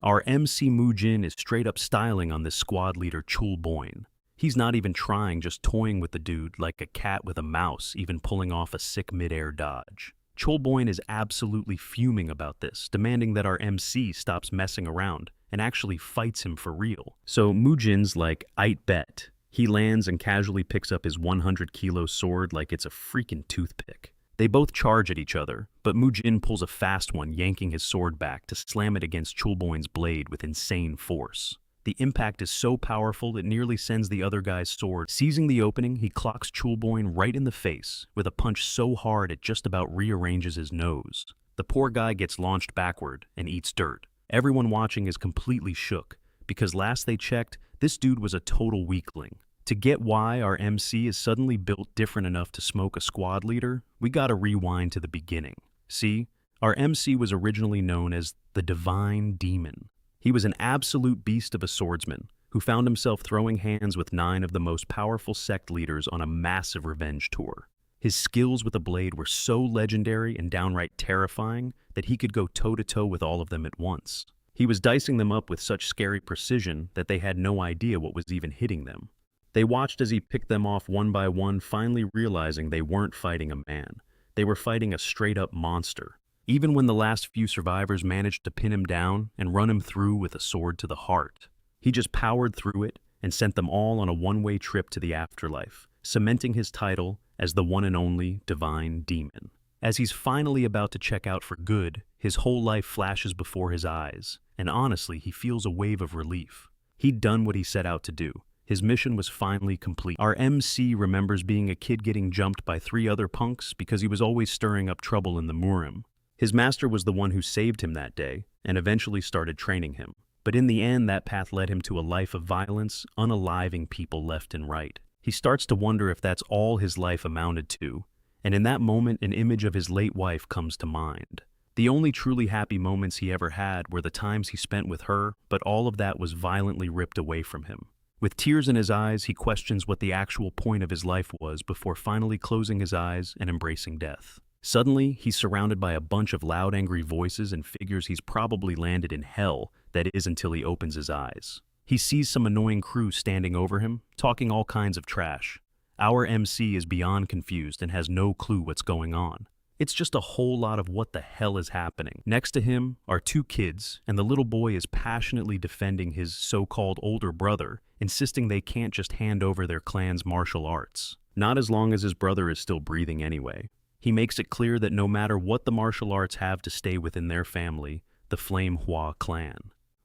Our MC Mujin is straight up styling on this squad leader Chulboin. He's not even trying, just toying with the dude like a cat with a mouse, even pulling off a sick mid-air dodge. Chulboin is absolutely fuming about this, demanding that our MC stops messing around and actually fights him for real. So Mujin's like, "Aight bet." He lands and casually picks up his 100-kilo sword like it's a freaking toothpick. They both charge at each other, but Mujin pulls a fast one, yanking his sword back to slam it against Chulboin's blade with insane force. The impact is so powerful it nearly sends the other guy's sword. Seizing the opening, he clocks Chulboin right in the face with a punch so hard it just about rearranges his nose. The poor guy gets launched backward and eats dirt. Everyone watching is completely shook, because last they checked, this dude was a total weakling. To get why our MC is suddenly built different enough to smoke a squad leader, we gotta rewind to the beginning. See, our MC was originally known as the Divine Demon. He was an absolute beast of a swordsman who found himself throwing hands with 9 of the most powerful sect leaders on a massive revenge tour. His skills with a blade were so legendary and downright terrifying that he could go toe-to-toe with all of them at once. He was dicing them up with such scary precision that they had no idea what was even hitting them. They watched as he picked them off one by one, finally realizing they weren't fighting a man. They were fighting a straight-up monster. Even when the last few survivors managed to pin him down and run him through with a sword to the heart, he just powered through it and sent them all on a one-way trip to the afterlife, cementing his title as the one and only Divine Demon. As he's finally about to check out for good, his whole life flashes before his eyes, and honestly, he feels a wave of relief. He'd done what he set out to do. His mission was finally complete. Our MC remembers being a kid getting jumped by 3 other punks because he was always stirring up trouble in the Murim. His master was the one who saved him that day and eventually started training him. But in the end, that path led him to a life of violence, unaliving people left and right. He starts to wonder if that's all his life amounted to, and in that moment, an image of his late wife comes to mind. The only truly happy moments he ever had were the times he spent with her, but all of that was violently ripped away from him. With tears in his eyes, he questions what the actual point of his life was before finally closing his eyes and embracing death. Suddenly, he's surrounded by a bunch of loud, angry voices and figures he's probably landed in hell, that is, until he opens his eyes. He sees some annoying crew standing over him, talking all kinds of trash. Our MC is beyond confused and has no clue what's going on. It's just a whole lot of what the hell is happening. Next to him are 2 kids, and the little boy is passionately defending his so-called older brother, insisting they can't just hand over their clan's martial arts. Not as long as his brother is still breathing anyway. He makes it clear that no matter what the martial arts have to stay within their family, the Flame Hua clan.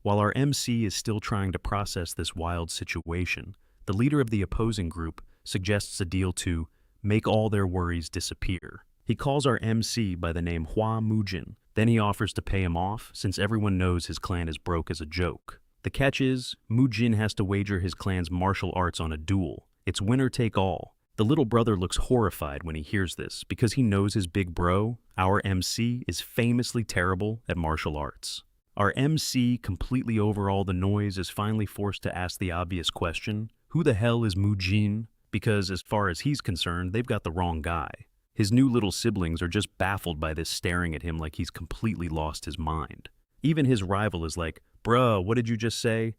While our MC is still trying to process this wild situation, the leader of the opposing group suggests a deal to make all their worries disappear. He calls our MC by the name Hua Mujin. Then he offers to pay him off, since everyone knows his clan is broke as a joke. The catch is, Mujin has to wager his clan's martial arts on a duel. It's winner take all. The little brother looks horrified when he hears this, because he knows his big bro, our MC, is famously terrible at martial arts. Our MC, completely over all the noise, is finally forced to ask the obvious question, who the hell is Mujin? Because as far as he's concerned, they've got the wrong guy. His new little siblings are just baffled by this, staring at him like he's completely lost his mind. Even his rival is like, "Bruh, what did you just say?"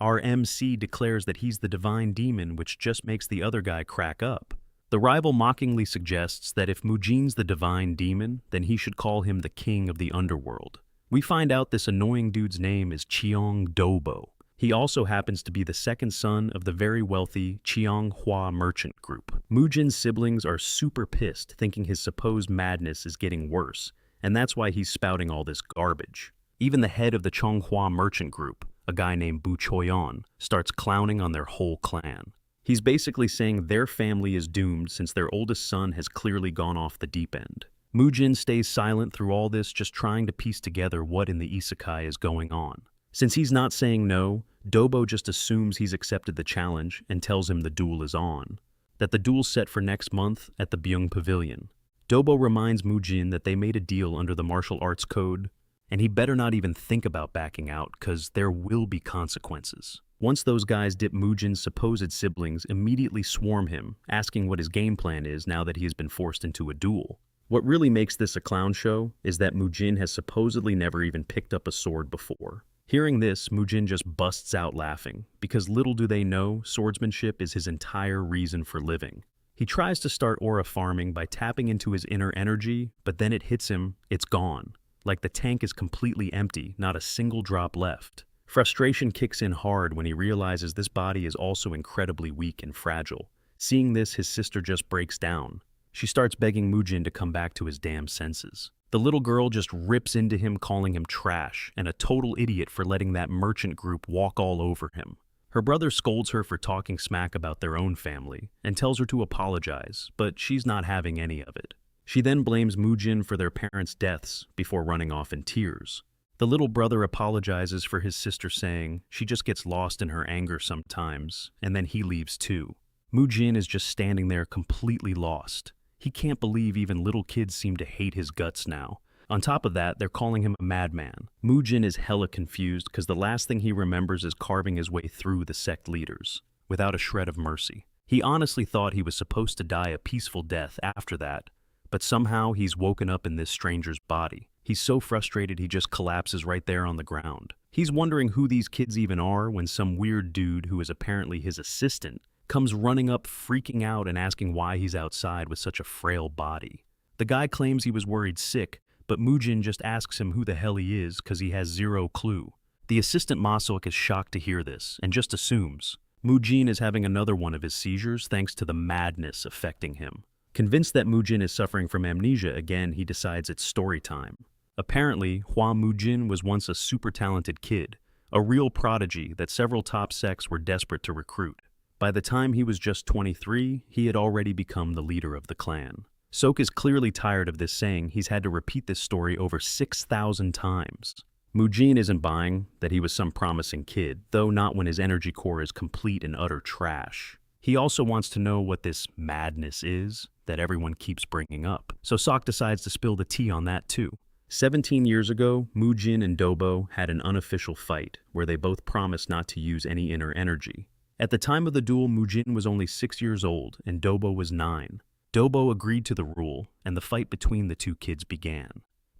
Our MC declares that he's the Divine Demon, which just makes the other guy crack up. The rival mockingly suggests that if Mujin's the Divine Demon, then he should call him the King of the Underworld. We find out this annoying dude's name is Dobo. He also happens to be the second son of the very wealthy Hua merchant group. Mujin's siblings are super pissed, thinking his supposed madness is getting worse, and that's why he's spouting all this garbage. Even the head of the Hua merchant group, a guy named Soyon, starts clowning on their whole clan. He's basically saying their family is doomed since their oldest son has clearly gone off the deep end. Mujin stays silent through all this, just trying to piece together what in the isekai is going on. Since he's not saying no, Dobo just assumes he's accepted the challenge and tells him the duel is on. That the duel's set for next month at the Byung Pavilion. Dobo reminds Mujin that they made a deal under the martial arts code, and he better not even think about backing out, cause there will be consequences. Once those guys dip, Mujin's supposed siblings immediately swarm him, asking what his game plan is now that he has been forced into a duel. What really makes this a clown show is that Mujin has supposedly never even picked up a sword before. Hearing this, Mujin just busts out laughing, because little do they know, swordsmanship is his entire reason for living. He tries to start aura farming by tapping into his inner energy, but then it hits him, it's gone. Like the tank is completely empty, not a single drop left. Frustration kicks in hard when he realizes this body is also incredibly weak and fragile. Seeing this, his sister just breaks down. She starts begging Mujin to come back to his damn senses. The little girl just rips into him, calling him trash and a total idiot for letting that merchant group walk all over him. Her brother scolds her for talking smack about their own family and tells her to apologize, but she's not having any of it. She then blames Mujin for their parents' deaths before running off in tears. The little brother apologizes for his sister, saying she just gets lost in her anger sometimes, and then he leaves too. Mujin is just standing there completely lost. He can't believe even little kids seem to hate his guts now. On top of that, they're calling him a madman. Mujin is hella confused because the last thing he remembers is carving his way through the sect leaders, without a shred of mercy. He honestly thought he was supposed to die a peaceful death after that, but somehow he's woken up in this stranger's body. He's so frustrated he just collapses right there on the ground. He's wondering who these kids even are when some weird dude who is apparently his assistant comes running up freaking out and asking why he's outside with such a frail body. The guy claims he was worried sick, but Mujin just asks him who the hell he is because he has zero clue. The assistant Masok is shocked to hear this and just assumes Mujin is having another one of his seizures thanks to the madness affecting him. Convinced that Mujin is suffering from amnesia again, he decides it's story time. Apparently, Hua Mujin was once a super talented kid, a real prodigy that several top sects were desperate to recruit. By the time he was just 23, he had already become the leader of the clan. Sok is clearly tired of this, saying he's had to repeat this story over 6,000 times. Mujin isn't buying that he was some promising kid, though not when his energy core is complete and utter trash. He also wants to know what this madness is that everyone keeps bringing up, so Sok decides to spill the tea on that too. 17 years ago, Mujin and Dobo had an unofficial fight where they both promised not to use any inner energy. At the time of the duel, Mujin was only 6 years old and Dobo was 9. Dobo agreed to the rule, and the fight between the two kids began.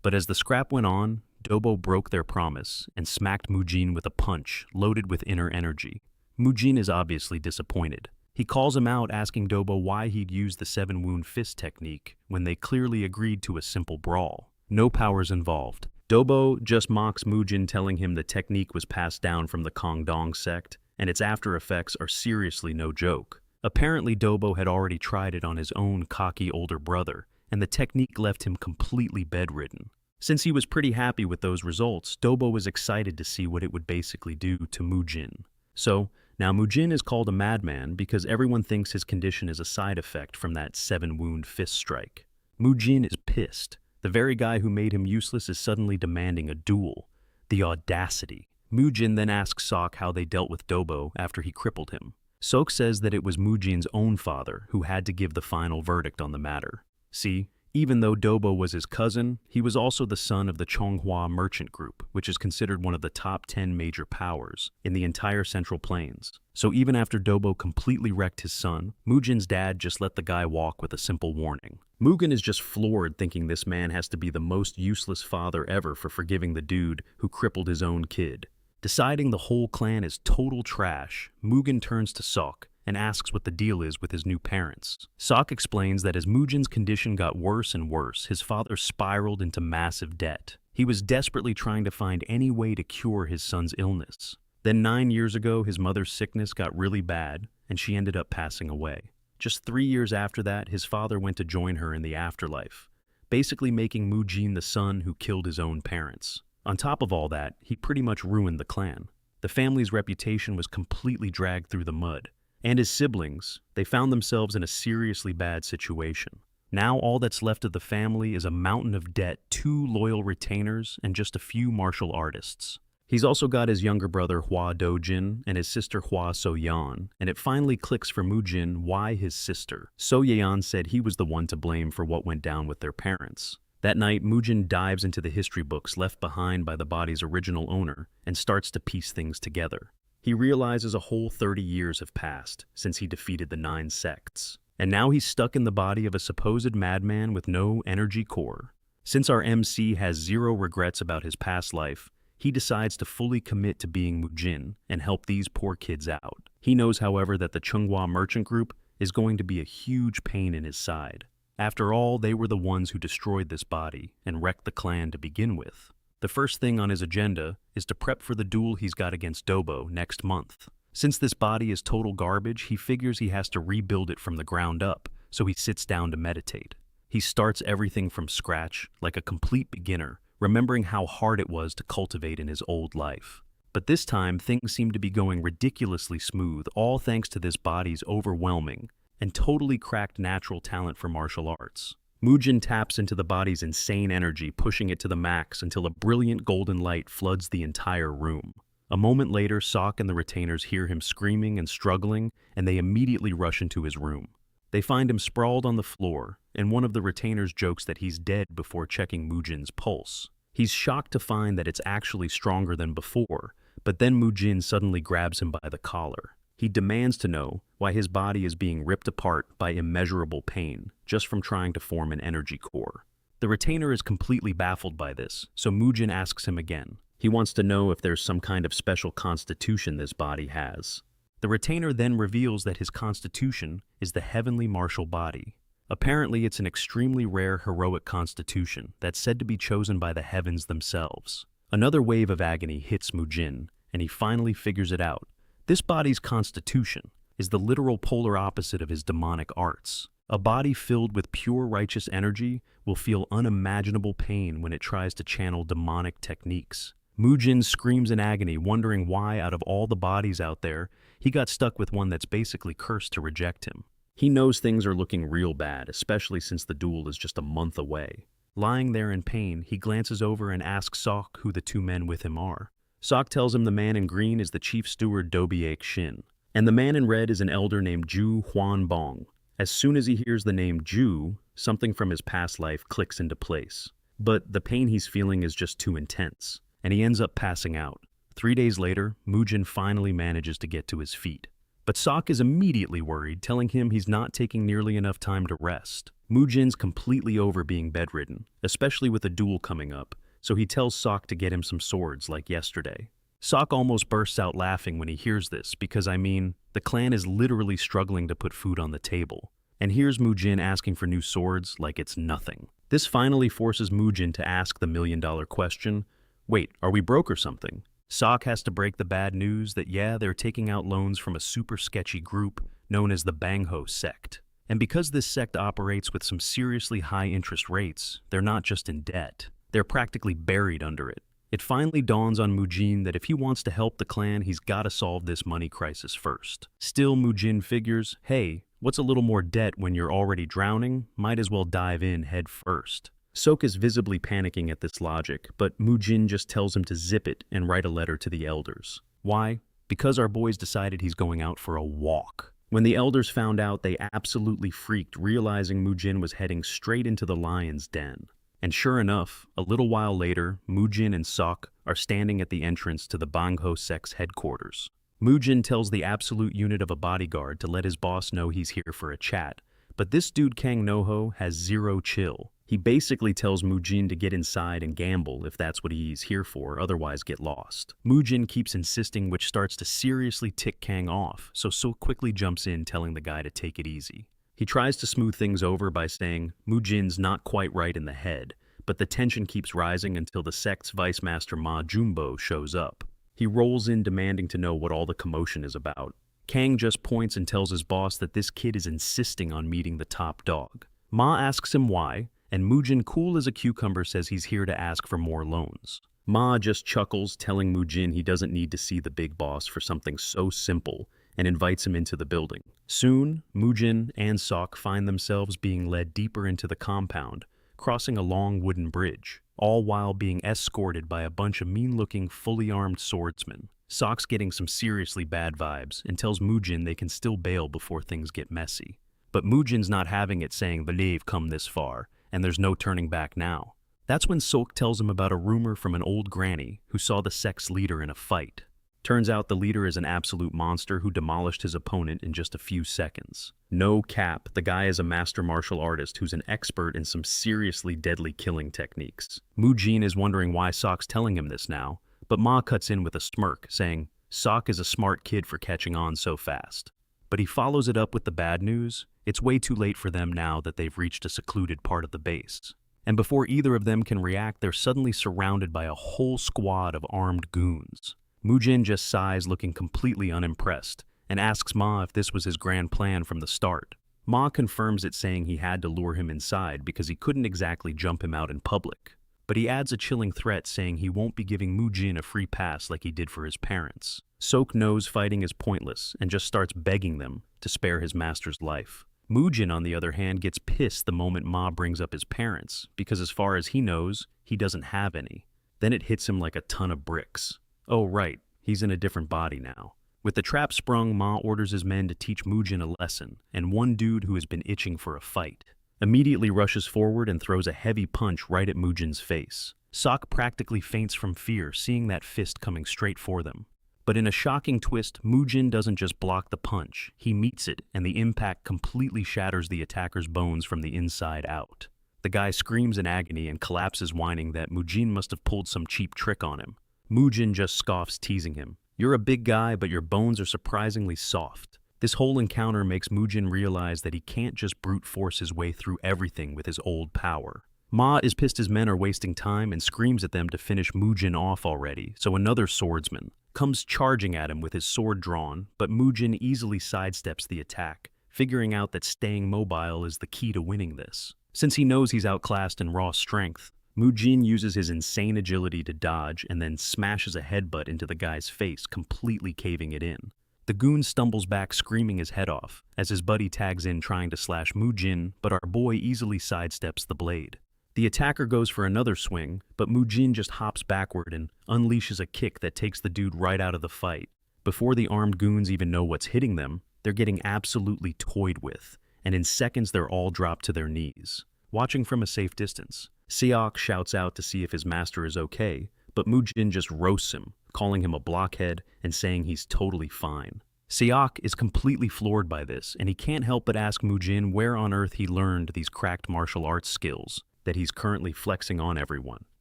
But as the scrap went on, Dobo broke their promise and smacked Mujin with a punch loaded with inner energy. Mujin is obviously disappointed. He calls him out, asking Dobo why he'd used the 7-wound fist technique when they clearly agreed to a simple brawl. No powers involved. Dobo just mocks Mujin, telling him the technique was passed down from the Kongdong sect, and its after effects are seriously no joke. Apparently, Dobo had already tried it on his own cocky older brother, and the technique left him completely bedridden. Since he was pretty happy with those results, Dobo was excited to see what it would basically do to Mujin. So, now Mujin is called a madman because everyone thinks his condition is a side effect from that 7-wound fist strike. Mujin is pissed. The very guy who made him useless is suddenly demanding a duel. The audacity. Mujin then asks Sok how they dealt with Dobo after he crippled him. Sok says that it was Mujin's own father who had to give the final verdict on the matter. See, even though Dobo was his cousin, he was also the son of the Chonghua merchant group, which is considered one of the top 10 major powers in the entire Central Plains. So even after Dobo completely wrecked his son, Mujin's dad just let the guy walk with a simple warning. Mugen is just floored, thinking this man has to be the most useless father ever for forgiving the dude who crippled his own kid. Deciding the whole clan is total trash, Mugen turns to Sok and asks what the deal is with his new parents. Sok explains that as Mujin's condition got worse and worse, his father spiraled into massive debt. He was desperately trying to find any way to cure his son's illness. Then 9 years ago, his mother's sickness got really bad, and she ended up passing away. Just 3 years after that, his father went to join her in the afterlife, basically making Mujin the son who killed his own parents. On top of all that, he pretty much ruined the clan. The family's reputation was completely dragged through the mud. And his siblings, they found themselves in a seriously bad situation. Now all that's left of the family is a mountain of debt, 2 loyal retainers, and just a few martial artists. He's also got his younger brother Hua Dojin and his sister Hua Soyon, and it finally clicks for Mujin why his sister. Soyon said he was the one to blame for what went down with their parents. That night, Mujin dives into the history books left behind by the body's original owner and starts to piece things together. He realizes a whole 30 years have passed since he defeated the 9 sects, and now he's stuck in the body of a supposed madman with no energy core. Since our MC has zero regrets about his past life, he decides to fully commit to being Mujin and help these poor kids out. He knows, however, that the Chunghwa merchant group is going to be a huge pain in his side. After all, they were the ones who destroyed this body and wrecked the clan to begin with. The first thing on his agenda is to prep for the duel he's got against Dobo next month. Since this body is total garbage, he figures he has to rebuild it from the ground up, so he sits down to meditate. He starts everything from scratch, like a complete beginner, remembering how hard it was to cultivate in his old life. But this time, things seem to be going ridiculously smooth, all thanks to this body's overwhelming and totally cracked natural talent for martial arts. Mujin taps into the body's insane energy, pushing it to the max until a brilliant golden light floods the entire room. A moment later, Sok and the retainers hear him screaming and struggling, and they immediately rush into his room. They find him sprawled on the floor, and one of the retainers jokes that he's dead before checking Mujin's pulse. He's shocked to find that it's actually stronger than before, but then Mujin suddenly grabs him by the collar. He demands to know why his body is being ripped apart by immeasurable pain just from trying to form an energy core. The retainer is completely baffled by this, so Mujin asks him again. He wants to know if there's some kind of special constitution this body has. The retainer then reveals that his constitution is the heavenly martial body. Apparently, it's an extremely rare heroic constitution that's said to be chosen by the heavens themselves. Another wave of agony hits Mujin, and he finally figures it out. This body's constitution is the literal polar opposite of his demonic arts. A body filled with pure righteous energy will feel unimaginable pain when it tries to channel demonic techniques. Mujin screams in agony, wondering why, out of all the bodies out there, he got stuck with one that's basically cursed to reject him. He knows things are looking real bad, especially since the duel is just a month away. Lying there in pain, he glances over and asks Sok who the two men with him are. Sok tells him the man in green is the chief steward Dobiak Shin, and the man in red is an elder named Ju Huan Bong. As soon as he hears the name Ju, something from his past life clicks into place. But the pain he's feeling is just too intense, and he ends up passing out. 3 days later, Mujin finally manages to get to his feet. But Sok is immediately worried, telling him he's not taking nearly enough time to rest. Mujin's completely over being bedridden, especially with a duel coming up, so he tells Sok to get him some swords like yesterday. Sok almost bursts out laughing when he hears this because, the clan is literally struggling to put food on the table. And here's Mujin asking for new swords like it's nothing. This finally forces Mujin to ask the million-dollar question, wait, are we broke or something? Sok has to break the bad news that they're taking out loans from a super sketchy group known as the Bangho Sect. And because this sect operates with some seriously high interest rates, they're not just in debt. They're practically buried under it. It finally dawns on Mujin that if he wants to help the clan, he's got to solve this money crisis first. Still, Mujin figures, hey, what's a little more debt when you're already drowning? Might as well dive in head first. Sok is visibly panicking at this logic, but Mujin just tells him to zip it and write a letter to the elders. Why? Because our boys decided he's going out for a walk. When the elders found out, they absolutely freaked, realizing Mujin was heading straight into the lion's den. And sure enough, a little while later, Mujin and Sok are standing at the entrance to the Bangho Sect's headquarters. Mujin tells the absolute unit of a bodyguard to let his boss know he's here for a chat, but this dude Kang Noho has zero chill. He basically tells Mujin to get inside and gamble if that's what he's here for, otherwise get lost. Mujin keeps insisting, which starts to seriously tick Kang off, so Sok quickly jumps in telling the guy to take it easy. He tries to smooth things over by saying Mujin's not quite right in the head, but the tension keeps rising until the sect's vice master Ma Jumbo shows up. He rolls in demanding to know what all the commotion is about. Kang just points and tells his boss that this kid is insisting on meeting the top dog. Ma asks him why, and Mujin, cool as a cucumber, says he's here to ask for more loans. Ma just chuckles, telling Mujin he doesn't need to see the big boss for something so simple, and invites him into the building. Soon, Mujin and Sok find themselves being led deeper into the compound, crossing a long wooden bridge, all while being escorted by a bunch of mean-looking, fully armed swordsmen. Sok's getting some seriously bad vibes and tells Mujin they can still bail before things get messy. But Mujin's not having it, saying they've come this far, and there's no turning back now. That's when Sok tells him about a rumor from an old granny who saw the sect's leader in a fight. Turns out the leader is an absolute monster who demolished his opponent in just a few seconds. No cap, the guy is a master martial artist who's an expert in some seriously deadly killing techniques. Mujin is wondering why Sok's telling him this now, But Ma cuts in with a smirk, saying, Sok is a smart kid for catching on so fast. But he follows it up with the bad news. It's way too late for them now that they've reached a secluded part of the base. And before either of them can react, they're suddenly surrounded by a whole squad of armed goons. Mujin just sighs, looking completely unimpressed, and asks Ma if this was his grand plan from the start. Ma confirms it, saying he had to lure him inside because he couldn't exactly jump him out in public. But he adds a chilling threat, saying he won't be giving Mujin a free pass like he did for his parents. Sok knows fighting is pointless and just starts begging them to spare his master's life. Mujin, on the other hand, gets pissed the moment Ma brings up his parents, because as far as he knows, he doesn't have any. Then it hits him like a ton of bricks. Oh right, he's in a different body now. With the trap sprung, Ma orders his men to teach Mujin a lesson, and one dude who has been itching for a fight immediately rushes forward and throws a heavy punch right at Mujin's face. Sok practically faints from fear, seeing that fist coming straight for them. But in a shocking twist, Mujin doesn't just block the punch, he meets it, and the impact completely shatters the attacker's bones from the inside out. The guy screams in agony and collapses, whining that Mujin must have pulled some cheap trick on him. Mujin just scoffs, teasing him. You're a big guy, but your bones are surprisingly soft. This whole encounter makes Mujin realize that he can't just brute force his way through everything with his old power. Ma is pissed his men are wasting time and screams at them to finish Mujin off already, so another swordsman comes charging at him with his sword drawn, but Mujin easily sidesteps the attack, figuring out that staying mobile is the key to winning this. Since he knows he's outclassed in raw strength, Mujin uses his insane agility to dodge and then smashes a headbutt into the guy's face, completely caving it in. The goon stumbles back, screaming his head off, as his buddy tags in trying to slash Mujin, but our boy easily sidesteps the blade. The attacker goes for another swing, but Mujin just hops backward and unleashes a kick that takes the dude right out of the fight. Before the armed goons even know what's hitting them, they're getting absolutely toyed with, and in seconds they're all dropped to their knees. Watching from a safe distance, Seok shouts out to see if his master is okay, but Mujin just roasts him, calling him a blockhead and saying he's totally fine. Seok is completely floored by this, and he can't help but ask Mujin where on earth he learned these cracked martial arts skills that he's currently flexing on everyone.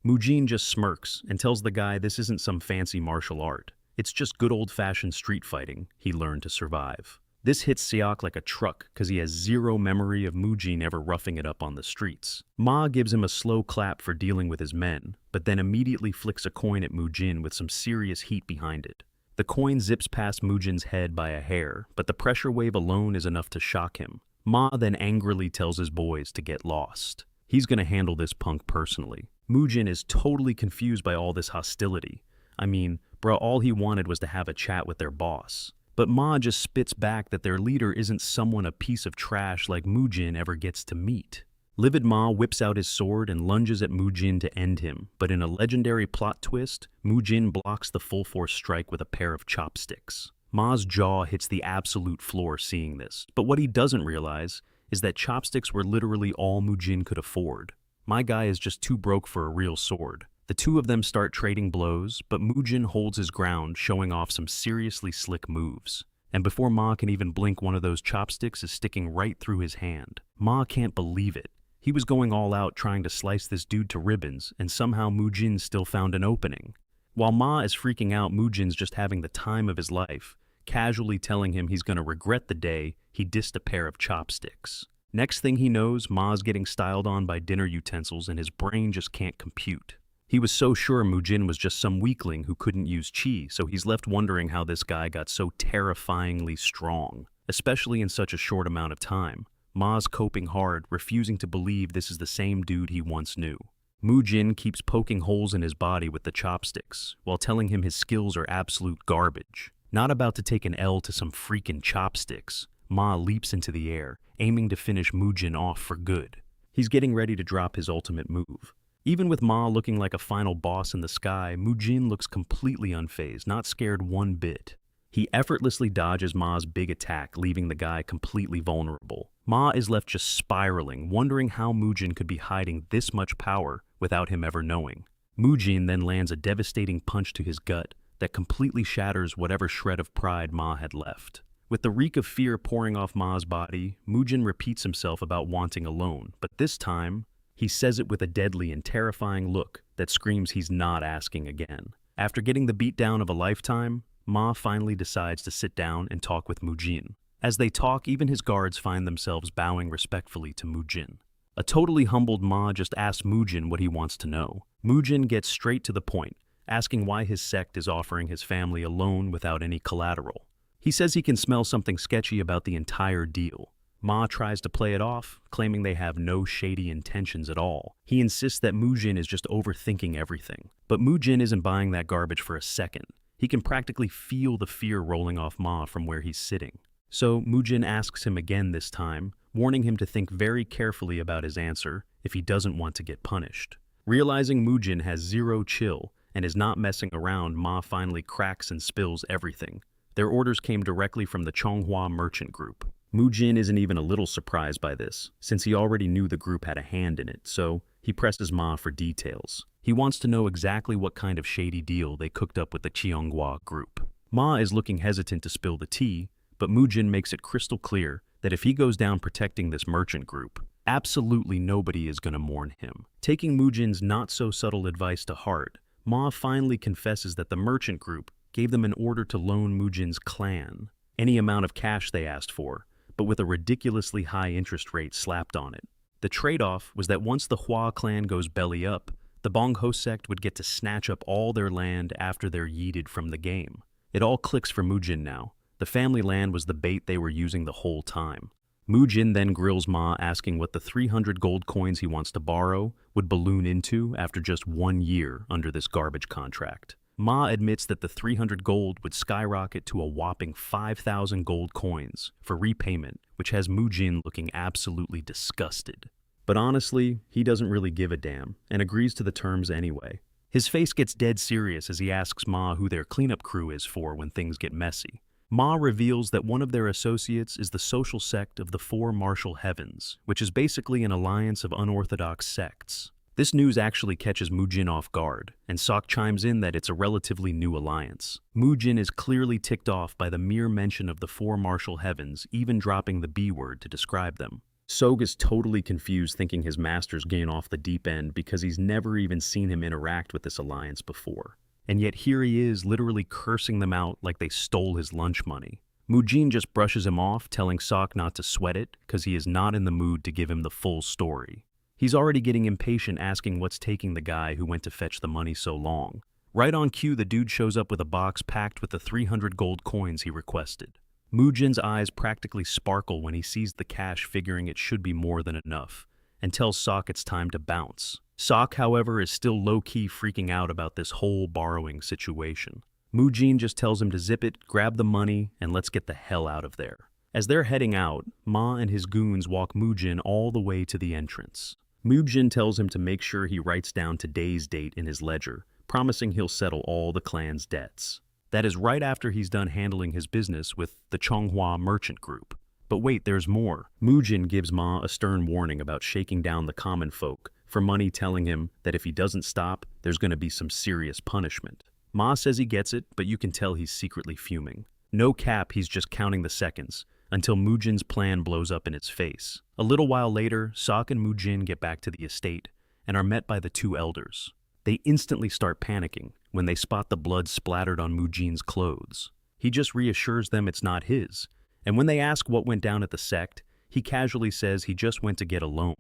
Mujin just smirks and tells the guy this isn't some fancy martial art. It's just good old-fashioned street fighting he learned to survive. This hits Seok like a truck because he has zero memory of Mujin ever roughing it up on the streets. Ma gives him a slow clap for dealing with his men, but then immediately flicks a coin at Mujin with some serious heat behind it. The coin zips past Mujin's head by a hair, but the pressure wave alone is enough to shock him. Ma then angrily tells his boys to get lost. He's gonna handle this punk personally. Mujin is totally confused by all this hostility. I mean, bro, all he wanted was to have a chat with their boss. But Ma just spits back that their leader isn't someone a piece of trash like Mujin ever gets to meet. Livid Ma whips out his sword and lunges at Mujin to end him, but in a legendary plot twist, Mujin blocks the full force strike with a pair of chopsticks. Ma's jaw hits the absolute floor seeing this, but what he doesn't realize is that chopsticks were literally all Mujin could afford. My guy is just too broke for a real sword. The two of them start trading blows, but Mujin holds his ground, showing off some seriously slick moves. And before Ma can even blink, one of those chopsticks is sticking right through his hand. Ma can't believe it. He was going all out trying to slice this dude to ribbons, and somehow Mujin still found an opening. While Ma is freaking out, Mujin's just having the time of his life, casually telling him he's gonna regret the day he dissed a pair of chopsticks. Next thing he knows, Ma's getting styled on by dinner utensils and his brain just can't compute. He was so sure Mujin was just some weakling who couldn't use chi, so he's left wondering how this guy got so terrifyingly strong, especially in such a short amount of time. Ma's coping hard, refusing to believe this is the same dude he once knew. Mujin keeps poking holes in his body with the chopsticks, while telling him his skills are absolute garbage. Not about to take an L to some freaking chopsticks, Ma leaps into the air, aiming to finish Mujin off for good. He's getting ready to drop his ultimate move. Even with Ma looking like a final boss in the sky, Mujin looks completely unfazed, not scared one bit. He effortlessly dodges Ma's big attack, leaving the guy completely vulnerable. Ma is left just spiraling, wondering how Mujin could be hiding this much power without him ever knowing. Mujin then lands a devastating punch to his gut that completely shatters whatever shred of pride Ma had left. With the reek of fear pouring off Ma's body, Mujin repeats himself about wanting a loan, but this time, he says it with a deadly and terrifying look that screams he's not asking again. After getting the beatdown of a lifetime, Ma finally decides to sit down and talk with Mujin. As they talk, even his guards find themselves bowing respectfully to Mujin. A totally humbled Ma just asks Mujin what he wants to know. Mujin gets straight to the point, asking why his sect is offering his family a loan without any collateral. He says he can smell something sketchy about the entire deal. Ma tries to play it off, claiming they have no shady intentions at all. He insists that Mujin is just overthinking everything. But Mujin isn't buying that garbage for a second. He can practically feel the fear rolling off Ma from where he's sitting. So Mujin asks him again this time, warning him to think very carefully about his answer if he doesn't want to get punished. Realizing Mujin has zero chill and is not messing around, Ma finally cracks and spills everything. Their orders came directly from the Chonghua merchant group. Mujin isn't even a little surprised by this, since he already knew the group had a hand in it, so he presses Ma for details. He wants to know exactly what kind of shady deal they cooked up with the Chonghua group. Ma is looking hesitant to spill the tea, but Mujin makes it crystal clear that if he goes down protecting this merchant group, absolutely nobody is going to mourn him. Taking Mujin's not-so-subtle advice to heart, Ma finally confesses that the merchant group gave them an order to loan Mujin's clan any amount of cash they asked for, but with a ridiculously high interest rate slapped on it. The trade-off was that once the Hua clan goes belly up, the Bangho sect would get to snatch up all their land after they're yeeted from the game. It all clicks for Mujin now. The family land was the bait they were using the whole time. Mujin then grills Ma, asking what the 300 gold coins he wants to borrow would balloon into after just 1 year under this garbage contract. Ma admits that the 300 gold would skyrocket to a whopping 5,000 gold coins for repayment, which has Mujin looking absolutely disgusted. But honestly, he doesn't really give a damn and agrees to the terms anyway. His face gets dead serious as he asks Ma who their cleanup crew is for when things get messy. Ma reveals that one of their associates is the social sect of the Four Martial Heavens, which is basically an alliance of unorthodox sects. This news actually catches Mujin off guard, and Sok chimes in that it's a relatively new alliance. Mujin is clearly ticked off by the mere mention of the Four Martial Heavens, even dropping the B word to describe them. Sok is totally confused, thinking his master's getting off the deep end because he's never even seen him interact with this alliance before. And yet here he is, literally cursing them out like they stole his lunch money. Mujin just brushes him off, telling Sok not to sweat it because he is not in the mood to give him the full story. He's already getting impatient, asking what's taking the guy who went to fetch the money so long. Right on cue, the dude shows up with a box packed with the 300 gold coins he requested. Mujin's eyes practically sparkle when he sees the cash, figuring it should be more than enough, and tells Sok it's time to bounce. Sok, however, is still low-key freaking out about this whole borrowing situation. Mujin just tells him to zip it, grab the money, and let's get the hell out of there. As they're heading out, Ma and his goons walk Mujin all the way to the entrance. Mujin tells him to make sure he writes down today's date in his ledger, promising he'll settle all the clan's debts. That is right after he's done handling his business with the Chonghua merchant group. But wait, there's more. Mujin gives Ma a stern warning about shaking down the common folk for money, telling him that if he doesn't stop, there's going to be some serious punishment. Ma says he gets it, but you can tell he's secretly fuming. No cap, he's just counting the seconds, until Mujin's plan blows up in its face. A little while later, Sok and Mujin get back to the estate and are met by the two elders. They instantly start panicking when they spot the blood splattered on Mujin's clothes. He just reassures them it's not his, and when they ask what went down at the sect, he casually says he just went to get a loan.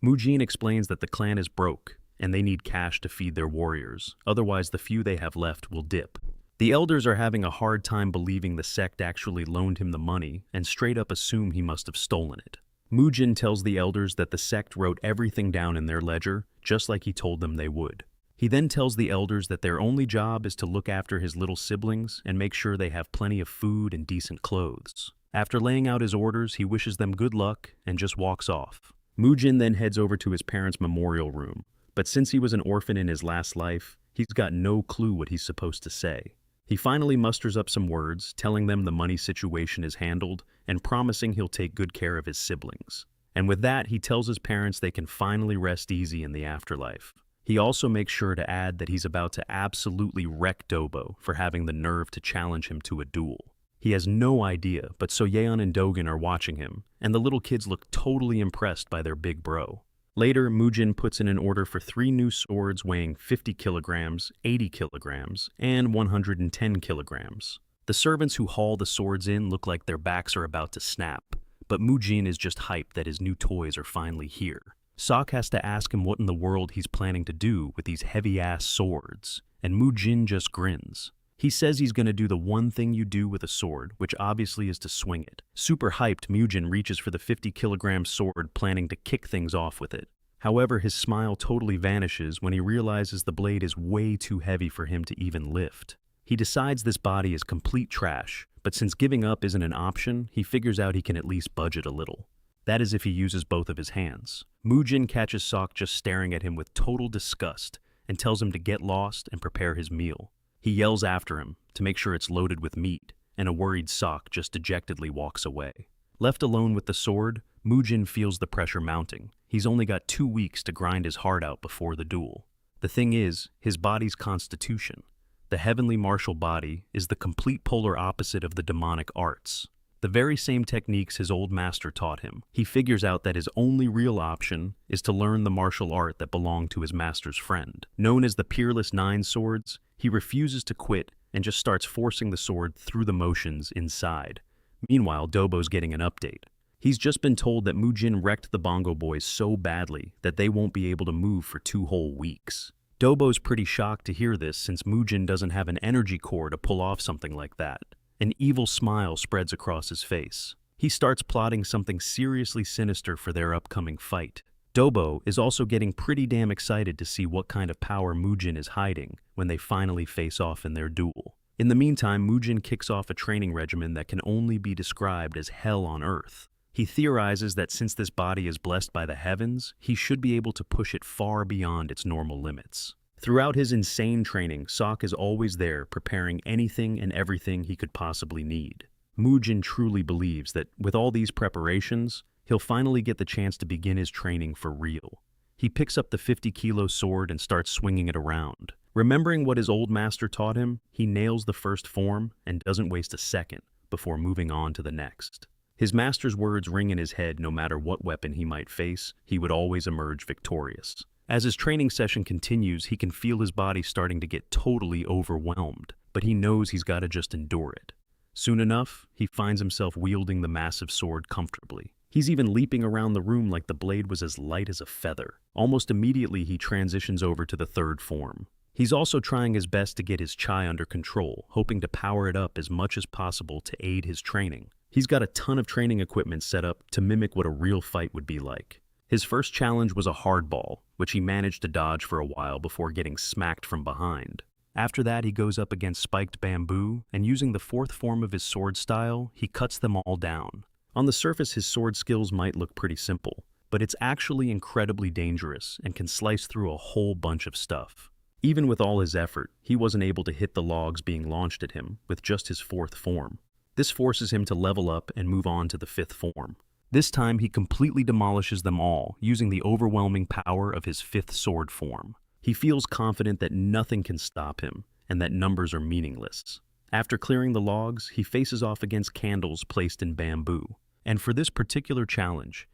Mujin explains that the clan is broke and they need cash to feed their warriors, otherwise the few they have left will dip. The elders are having a hard time believing the sect actually loaned him the money and straight up assume he must have stolen it. Mujin tells the elders that the sect wrote everything down in their ledger, just like he told them they would. He then tells the elders that their only job is to look after his little siblings and make sure they have plenty of food and decent clothes. After laying out his orders, he wishes them good luck and just walks off. Mujin then heads over to his parents' memorial room, but since he was an orphan in his last life, he's got no clue what he's supposed to say. He finally musters up some words, telling them the money situation is handled and promising he'll take good care of his siblings. And with that, he tells his parents they can finally rest easy in the afterlife. He also makes sure to add that he's about to absolutely wreck Dobo for having the nerve to challenge him to a duel. He has no idea, but Soyon and Dogan are watching him, and the little kids look totally impressed by their big bro. Later, Mujin puts in an order for 3 new swords weighing 50 kilograms, 80 kilograms, and 110 kilograms. The servants who haul the swords in look like their backs are about to snap, but Mujin is just hyped that his new toys are finally here. Sok has to ask him what in the world he's planning to do with these heavy-ass swords, and Mujin just grins. He says he's gonna do the one thing you do with a sword, which obviously is to swing it. Super hyped, Mujin reaches for the 50-kilogram sword, planning to kick things off with it. However, his smile totally vanishes when he realizes the blade is way too heavy for him to even lift. He decides this body is complete trash, but since giving up isn't an option, he figures out he can at least budge it a little. That is if he uses both of his hands. Mujin catches Sok just staring at him with total disgust and tells him to get lost and prepare his meal. He yells after him to make sure it's loaded with meat, and a worried Sok just dejectedly walks away. Left alone with the sword, Mujin feels the pressure mounting. He's only got 2 weeks to grind his heart out before the duel. The thing is, his body's constitution, the heavenly martial body, is the complete polar opposite of the demonic arts. The very same techniques his old master taught him. He figures out that his only real option is to learn the martial art that belonged to his master's friend. Known as the Peerless Nine Swords, he refuses to quit and just starts forcing the sword through the motions inside. Meanwhile, Dobo's getting an update. He's just been told that Mujin wrecked the Bangho boys so badly that they won't be able to move for 2 whole weeks. Dobo's pretty shocked to hear this since Mujin doesn't have an energy core to pull off something like that. An evil smile spreads across his face. He starts plotting something seriously sinister for their upcoming fight. Dobo is also getting pretty damn excited to see what kind of power Mujin is hiding when they finally face off in their duel. In the meantime, Mujin kicks off a training regimen that can only be described as hell on earth. He theorizes that since this body is blessed by the heavens, he should be able to push it far beyond its normal limits. Throughout his insane training, Sok is always there, preparing anything and everything he could possibly need. Mujin truly believes that with all these preparations, he'll finally get the chance to begin his training for real. He picks up the 50-kilo sword and starts swinging it around. Remembering what his old master taught him, he nails the first form and doesn't waste a second before moving on to the next. His master's words ring in his head. No matter what weapon he might face, he would always emerge victorious. As his training session continues, he can feel his body starting to get totally overwhelmed, but he knows he's got to just endure it. Soon enough, he finds himself wielding the massive sword comfortably. He's even leaping around the room like the blade was as light as a feather. Almost immediately, he transitions over to the third form. He's also trying his best to get his chai under control, hoping to power it up as much as possible to aid his training. He's got a ton of training equipment set up to mimic what a real fight would be like. His first challenge was a hardball, which he managed to dodge for a while before getting smacked from behind. After that, he goes up against spiked bamboo, and using the fourth form of his sword style, he cuts them all down. On the surface, his sword skills might look pretty simple, but it's actually incredibly dangerous and can slice through a whole bunch of stuff. Even with all his effort, he wasn't able to hit the logs being launched at him with just his fourth form. This forces him to level up and move on to the fifth form. This time, he completely demolishes them all, using the overwhelming power of his fifth sword form. He feels confident that nothing can stop him, and that numbers are meaningless. After clearing the logs, he faces off against candles placed in bamboo. And for this particular challenge,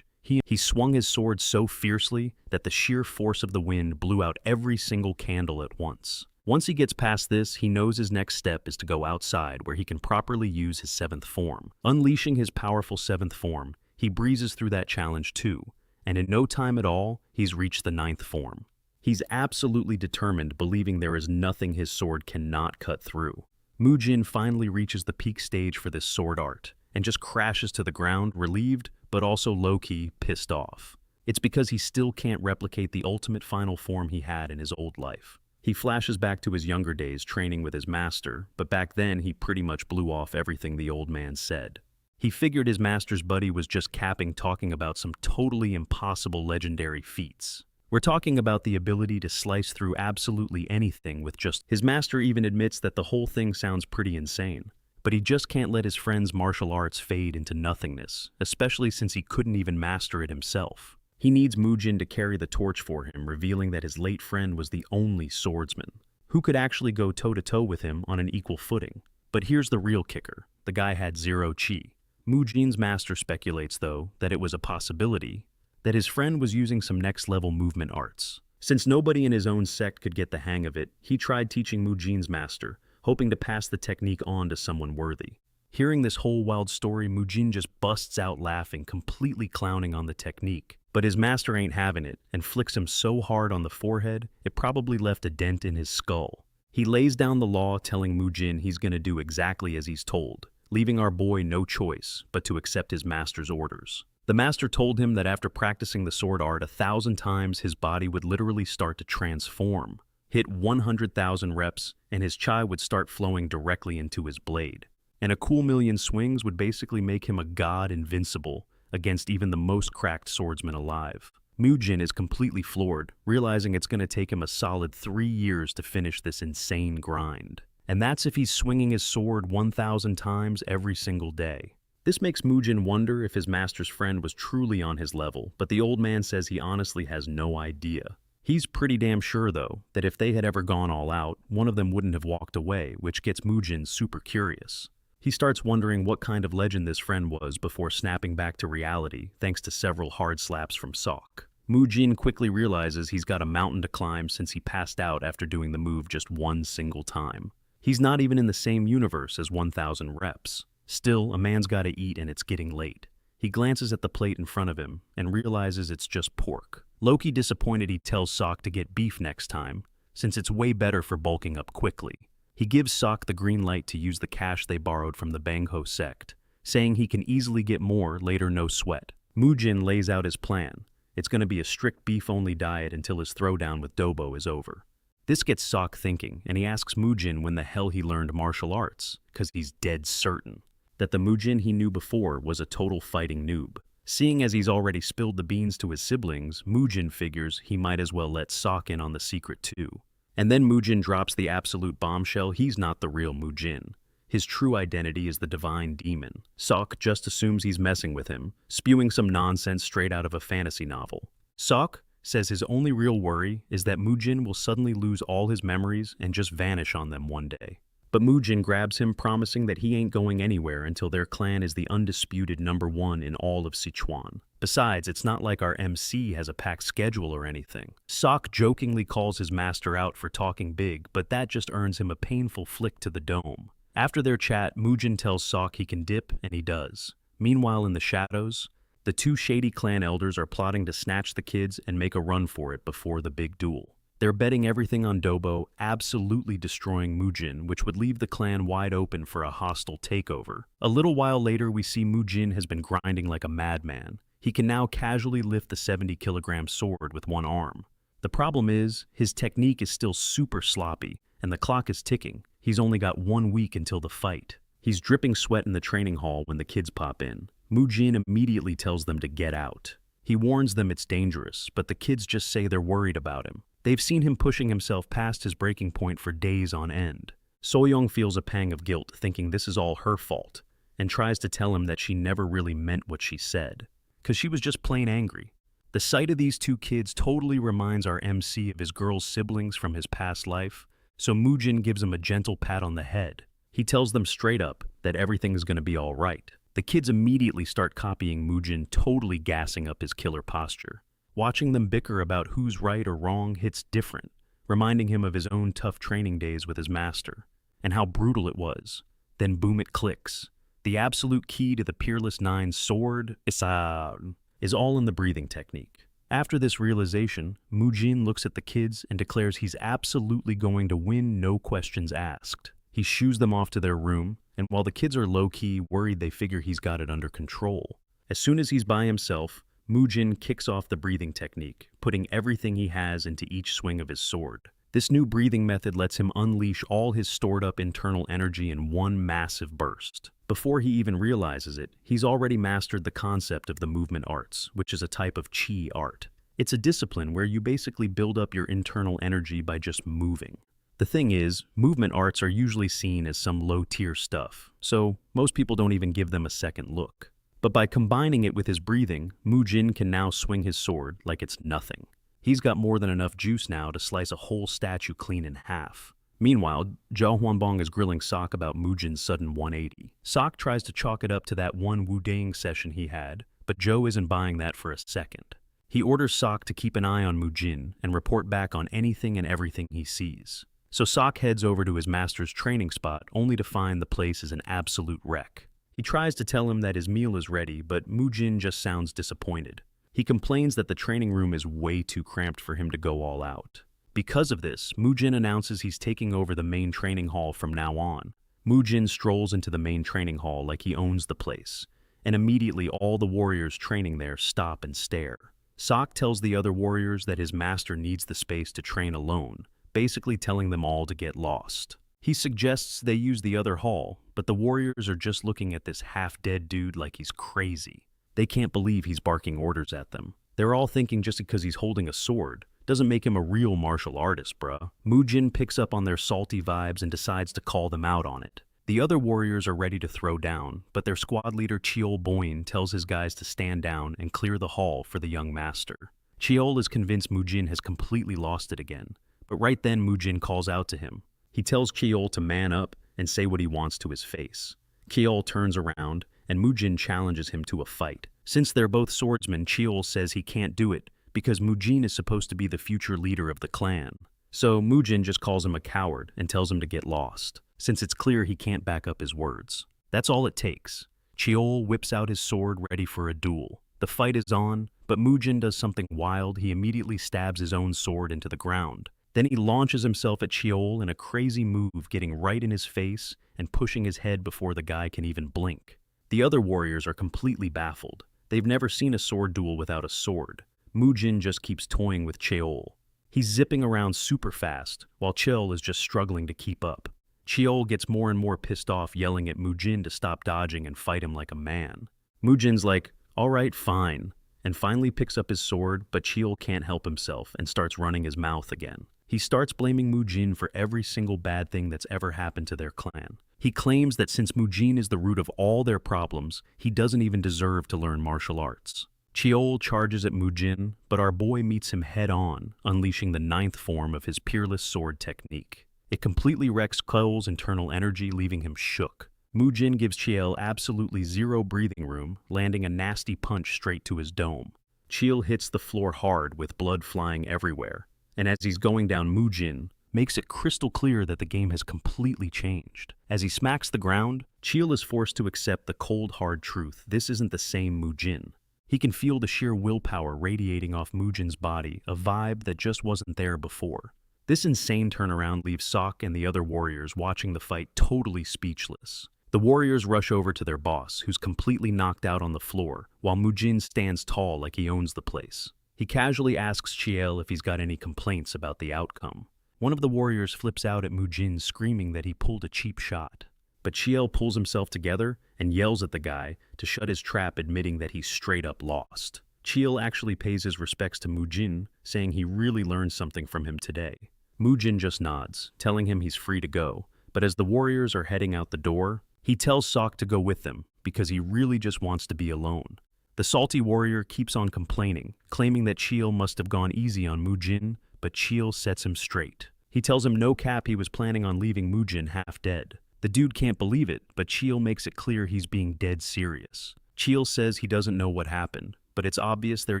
he swung his sword so fiercely that the sheer force of the wind blew out every single candle at once. Once he gets past this, he knows his next step is to go outside where he can properly use his seventh form. Unleashing his powerful seventh form, he breezes through that challenge too, and in no time at all, he's reached the ninth form. He's absolutely determined, believing there is nothing his sword cannot cut through. Mujin finally reaches the peak stage for this sword art, and just crashes to the ground, relieved, but also low-key pissed off. It's because he still can't replicate the ultimate final form he had in his old life. He flashes back to his younger days training with his master, but back then he pretty much blew off everything the old man said. He figured his master's buddy was just capping, talking about some totally impossible legendary feats. We're talking about the ability to slice through absolutely anything with just... His master even admits that the whole thing sounds pretty insane, but he just can't let his friend's martial arts fade into nothingness, especially since he couldn't even master it himself. He needs Mujin to carry the torch for him, revealing that his late friend was the only swordsman who could actually go toe-to-toe with him on an equal footing. But here's the real kicker. The guy had zero chi. Mujin's master speculates, though, that it was a possibility that his friend was using some next-level movement arts. Since nobody in his own sect could get the hang of it, he tried teaching Mujin's master, hoping to pass the technique on to someone worthy. Hearing this whole wild story, Mujin just busts out laughing, completely clowning on the technique. But his master ain't having it, and flicks him so hard on the forehead, it probably left a dent in his skull. He lays down the law, telling Mujin he's gonna do exactly as he's told, leaving our boy no choice but to accept his master's orders. The master told him that after practicing the sword art 1,000 times, his body would literally start to transform. Hit 100,000 reps, and his chi would start flowing directly into his blade. And a cool million swings would basically make him a god invincible against even the most cracked swordsman alive. Mujin is completely floored, realizing it's going to take him a solid 3 years to finish this insane grind. And that's if he's swinging his sword 1,000 times every single day. This makes Mujin wonder if his master's friend was truly on his level, but the old man says he honestly has no idea. He's pretty damn sure, though, that if they had ever gone all out, one of them wouldn't have walked away, which gets Mujin super curious. He starts wondering what kind of legend this friend was before snapping back to reality, thanks to several hard slaps from Sok. Mujin quickly realizes he's got a mountain to climb since he passed out after doing the move just one single time. He's not even in the same universe as 1,000 reps. Still, a man's gotta eat and it's getting late. He glances at the plate in front of him and realizes it's just pork. Loki, disappointed, he tells Sok to get beef next time, since it's way better for bulking up quickly. He gives Sok the green light to use the cash they borrowed from the Bangho sect, saying he can easily get more later, no sweat. Mujin lays out his plan. It's gonna be a strict beef-only diet until his throwdown with Dobo is over. This gets Sok thinking, and he asks Mujin when the hell he learned martial arts, cause he's dead certain that the Mujin he knew before was a total fighting noob. Seeing as he's already spilled the beans to his siblings, Mujin figures he might as well let Sok in on the secret too. And then Mujin drops the absolute bombshell: he's not the real Mujin. His true identity is the divine demon. Sok just assumes he's messing with him, spewing some nonsense straight out of a fantasy novel. Sok says his only real worry is that Mujin will suddenly lose all his memories and just vanish on them one day. But Mujin grabs him, promising that he ain't going anywhere until their clan is the undisputed #1 in all of Sichuan. Besides, it's not like our MC has a packed schedule or anything. Sok jokingly calls his master out for talking big, but that just earns him a painful flick to the dome. After their chat, Mujin tells Sok he can dip, and he does. Meanwhile, in the shadows, the two shady clan elders are plotting to snatch the kids and make a run for it before the big duel. They're betting everything on Dobo absolutely destroying Mujin, which would leave the clan wide open for a hostile takeover. A little while later, we see Mujin has been grinding like a madman. He can now casually lift the 70-kilogram sword with one arm. The problem is, his technique is still super sloppy, and the clock is ticking. He's only got 1 week until the fight. He's dripping sweat in the training hall when the kids pop in. Mujin immediately tells them to get out. He warns them it's dangerous, but the kids just say they're worried about him. They've seen him pushing himself past his breaking point for days on end. Soyon feels a pang of guilt, thinking this is all her fault, and tries to tell him that she never really meant what she said, because she was just plain angry. The sight of these two kids totally reminds our MC of his girl's siblings from his past life, so Mujin gives him a gentle pat on the head. He tells them straight up that everything's gonna be all right. The kids immediately start copying Mujin, totally gassing up his killer posture. Watching them bicker about who's right or wrong hits different, reminding him of his own tough training days with his master, and how brutal it was. Then boom, it clicks. The absolute key to the Peerless Nine's sword is all in the breathing technique. After this realization, Mujin looks at the kids and declares he's absolutely going to win, no questions asked. He shoos them off to their room, and while the kids are low-key worried, they figure he's got it under control. As soon as he's by himself, Mujin kicks off the breathing technique, putting everything he has into each swing of his sword. This new breathing method lets him unleash all his stored-up internal energy in one massive burst. Before he even realizes it, he's already mastered the concept of the movement arts, which is a type of chi art. It's a discipline where you basically build up your internal energy by just moving. The thing is, movement arts are usually seen as some low-tier stuff, so most people don't even give them a second look. But by combining it with his breathing, Mujin can now swing his sword like it's nothing. He's got more than enough juice now to slice a whole statue clean in half. Meanwhile, Zhao Huanbong is grilling Sok about Mujin's sudden 180. Sok tries to chalk it up to that one Wu-Dang session he had, but Zhou isn't buying that for a second. He orders Sok to keep an eye on Mujin and report back on anything and everything he sees. So Sok heads over to his master's training spot, only to find the place is an absolute wreck. He tries to tell him that his meal is ready, but Mujin just sounds disappointed. He complains that the training room is way too cramped for him to go all out. Because of this, Mujin announces he's taking over the main training hall from now on. Mujin strolls into the main training hall like he owns the place, and immediately all the warriors training there stop and stare. Sok tells the other warriors that his master needs the space to train alone, basically telling them all to get lost. He suggests they use the other hall, but the warriors are just looking at this half-dead dude like he's crazy. They can't believe he's barking orders at them. They're all thinking just because he's holding a sword doesn't make him a real martial artist, bruh. Mujin picks up on their salty vibes and decides to call them out on it. The other warriors are ready to throw down, but their squad leader Chulboin tells his guys to stand down and clear the hall for the young master. Chul is convinced Mujin has completely lost it again, but right then Mujin calls out to him. He tells Chul to man up and say what he wants to his face. Chul turns around, and Mujin challenges him to a fight. Since they're both swordsmen, Chul says he can't do it because Mujin is supposed to be the future leader of the clan. So Mujin just calls him a coward and tells him to get lost, since it's clear he can't back up his words. That's all it takes. Chul whips out his sword ready for a duel. The fight is on, but Mujin does something wild. He immediately stabs his own sword into the ground. Then he launches himself at Chul in a crazy move, getting right in his face and pushing his head before the guy can even blink. The other warriors are completely baffled. They've never seen a sword duel without a sword. Mujin just keeps toying with Chul. He's zipping around super fast, while Chul is just struggling to keep up. Chul gets more and more pissed off, yelling at Mujin to stop dodging and fight him like a man. Mujin's like, alright, fine, and finally picks up his sword, but Chul can't help himself and starts running his mouth again. He starts blaming Mujin for every single bad thing that's ever happened to their clan. He claims that since Mujin is the root of all their problems, he doesn't even deserve to learn martial arts. Chul charges at Mujin, but our boy meets him head-on, unleashing the 9th form of his peerless sword technique. It completely wrecks Chul's internal energy, leaving him shook. Mujin gives Chul absolutely zero breathing room, landing a nasty punch straight to his dome. Chul hits the floor hard with blood flying everywhere, and as he's going down, Mujin makes it crystal clear that the game has completely changed. As he smacks the ground, Chul is forced to accept the cold, hard truth. This isn't the same Mujin. He can feel the sheer willpower radiating off Mujin's body, a vibe that just wasn't there before. This insane turnaround leaves Sok and the other warriors watching the fight totally speechless. The warriors rush over to their boss, who's completely knocked out on the floor, while Mujin stands tall like he owns the place. He casually asks Chul if he's got any complaints about the outcome. One of the warriors flips out at Mujin, screaming that he pulled a cheap shot. But Chul pulls himself together and yells at the guy to shut his trap, admitting that he's straight up lost. Chul actually pays his respects to Mujin, saying he really learned something from him today. Mujin just nods, telling him he's free to go, but as the warriors are heading out the door, he tells Sok to go with them because he really just wants to be alone. The salty warrior keeps on complaining, claiming that Chul must have gone easy on Mujin, but Chul sets him straight. He tells him no cap he was planning on leaving Mujin half dead. The dude can't believe it, but Chul makes it clear he's being dead serious. Chul says he doesn't know what happened, but it's obvious their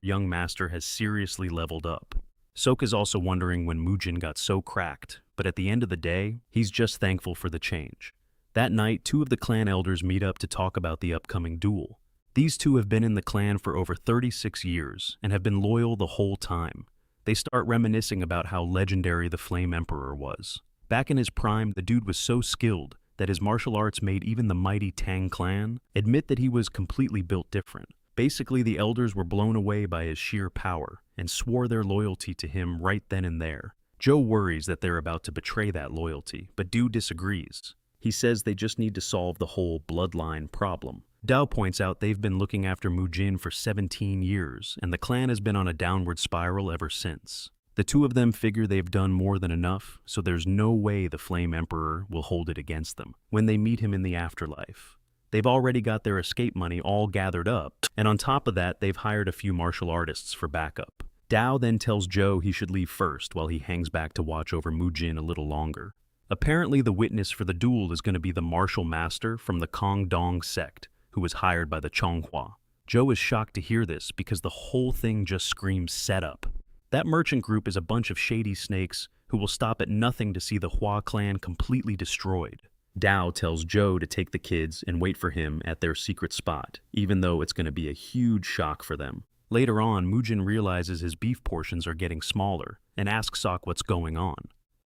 young master has seriously leveled up. Sok is also wondering when Mujin got so cracked, but at the end of the day, he's just thankful for the change. That night, 2 of the clan elders meet up to talk about the upcoming duel. These 2 have been in the clan for over 36 years and have been loyal the whole time. They start reminiscing about how legendary the Flame Emperor was. Back in his prime, the dude was so skilled that his martial arts made even the mighty Tang clan admit that he was completely built different. Basically, the elders were blown away by his sheer power and swore their loyalty to him right then and there. Joe worries that they're about to betray that loyalty, but Du disagrees. He says they just need to solve the whole bloodline problem. Dao points out they've been looking after Mujin for 17 years, and the clan has been on a downward spiral ever since. The 2 of them figure they've done more than enough, so there's no way the Flame Emperor will hold it against them when they meet him in the afterlife. They've already got their escape money all gathered up, and on top of that, they've hired a few martial artists for backup. Dao then tells Joe he should leave first while he hangs back to watch over Mujin a little longer. Apparently, the witness for the duel is going to be the martial master from the Kongdong Sect, who was hired by the Chonghua. Joe is shocked to hear this because the whole thing just screams setup. That merchant group is a bunch of shady snakes who will stop at nothing to see the Hua clan completely destroyed. Dao tells Joe to take the kids and wait for him at their secret spot, even though it's going to be a huge shock for them. Later on, Mujin realizes his beef portions are getting smaller and asks Sok what's going on.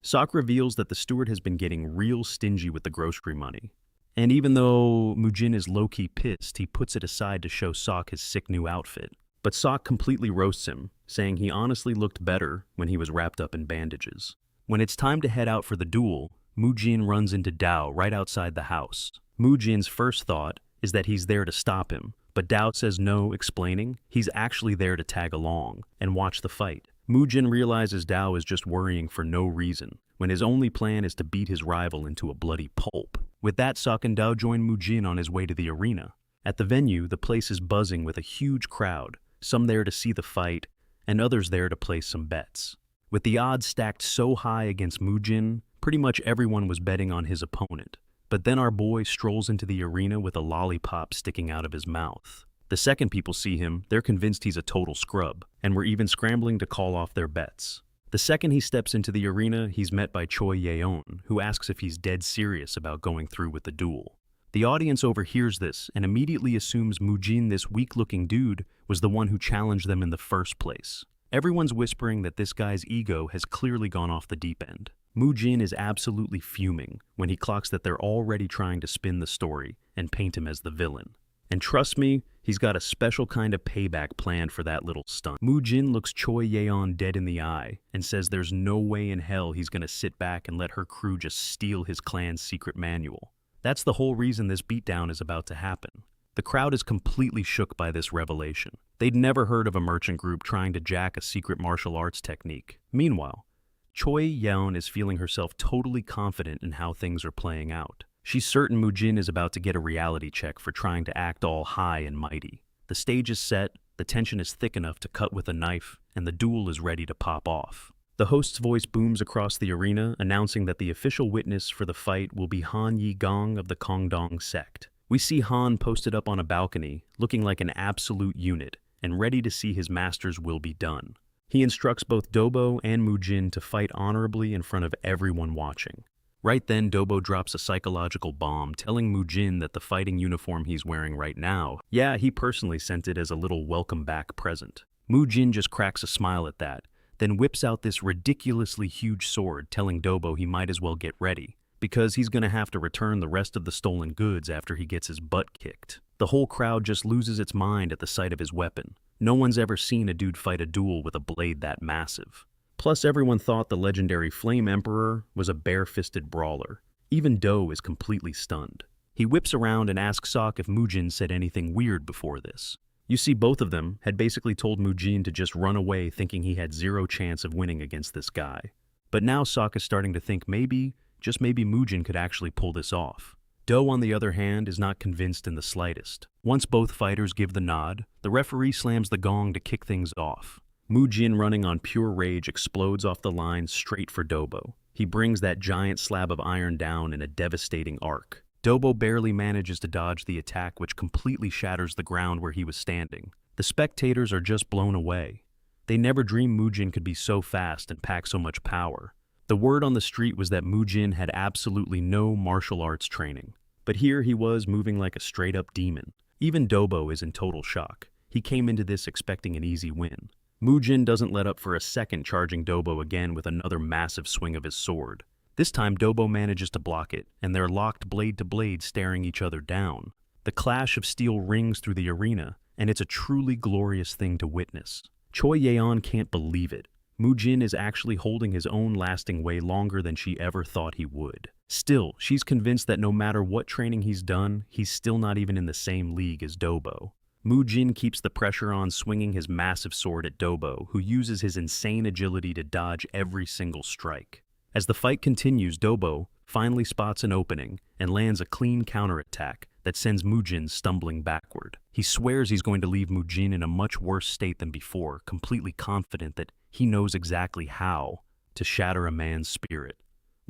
Sok reveals that the steward has been getting real stingy with the grocery money. And even though Mujin is low-key pissed, he puts it aside to show Sok his sick new outfit. But Sok completely roasts him, saying he honestly looked better when he was wrapped up in bandages. When it's time to head out for the duel, Mujin runs into Dao right outside the house. Mujin's first thought is that he's there to stop him, but Dao says no, explaining he's actually there to tag along and watch the fight. Mujin realizes Dao is just worrying for no reason, when his only plan is to beat his rival into a bloody pulp. With that, Sok and Dao join Mujin on his way to the arena. At the venue, the place is buzzing with a huge crowd, some there to see the fight, and others there to place some bets. With the odds stacked so high against Mujin, pretty much everyone was betting on his opponent. But then our boy strolls into the arena with a lollipop sticking out of his mouth. The second people see him, they're convinced he's a total scrub, and were even scrambling to call off their bets. The second he steps into the arena, he's met by Choi Yeon, who asks if he's dead serious about going through with the duel. The audience overhears this and immediately assumes Mujin, this weak-looking dude, was the one who challenged them in the first place. Everyone's whispering that this guy's ego has clearly gone off the deep end. Mujin is absolutely fuming when he clocks that they're already trying to spin the story and paint him as the villain. And trust me, he's got a special kind of payback planned for that little stunt. Mujin looks Choi Yeon dead in the eye and says there's no way in hell he's gonna sit back and let her crew just steal his clan's secret manual. That's the whole reason this beatdown is about to happen. The crowd is completely shook by this revelation. They'd never heard of a merchant group trying to jack a secret martial arts technique. Meanwhile, Choi Yeon is feeling herself totally confident in how things are playing out. She's certain Mujin is about to get a reality check for trying to act all high and mighty. The stage is set, the tension is thick enough to cut with a knife, and the duel is ready to pop off. The host's voice booms across the arena, announcing that the official witness for the fight will be Han Yi-gong of the Kongdong Sect. We see Han posted up on a balcony, looking like an absolute unit, and ready to see his master's will be done. He instructs both Dobo and Mujin to fight honorably in front of everyone watching. Right then, Dobo drops a psychological bomb, telling Mujin that the fighting uniform he's wearing right now, yeah, he personally sent it as a little welcome back present. Mujin just cracks a smile at that, then whips out this ridiculously huge sword, telling Dobo he might as well get ready, because he's gonna have to return the rest of the stolen goods after he gets his butt kicked. The whole crowd just loses its mind at the sight of his weapon. No one's ever seen a dude fight a duel with a blade that massive. Plus, everyone thought the legendary Flame Emperor was a bare-fisted brawler. Even Do is completely stunned. He whips around and asks Sok if Mujin said anything weird before this. You see, both of them had basically told Mujin to just run away, thinking he had zero chance of winning against this guy. But now Sok is starting to think maybe, just maybe Mujin could actually pull this off. Do, on the other hand, is not convinced in the slightest. Once both fighters give the nod, the referee slams the gong to kick things off. Mujin, running on pure rage, explodes off the line straight for Dobo. He brings that giant slab of iron down in a devastating arc. Dobo barely manages to dodge the attack, which completely shatters the ground where he was standing. The spectators are just blown away. They never dreamed Mujin could be so fast and pack so much power. The word on the street was that Mujin had absolutely no martial arts training. But here he was, moving like a straight-up demon. Even Dobo is in total shock. He came into this expecting an easy win. Mujin doesn't let up for a second, charging Dobo again with another massive swing of his sword. This time, Dobo manages to block it, and they're locked blade to blade, staring each other down. The clash of steel rings through the arena, and it's a truly glorious thing to witness. Choi Yeon can't believe it. Mujin is actually holding his own, lasting way longer than she ever thought he would. Still, she's convinced that no matter what training he's done, he's still not even in the same league as Dobo. Mujin keeps the pressure on, swinging his massive sword at Dobo, who uses his insane agility to dodge every single strike. As the fight continues, Dobo finally spots an opening and lands a clean counterattack that sends Mujin stumbling backward. He swears he's going to leave Mujin in a much worse state than before, completely confident that he knows exactly how to shatter a man's spirit.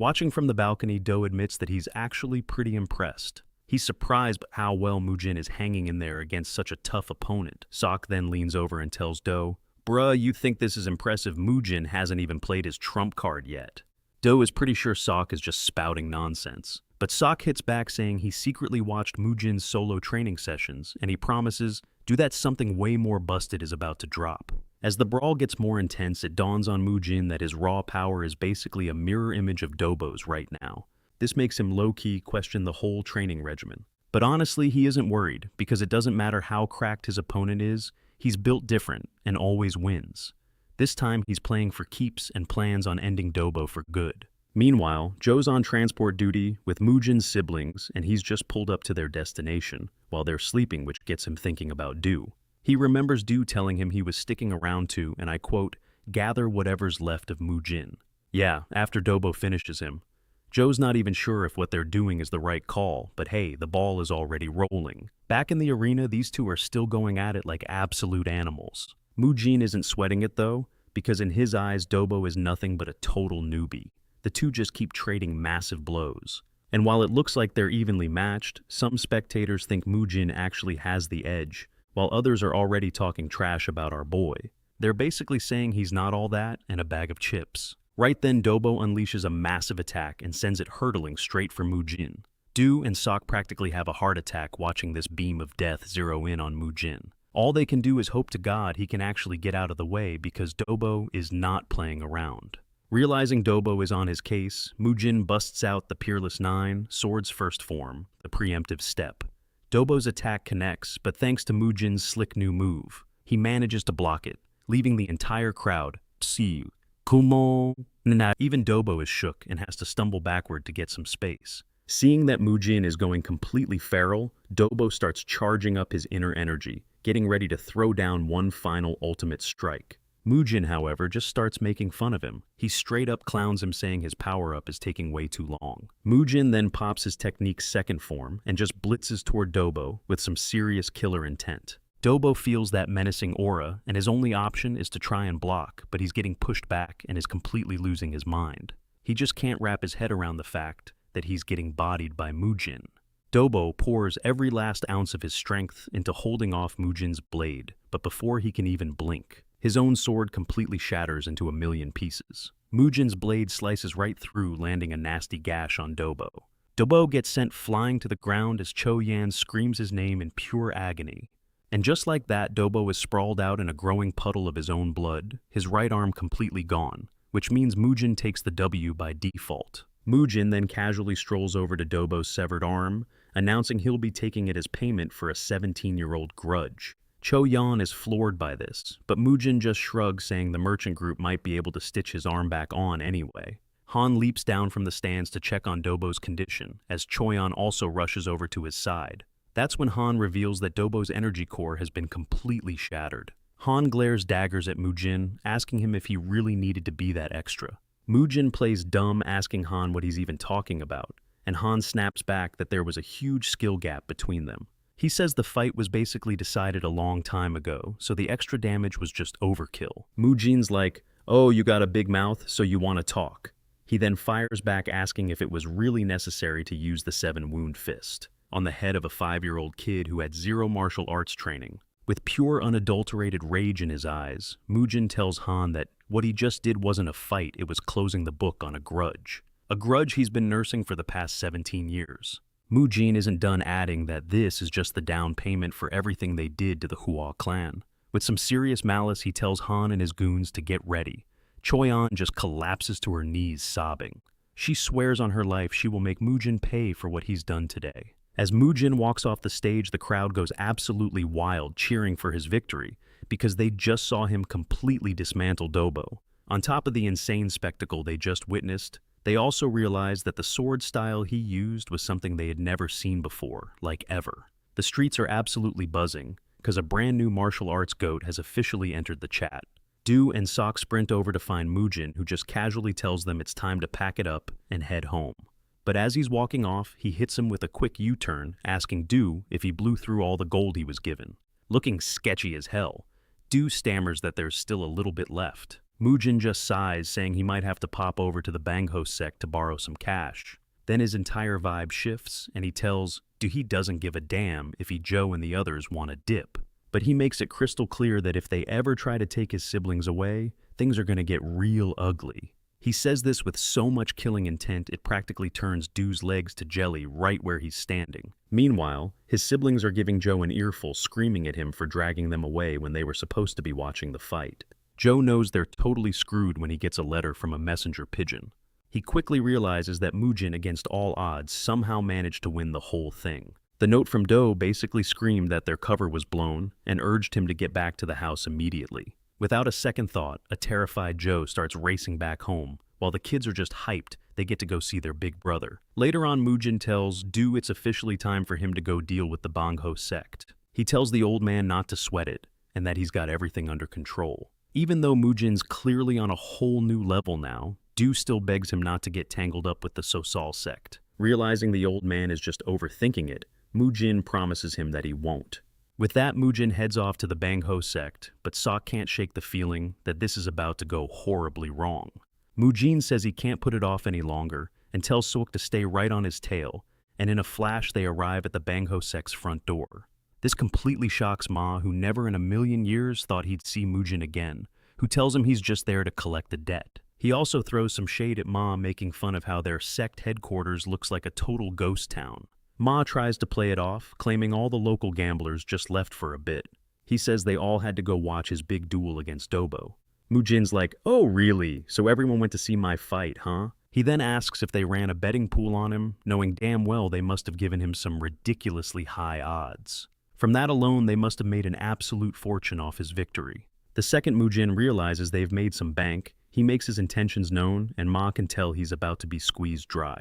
Watching from the balcony, Do admits that he's actually pretty impressed. He's surprised by how well Mujin is hanging in there against such a tough opponent. Sok then leans over and tells Do, "Bruh, you think this is impressive? Mujin hasn't even played his trump card yet." Do is pretty sure Sok is just spouting nonsense. But Sok hits back saying he secretly watched Mujin's solo training sessions, and he promises, "Dude, that something way more busted is about to drop." As the brawl gets more intense, it dawns on Mujin that his raw power is basically a mirror image of Dobo's right now. This makes him low-key question the whole training regimen. But honestly, he isn't worried, because it doesn't matter how cracked his opponent is, he's built different and always wins. This time, he's playing for keeps and plans on ending Dobo for good. Meanwhile, Joe's on transport duty with Mujin's siblings, and he's just pulled up to their destination while they're sleeping, which gets him thinking about Do. He remembers Do telling him he was sticking around to, and I quote, "gather whatever's left of Mujin." Yeah, after Dobo finishes him. Joe's not even sure if what they're doing is the right call, but hey, the ball is already rolling. Back in the arena, these two are still going at it like absolute animals. Mujin isn't sweating it though, because in his eyes, Dobo is nothing but a total newbie. The two just keep trading massive blows. And while it looks like they're evenly matched, some spectators think Mujin actually has the edge, while others are already talking trash about our boy. They're basically saying he's not all that and a bag of chips. Right then, Dobo unleashes a massive attack and sends it hurtling straight for Mujin. Do and Sok practically have a heart attack watching this beam of death zero in on Mujin. All they can do is hope to God he can actually get out of the way because Dobo is not playing around. Realizing Dobo is on his case, Mujin busts out the Peerless Nine, Sword's first form, the preemptive step. Dobo's attack connects, but thanks to Mujin's slick new move, he manages to block it, leaving the entire crowd, "See, Kamao Manhwa." Even Dobo is shook and has to stumble backward to get some space. Seeing that Mujin is going completely feral, Dobo starts charging up his inner energy, getting ready to throw down one final ultimate strike. Mujin, however, just starts making fun of him. He straight up clowns him, saying his power-up is taking way too long. Mujin then pops his technique's second form and just blitzes toward Dobo with some serious killer intent. Dobo feels that menacing aura, and his only option is to try and block, but he's getting pushed back and is completely losing his mind. He just can't wrap his head around the fact that he's getting bodied by Mujin. Dobo pours every last ounce of his strength into holding off Mujin's blade, but before he can even blink, his own sword completely shatters into a million pieces. Mujin's blade slices right through, landing a nasty gash on Dobo. Dobo gets sent flying to the ground as Choyan screams his name in pure agony. And just like that, Dobo is sprawled out in a growing puddle of his own blood, his right arm completely gone, which means Mujin takes the W by default. Mujin then casually strolls over to Dobo's severed arm, announcing he'll be taking it as payment for a 17-year-old grudge. Choyan is floored by this, but Mujin just shrugs, saying the merchant group might be able to stitch his arm back on anyway. Han leaps down from the stands to check on Dobo's condition, as Choyan also rushes over to his side. That's when Han reveals that Dobo's energy core has been completely shattered. Han glares daggers at Mujin, asking him if he really needed to be that extra. Mujin plays dumb, asking Han what he's even talking about, and Han snaps back that there was a huge skill gap between them. He says the fight was basically decided a long time ago, so the extra damage was just overkill. Mujin's like, "Oh, you got a big mouth, so you want to talk." He then fires back, asking if it was really necessary to use the 7-wound fist on the head of a 5-year-old kid who had zero martial arts training. With pure unadulterated rage in his eyes, Mujin tells Han that what he just did wasn't a fight, it was closing the book on a grudge. A grudge he's been nursing for the past 17 years. Mujin isn't done, adding that this is just the down payment for everything they did to the Hua clan. With some serious malice, he tells Han and his goons to get ready. Choyan just collapses to her knees, sobbing. She swears on her life she will make Mujin pay for what he's done today. As Mujin walks off the stage, the crowd goes absolutely wild, cheering for his victory, because they just saw him completely dismantle Dobo. On top of the insane spectacle they just witnessed, they also realized that the sword style he used was something they had never seen before, like ever. The streets are absolutely buzzing, because a brand new martial arts goat has officially entered the chat. Do and Sok sprint over to find Mujin, who just casually tells them it's time to pack it up and head home. But as he's walking off, he hits him with a quick U-turn, asking Do if he blew through all the gold he was given. Looking sketchy as hell, Do stammers that there's still a little bit left. Mujin just sighs, saying he might have to pop over to the Bangho sect to borrow some cash. Then his entire vibe shifts, and he tells he doesn't give a damn if Joe and the others want a dip. But he makes it crystal clear that if they ever try to take his siblings away, things are going to get real ugly. He says this with so much killing intent it practically turns Do's legs to jelly right where he's standing. Meanwhile, his siblings are giving Joe an earful, screaming at him for dragging them away when they were supposed to be watching the fight. Joe knows they're totally screwed when he gets a letter from a messenger pigeon. He quickly realizes that Mujin, against all odds, somehow managed to win the whole thing. The note from Do basically screamed that their cover was blown and urged him to get back to the house immediately. Without a second thought, a terrified Joe starts racing back home. While the kids are just hyped, they get to go see their big brother. Later on, Mujin tells Do it's officially time for him to go deal with the Bangho sect. He tells the old man not to sweat it, and that he's got everything under control. Even though Mujin's clearly on a whole new level now, Do still begs him not to get tangled up with the Sosal sect. Realizing the old man is just overthinking it, Mujin promises him that he won't. With that, Mujin heads off to the Bangho sect, but Sok can't shake the feeling that this is about to go horribly wrong. Mujin says he can't put it off any longer and tells Sok to stay right on his tail, and in a flash they arrive at the Bangho sect's front door. This completely shocks Ma, who never in a million years thought he'd see Mujin again, who tells him he's just there to collect the debt. He also throws some shade at Ma, making fun of how their sect headquarters looks like a total ghost town. Ma tries to play it off, claiming all the local gamblers just left for a bit. He says they all had to go watch his big duel against Dobo. Mujin's like, "Oh really? So everyone went to see my fight, huh?" He then asks if they ran a betting pool on him, knowing damn well they must have given him some ridiculously high odds. From that alone, they must have made an absolute fortune off his victory. The second Mujin realizes they've made some bank, he makes his intentions known, and Ma can tell he's about to be squeezed dry.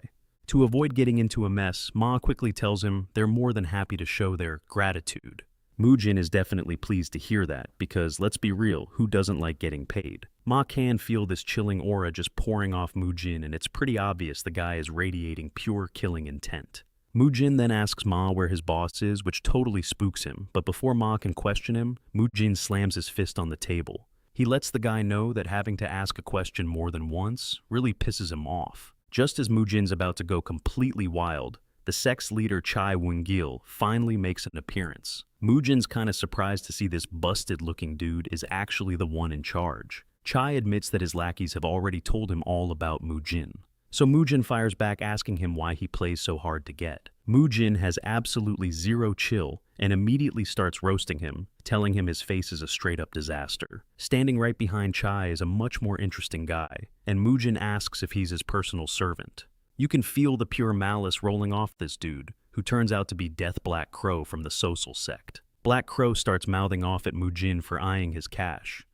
To avoid getting into a mess, Ma quickly tells him they're more than happy to show their gratitude. Mujin is definitely pleased to hear that, because let's be real, who doesn't like getting paid? Ma can feel this chilling aura just pouring off Mujin, and it's pretty obvious the guy is radiating pure killing intent. Mujin then asks Ma where his boss is, which totally spooks him, but before Ma can question him, Mujin slams his fist on the table. He lets the guy know that having to ask a question more than once really pisses him off. Just as Mujin's about to go completely wild, the sect's leader Chai Wungil finally makes an appearance. Mujin's kinda surprised to see this busted-looking dude is actually the one in charge. Chai admits that his lackeys have already told him all about Mujin. So Mujin fires back, asking him why he plays so hard to get. Mujin has absolutely zero chill and immediately starts roasting him, telling him his face is a straight-up disaster. Standing right behind Chai is a much more interesting guy, and Mujin asks if he's his personal servant. You can feel the pure malice rolling off this dude, who turns out to be Death Black Crow from the Sosal sect. Black Crow starts mouthing off at Mujin for eyeing his cash.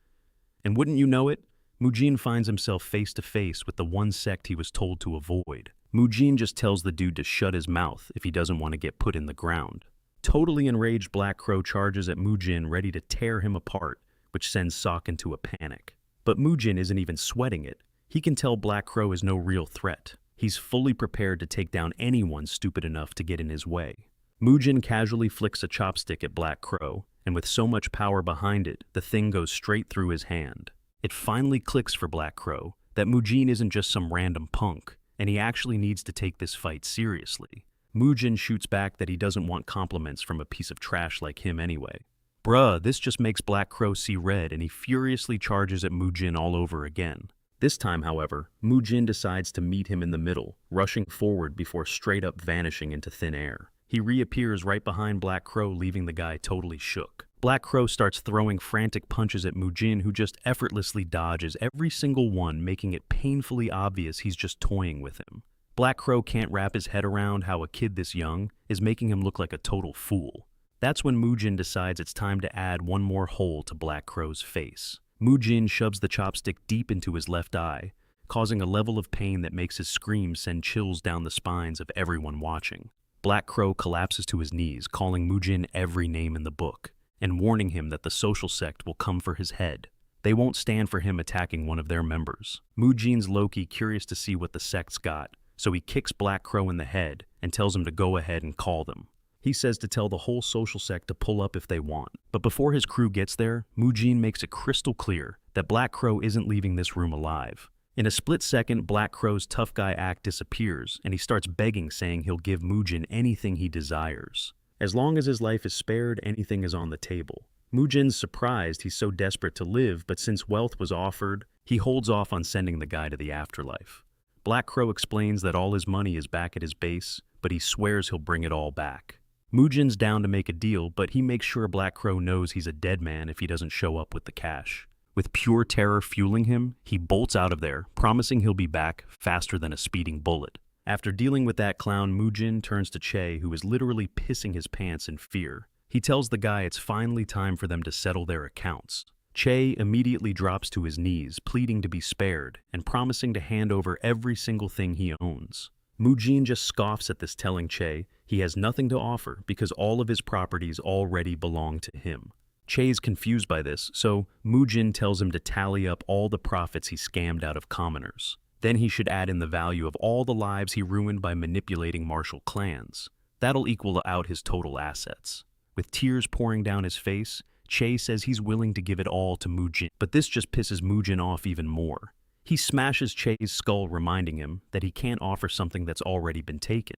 And wouldn't you know it, Mujin finds himself face to face with the one sect he was told to avoid. Mujin just tells the dude to shut his mouth if he doesn't want to get put in the ground. Totally enraged, Black Crow charges at Mujin, ready to tear him apart, which sends Sok into a panic. But Mujin isn't even sweating it. He can tell Black Crow is no real threat. He's fully prepared to take down anyone stupid enough to get in his way. Mujin casually flicks a chopstick at Black Crow, and with so much power behind it, the thing goes straight through his hand. It finally clicks for Black Crow that Mujin isn't just some random punk, and he actually needs to take this fight seriously. Mujin shoots back that he doesn't want compliments from a piece of trash like him anyway. Bruh, this just makes Black Crow see red, and he furiously charges at Mujin all over again. This time, however, Mujin decides to meet him in the middle, rushing forward before straight up vanishing into thin air. He reappears right behind Black Crow, leaving the guy totally shook. Black Crow starts throwing frantic punches at Mujin, who just effortlessly dodges every single one, making it painfully obvious he's just toying with him. Black Crow can't wrap his head around how a kid this young is making him look like a total fool. That's when Mujin decides it's time to add one more hole to Black Crow's face. Mujin shoves the chopstick deep into his left eye, causing a level of pain that makes his screams send chills down the spines of everyone watching. Black Crow collapses to his knees, calling Mujin every name in the book, and warning him that the social sect will come for his head. They won't stand for him attacking one of their members. Mujin's low-key curious to see what the sect's got, so he kicks Black Crow in the head and tells him to go ahead and call them. He says to tell the whole social sect to pull up if they want. But before his crew gets there, Mujin makes it crystal clear that Black Crow isn't leaving this room alive. In a split second, Black Crow's tough guy act disappears, and he starts begging, saying he'll give Mujin anything he desires. As long as his life is spared, anything is on the table. Mujin's surprised he's so desperate to live, but since wealth was offered, he holds off on sending the guy to the afterlife. Black Crow explains that all his money is back at his base, but he swears he'll bring it all back. Mujin's down to make a deal, but he makes sure Black Crow knows he's a dead man if he doesn't show up with the cash. With pure terror fueling him, he bolts out of there, promising he'll be back faster than a speeding bullet. After dealing with that clown, Mujin turns to Che, who is literally pissing his pants in fear. He tells the guy it's finally time for them to settle their accounts. Che immediately drops to his knees, pleading to be spared and promising to hand over every single thing he owns. Mujin just scoffs at this, telling Che he has nothing to offer because all of his properties already belong to him. Che's confused by this, so Mujin tells him to tally up all the profits he scammed out of commoners. Then he should add in the value of all the lives he ruined by manipulating martial clans. That'll equal out his total assets. With tears pouring down his face, Che says he's willing to give it all to Mujin, but this just pisses Mujin off even more. He smashes Che's skull, reminding him that he can't offer something that's already been taken.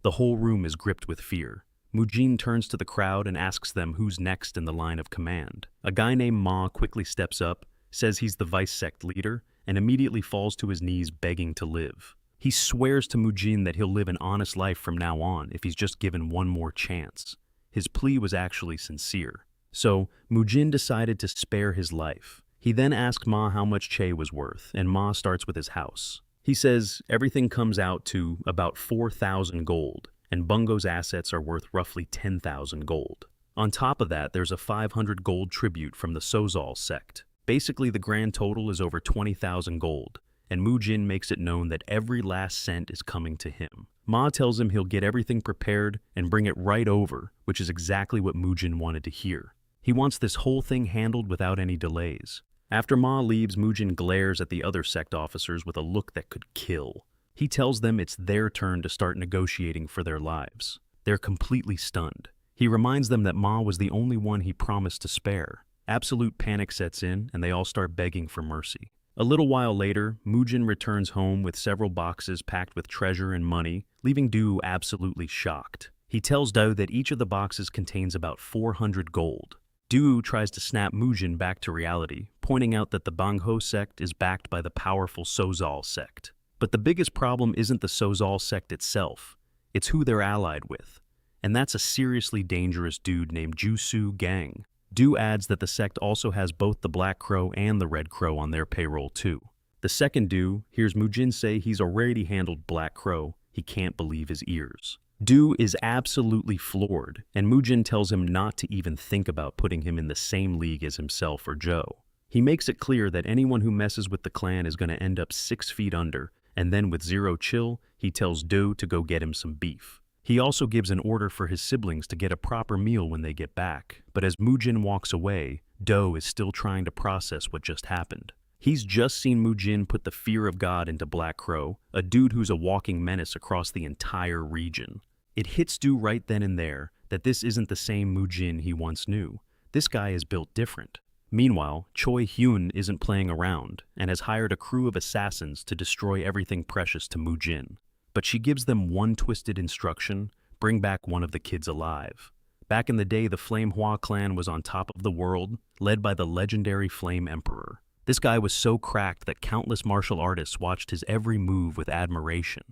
The whole room is gripped with fear. Mujin turns to the crowd and asks them who's next in the line of command. A guy named Ma quickly steps up, says he's the vice sect leader, and immediately falls to his knees begging to live. He swears to Mujin that he'll live an honest life from now on if he's just given one more chance. His plea was actually sincere. So, Mujin decided to spare his life. He then asked Ma how much Che was worth, and Ma starts with his house. He says everything comes out to about 4,000 gold, and Bungo's assets are worth roughly 10,000 gold. On top of that, there's a 500 gold tribute from the Sozal Sect. Basically, the grand total is over 20,000 gold, and Mujin makes it known that every last cent is coming to him. Ma tells him he'll get everything prepared and bring it right over, which is exactly what Mujin wanted to hear. He wants this whole thing handled without any delays. After Ma leaves, Mujin glares at the other sect officers with a look that could kill. He tells them it's their turn to start negotiating for their lives. They're completely stunned. He reminds them that Ma was the only one he promised to spare. Absolute panic sets in, and they all start begging for mercy. A little while later, Mujin returns home with several boxes packed with treasure and money, leaving Du absolutely shocked. He tells Du that each of the boxes contains about 400 gold. Du tries to snap Mujin back to reality, pointing out that the Bangho sect is backed by the powerful Sozal sect. But the biggest problem isn't the Sozal sect itself, it's who they're allied with. And that's a seriously dangerous dude named Jusu Gang. Du adds that the sect also has both the Black Crow and the Red Crow on their payroll too. The second Du hears Mujin say he's already handled Black Crow. He can't believe his ears. Du is absolutely floored, and Mujin tells him not to even think about putting him in the same league as himself or Joe. He makes it clear that anyone who messes with the clan is going to end up 6 feet under, and then with zero chill, he tells Du to go get him some beef. He also gives an order for his siblings to get a proper meal when they get back, but as Mujin walks away, Du is still trying to process what just happened. He's just seen Mujin put the fear of God into Black Crow, a dude who's a walking menace across the entire region. It hits Du right then and there that this isn't the same Mujin he once knew. This guy is built different. Meanwhile, Choi Hyun isn't playing around and has hired a crew of assassins to destroy everything precious to Mujin. But she gives them one twisted instruction: bring back one of the kids alive. Back in the day, the Flame Hua clan was on top of the world, led by the legendary Flame Emperor. This guy was so cracked that countless martial artists watched his every move with admiration.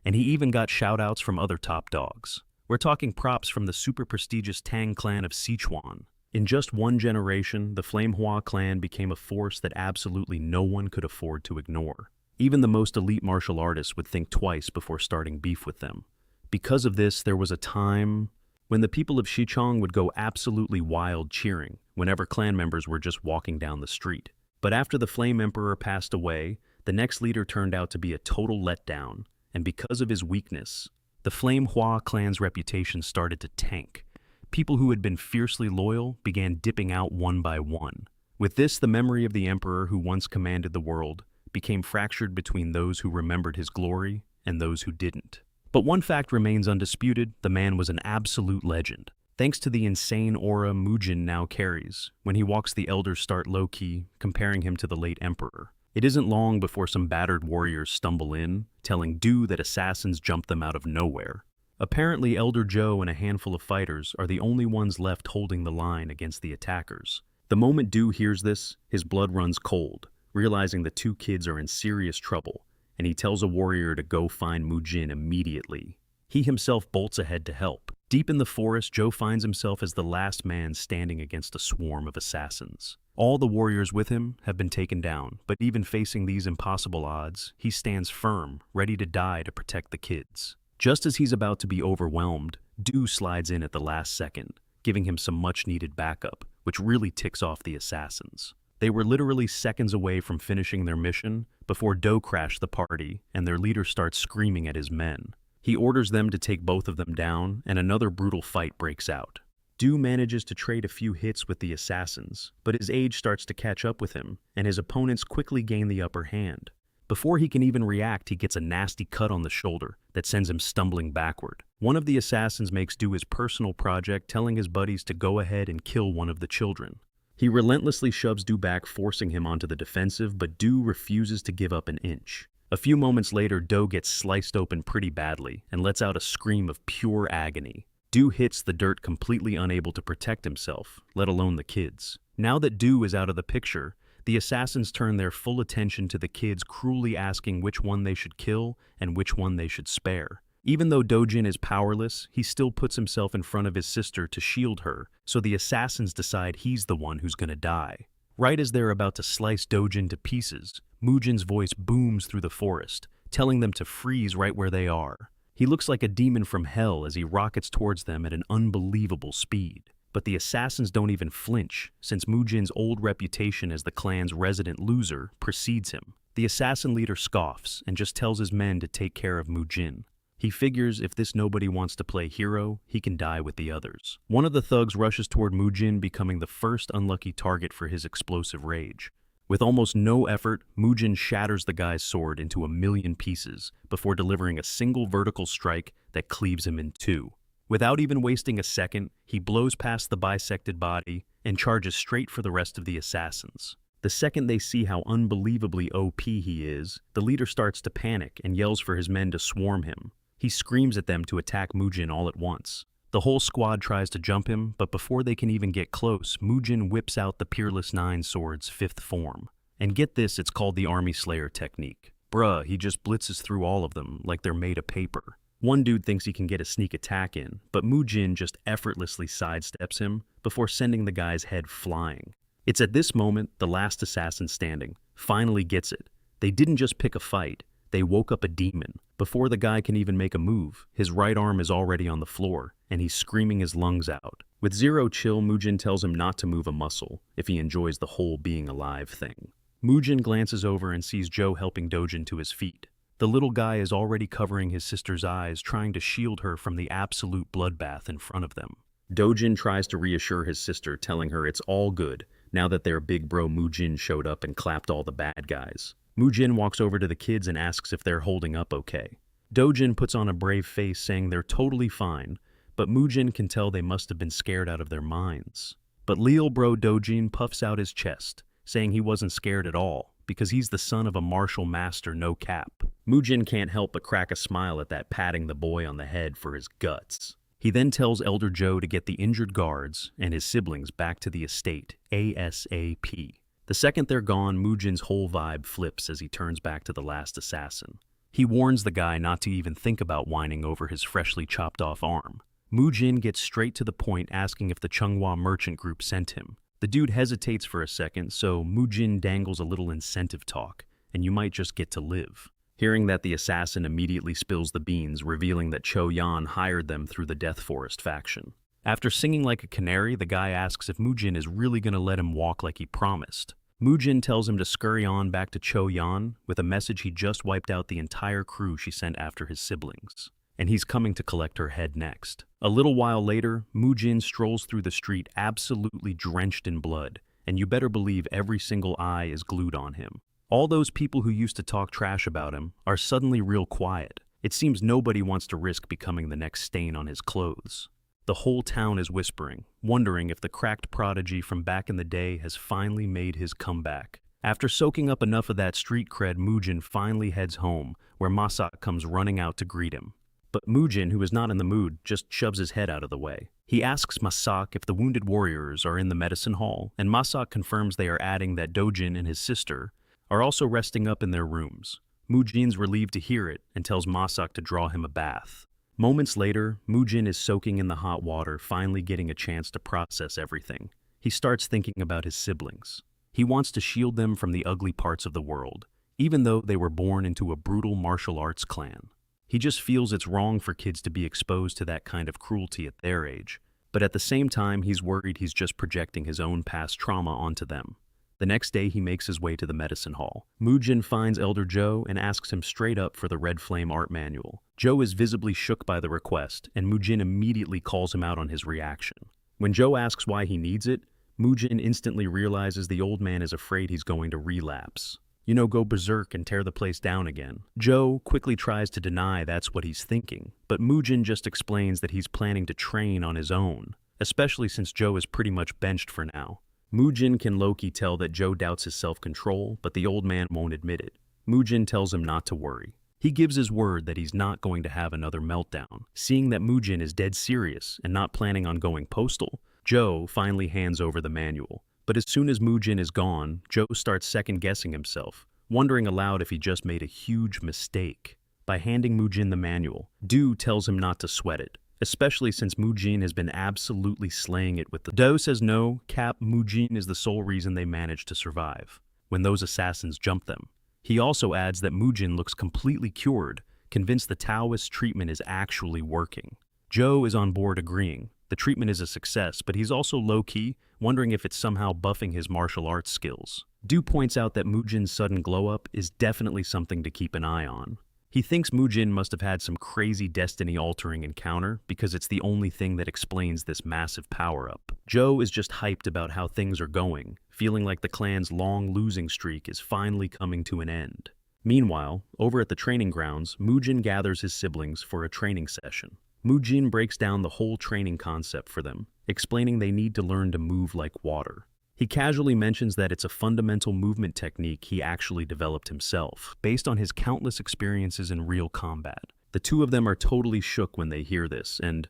And he even got shoutouts from other top dogs. We're talking props from the super prestigious Tang clan of Sichuan. In just one generation, the Flame Hua clan became a force that absolutely no one could afford to ignore. Even the most elite martial artists would think twice before starting beef with them. Because of this, there was a time when the people of Xichong would go absolutely wild cheering whenever clan members were just walking down the street. But after the Flame Emperor passed away, the next leader turned out to be a total letdown. And because of his weakness, the Flame Hua clan's reputation started to tank. People who had been fiercely loyal began dipping out one by one. With this, the memory of the emperor who once commanded the world became fractured between those who remembered his glory and those who didn't. But one fact remains undisputed: the man was an absolute legend. thanks to the insane aura Mujin now carries. When he walks, the elders start low-key, comparing him to the late emperor. It isn't long before some battered warriors stumble in, telling Du that assassins jumped them out of nowhere. Apparently, Elder Joe and a handful of fighters are the only ones left holding the line against the attackers. The moment Du hears this, his blood runs cold, realizing the two kids are in serious trouble, and he tells a warrior to go find Mujin immediately. He himself bolts ahead to help. Deep in the forest, Joe finds himself as the last man standing against a swarm of assassins. All the warriors with him have been taken down, but even facing these impossible odds, he stands firm, ready to die to protect the kids. Just as he's about to be overwhelmed, Du slides in at the last second, giving him some much-needed backup, which really ticks off the assassins. They were literally seconds away from finishing their mission before Do crashed the party, and their leader starts screaming at his men. He orders them to take both of them down, and another brutal fight breaks out. Du manages to trade a few hits with the assassins, but his age starts to catch up with him, and his opponents quickly gain the upper hand. Before he can even react, he gets a nasty cut on the shoulder that sends him stumbling backward. One of the assassins makes Du his personal project, telling his buddies to go ahead and kill one of the children. He relentlessly shoves Du back, forcing him onto the defensive, but Du refuses to give up an inch. A few moments later, Do gets sliced open pretty badly and lets out a scream of pure agony. Du hits the dirt, completely unable to protect himself, let alone the kids. Now that Du is out of the picture, the assassins turn their full attention to the kids, cruelly asking which one they should kill and which one they should spare. Even though Dojin is powerless, he still puts himself in front of his sister to shield her, so the assassins decide he's the one who's gonna die. Right as they're about to slice Dojin to pieces, Mujin's voice booms through the forest, telling them to freeze right where they are. He looks like a demon from hell as he rockets towards them at an unbelievable speed. But the assassins don't even flinch, since Mujin's old reputation as the clan's resident loser precedes him. The assassin leader scoffs and just tells his men to take care of Mujin. He figures if this nobody wants to play hero, he can die with the others. One of the thugs rushes toward Mujin, becoming the first unlucky target for his explosive rage. With almost no effort, Mujin shatters the guy's sword into 1,000,000 pieces before delivering a single vertical strike that cleaves him in two. Without even wasting a second, he blows past the bisected body and charges straight for the rest of the assassins. The second they see how unbelievably OP he is, the leader starts to panic and yells for his men to swarm him. He screams at them to attack Mujin all at once. The whole squad tries to jump him, but before they can even get close, Mujin whips out the Peerless Nine Sword's 5th form. And get this, it's called the Army Slayer technique. Bruh, he just blitzes through all of them like they're made of paper. One dude thinks he can get a sneak attack in, but Mujin just effortlessly sidesteps him before sending the guy's head flying. It's at this moment the last assassin standing finally gets it. They didn't just pick a fight, they woke up a demon. Before the guy can even make a move, his right arm is already on the floor, and he's screaming his lungs out. With zero chill, Mujin tells him not to move a muscle if he enjoys the whole being alive thing. Mujin glances over and sees Joe helping Dojin to his feet. The little guy is already covering his sister's eyes, trying to shield her from the absolute bloodbath in front of them. Dojin tries to reassure his sister, telling her it's all good now that their big bro Mujin showed up and clapped all the bad guys. Mujin walks over to the kids and asks if they're holding up okay. Dojin puts on a brave face, saying they're totally fine, but Mujin can tell they must have been scared out of their minds. But Lil Bro Dojin puffs out his chest, saying he wasn't scared at all, because he's the son of a martial master, no cap. Mujin can't help but crack a smile at that, patting the boy on the head for his guts. He then tells Elder Joe to get the injured guards and his siblings back to the estate ASAP. The second they're gone, Mujin's whole vibe flips as he turns back to the last assassin. He warns the guy not to even think about whining over his freshly chopped off arm. Mujin gets straight to the point, asking if the Chunghwa merchant group sent him. The dude hesitates for a second, so Mujin dangles a little incentive talk, and you might just get to live. Hearing that, the assassin immediately spills the beans, revealing that Choyan hired them through the Death Forest faction. After singing like a canary, the guy asks if Mujin is really gonna let him walk like he promised. Mujin tells him to scurry on back to Choyan with a message he just wiped out the entire crew she sent after his siblings, and he's coming to collect her head next. A little while later, Mujin strolls through the street absolutely drenched in blood, and you better believe every single eye is glued on him. All those people who used to talk trash about him are suddenly real quiet. It seems nobody wants to risk becoming the next stain on his clothes. The whole town is whispering, wondering if the cracked prodigy from back in the day has finally made his comeback. After soaking up enough of that street cred, Mujin finally heads home, where Masak comes running out to greet him. But Mujin, who is not in the mood, just shoves his head out of the way. He asks Masak if the wounded warriors are in the medicine hall, and Masak confirms they are, adding that Dojin and his sister are also resting up in their rooms. Mujin's relieved to hear it and tells Masak to draw him a bath. Moments later, Mujin is soaking in the hot water, finally getting a chance to process everything. He starts thinking about his siblings. He wants to shield them from the ugly parts of the world, even though they were born into a brutal martial arts clan. He just feels it's wrong for kids to be exposed to that kind of cruelty at their age, but at the same time he's worried he's just projecting his own past trauma onto them. The next day he makes his way to the medicine hall. Mujin finds Elder Joe and asks him straight up for the Red Flame art manual. Joe is visibly shook by the request, and Mujin immediately calls him out on his reaction. When Joe asks why he needs it, Mujin instantly realizes the old man is afraid he's going to relapse. Go berserk and tear the place down again. Joe quickly tries to deny that's what he's thinking, but Mujin just explains that he's planning to train on his own, especially since Joe is pretty much benched for now. Mujin can low-key tell that Joe doubts his self-control, but the old man won't admit it. Mujin tells him not to worry. He gives his word that he's not going to have another meltdown. Seeing that Mujin is dead serious and not planning on going postal, Joe finally hands over the manual. But as soon as Mujin is gone, Joe starts second-guessing himself, wondering aloud if he just made a huge mistake. By handing Mujin the manual, Do tells him not to sweat it, especially since Mujin has been absolutely slaying it with the Do says no, Mujin is the sole reason they managed to survive when those assassins jumped them. He also adds that Mujin looks completely cured, convinced the Taoist treatment is actually working. Joe is on board agreeing. The treatment is a success, but he's also low-key, wondering if it's somehow buffing his martial arts skills. Do points out that Mujin's sudden glow-up is definitely something to keep an eye on. He thinks Mujin must have had some crazy destiny-altering encounter because it's the only thing that explains this massive power-up. Joe is just hyped about how things are going, feeling like the clan's long losing streak is finally coming to an end. Meanwhile, over at the training grounds, Mujin gathers his siblings for a training session. Mujin breaks down the whole training concept for them, explaining they need to learn to move like water. He casually mentions that it's a fundamental movement technique he actually developed himself, based on his countless experiences in real combat. The two of them are totally shook when they hear this, and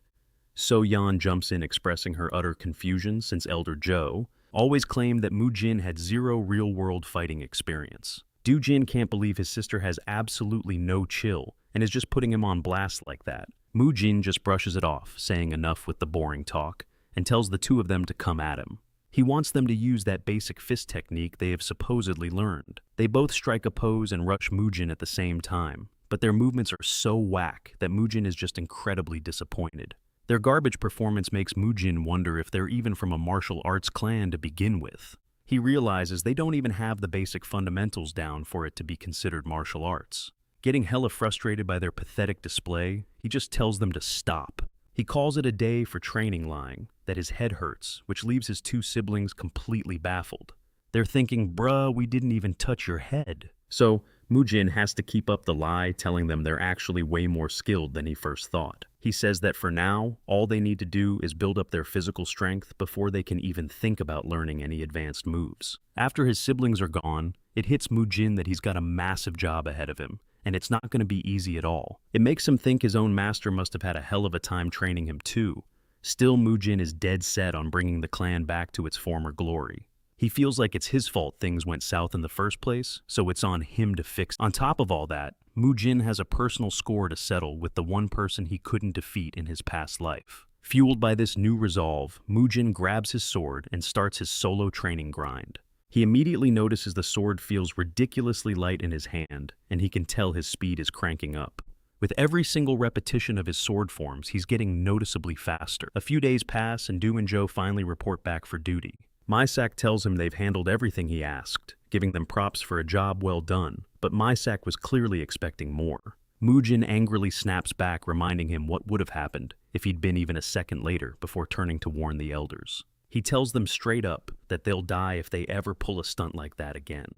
Soyon jumps in expressing her utter confusion since Elder Joe always claimed that Mujin had zero real-world fighting experience. Dujin can't believe his sister has absolutely no chill and is just putting him on blast like that. Mujin just brushes it off, saying enough with the boring talk, and tells the two of them to come at him. He wants them to use that basic fist technique they have supposedly learned. They both strike a pose and rush Mujin at the same time, but their movements are so whack that Mujin is just incredibly disappointed. Their garbage performance makes Mujin wonder if they're even from a martial arts clan to begin with. He realizes they don't even have the basic fundamentals down for it to be considered martial arts. Getting hella frustrated by their pathetic display, he just tells them to stop. He calls it a day for training, lying that his head hurts, which leaves his two siblings completely baffled. They're thinking, bruh, we didn't even touch your head. So Mujin has to keep up the lie, telling them they're actually way more skilled than he first thought. He says that for now, all they need to do is build up their physical strength before they can even think about learning any advanced moves. After his siblings are gone, it hits Mujin that he's got a massive job ahead of him, and it's not going to be easy at all. It makes him think his own master must have had a hell of a time training him too. Still, Mujin is dead set on bringing the clan back to its former glory. He feels like it's his fault things went south in the first place, so it's on him to fix. On top of all that, Mujin has a personal score to settle with the one person he couldn't defeat in his past life. Fueled by this new resolve, Mujin grabs his sword and starts his solo training grind. He immediately notices the sword feels ridiculously light in his hand, and he can tell his speed is cranking up. With every single repetition of his sword forms, he's getting noticeably faster. A few days pass, and Do and Joe finally report back for duty. Mysak tells him they've handled everything he asked, giving them props for a job well done, but Mysak was clearly expecting more. Mujin angrily snaps back, reminding him what would have happened if he'd been even a second later before turning to warn the elders. He tells them straight up that they'll die if they ever pull a stunt like that again.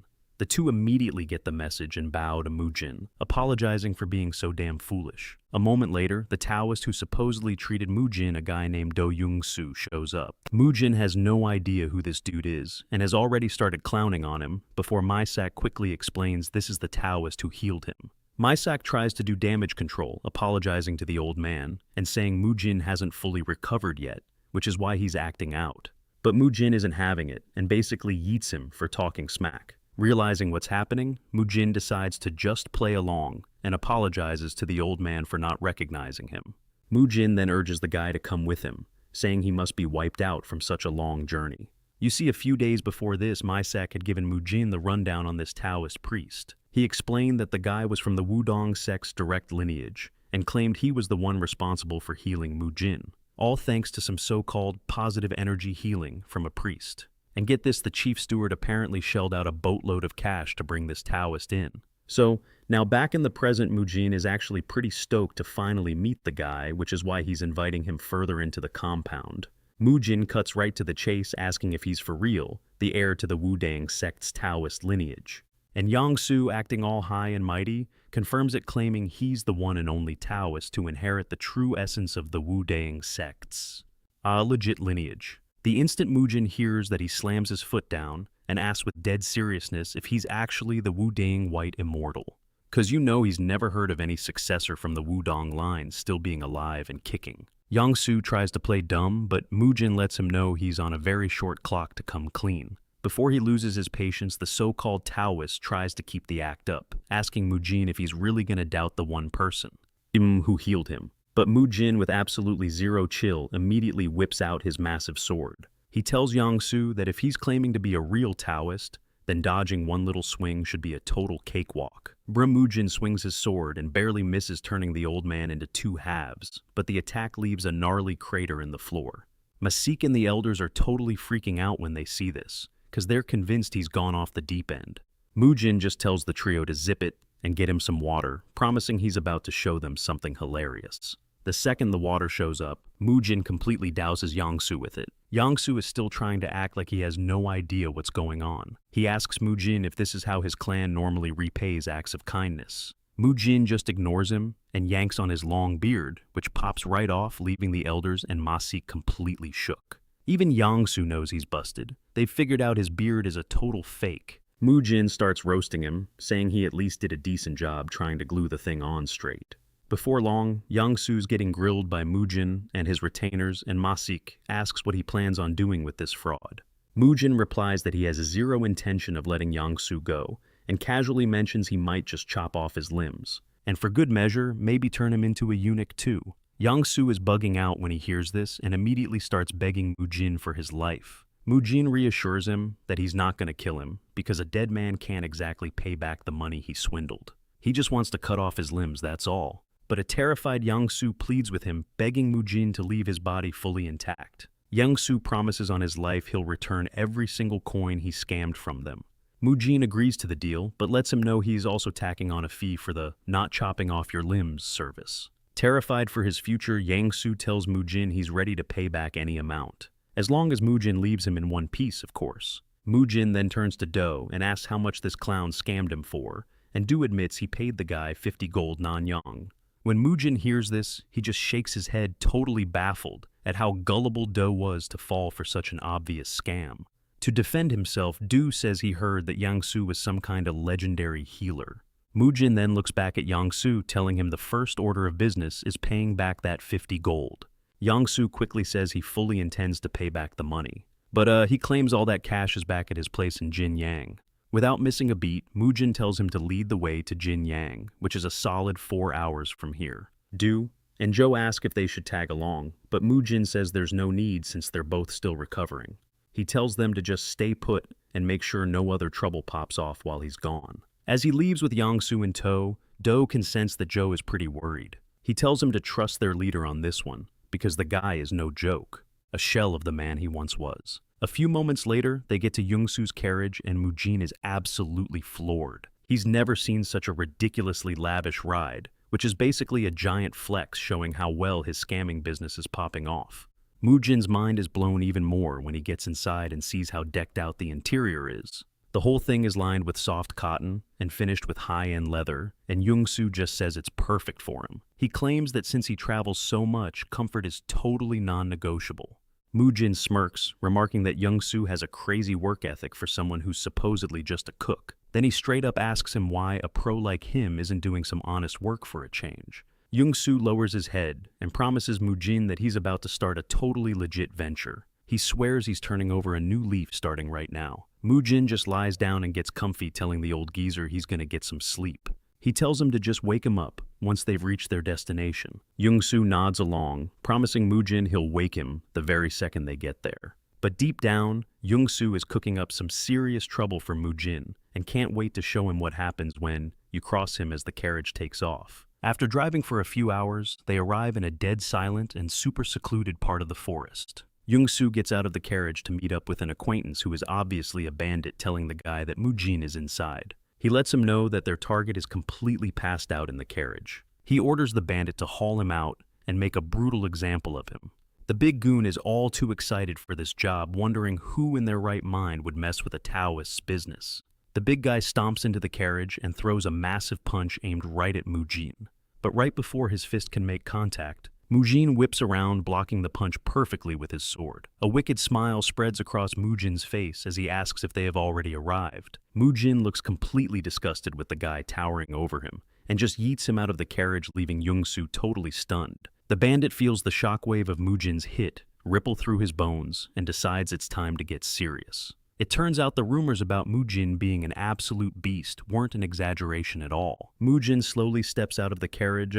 The two immediately get the message and bow to Mujin, apologizing for being so damn foolish. A moment later, the Taoist who supposedly treated Mujin, a guy named Do Young-soo, shows up. Mujin has no idea who this dude is, and has already started clowning on him, before Maisak quickly explains this is the Taoist who healed him. Maisak tries to do damage control, apologizing to the old man, and saying Mujin hasn't fully recovered yet, which is why he's acting out. But Mujin isn't having it, and basically yeets him for talking smack. Realizing what's happening, Mujin decides to just play along and apologizes to the old man for not recognizing him. Mujin then urges the guy to come with him, saying he must be wiped out from such a long journey. You see, a few days before this, Maisak had given Mujin the rundown on this Taoist priest. He explained that the guy was from the Wudong sect's direct lineage, and claimed he was the one responsible for healing Mujin, all thanks to some so-called positive energy healing from a priest. And get this, the chief steward apparently shelled out a boatload of cash to bring this Taoist in. So, now back in the present, Mujin is actually pretty stoked to finally meet the guy, which is why he's inviting him further into the compound. Mujin cuts right to the chase, asking if he's for real, the heir to the Wudang sect's Taoist lineage. And Yang-su, acting all high and mighty, confirms it, claiming he's the one and only Taoist to inherit the true essence of the Wudang sect's legit lineage. The instant Mujin hears that, he slams his foot down and asks with dead seriousness if he's actually the Wudang White Immortal. Cause you know he's never heard of any successor from the Wudong line still being alive and kicking. Yang-su tries to play dumb, but Mujin lets him know he's on a very short clock to come clean. Before he loses his patience, the so-called Taoist tries to keep the act up, asking Mujin if he's really gonna doubt the one person who healed him. But Mujin, with absolutely zero chill, immediately whips out his massive sword. He tells Yang-su that if he's claiming to be a real Taoist, then dodging one little swing should be a total cakewalk. Mujin swings his sword and barely misses, turning the old man into two halves, but the attack leaves a gnarly crater in the floor. Masik and the elders are totally freaking out when they see this, cause they're convinced he's gone off the deep end. Mujin just tells the trio to zip it and get him some water, promising he's about to show them something hilarious. The second the water shows up, Mujin completely douses Yang-su with it. Yang-su is still trying to act like he has no idea what's going on. He asks Mujin if this is how his clan normally repays acts of kindness. Mujin just ignores him and yanks on his long beard, which pops right off, leaving the elders and Masik completely shook. Even Yang-su knows he's busted. They've figured out his beard is a total fake. Mujin starts roasting him, saying he at least did a decent job trying to glue the thing on straight. Before long, Yang-su's getting grilled by Mujin and his retainers, and Masik asks what he plans on doing with this fraud. Mujin replies that he has zero intention of letting Yang-su go, and casually mentions he might just chop off his limbs, and for good measure, maybe turn him into a eunuch too. Yang-su is bugging out when he hears this and immediately starts begging Mujin for his life. Mujin reassures him that he's not going to kill him, because a dead man can't exactly pay back the money he swindled. He just wants to cut off his limbs, that's all. But a terrified Yang-su pleads with him, begging Mujin to leave his body fully intact. Yang-su promises on his life he'll return every single coin he scammed from them. Mujin agrees to the deal, but lets him know he's also tacking on a fee for the not chopping off your limbs service. Terrified for his future, Yang-su tells Mujin he's ready to pay back any amount. As long as Mujin leaves him in one piece, of course. Mujin then turns to Do and asks how much this clown scammed him for, and Do admits he paid the guy 50 gold Nanyang. When Mujin hears this, he just shakes his head, totally baffled at how gullible Do was to fall for such an obvious scam. To defend himself, Do says he heard that Yang-su was some kind of legendary healer. Mujin then looks back at Yang-su, telling him the first order of business is paying back that 50 gold. Yang-su quickly says he fully intends to pay back the money, but he claims all that cash is back at his place in Jinyang. Without missing a beat, Mujin tells him to lead the way to Jinyang, which is a solid 4 hours from here. Do and Joe ask if they should tag along, but Mujin says there's no need since they're both still recovering. He tells them to just stay put and make sure no other trouble pops off while he's gone. As he leaves with Yang-su in tow, Do can sense that Joe is pretty worried. He tells him to trust their leader on this one, because the guy is no joke, a shell of the man he once was. A few moments later, they get to Young-su's carriage and Mujin is absolutely floored. He's never seen such a ridiculously lavish ride, which is basically a giant flex showing how well his scamming business is popping off. Mujin's mind is blown even more when he gets inside and sees how decked out the interior is. The whole thing is lined with soft cotton and finished with high-end leather, and Young-soo just says it's perfect for him. He claims that since he travels so much, comfort is totally non-negotiable. Moo-jin smirks, remarking that Young-soo has a crazy work ethic for someone who's supposedly just a cook. Then he straight up asks him why a pro like him isn't doing some honest work for a change. Young-soo lowers his head and promises Moo-jin that he's about to start a totally legit venture. He swears he's turning over a new leaf starting right now. Moo-jin just lies down and gets comfy, telling the old geezer he's gonna get some sleep. He tells him to just wake him up once they've reached their destination. Young-soo nods along, promising Moo-jin he'll wake him the very second they get there. But deep down, Young-soo is cooking up some serious trouble for Moo-jin and can't wait to show him what happens when you cross him as the carriage takes off. After driving for a few hours, they arrive in a dead silent and super secluded part of the forest. Young-soo gets out of the carriage to meet up with an acquaintance who is obviously a bandit, telling the guy that Moo-jin is inside. He lets him know that their target is completely passed out in the carriage. He orders the bandit to haul him out and make a brutal example of him. The big goon is all too excited for this job, wondering who in their right mind would mess with a Taoist's business. The big guy stomps into the carriage and throws a massive punch aimed right at Moo-jin. But right before his fist can make contact, Moo-jin whips around, blocking the punch perfectly with his sword. A wicked smile spreads across Moo-jin's face as he asks if they have already arrived. Moo-jin looks completely disgusted with the guy towering over him and just yeets him out of the carriage, leaving Young-soo totally stunned. The bandit feels the shockwave of Moo-jin's hit ripple through his bones and decides it's time to get serious. It turns out the rumors about Moo-jin being an absolute beast weren't an exaggeration at all. Moo-jin slowly steps out of the carriage,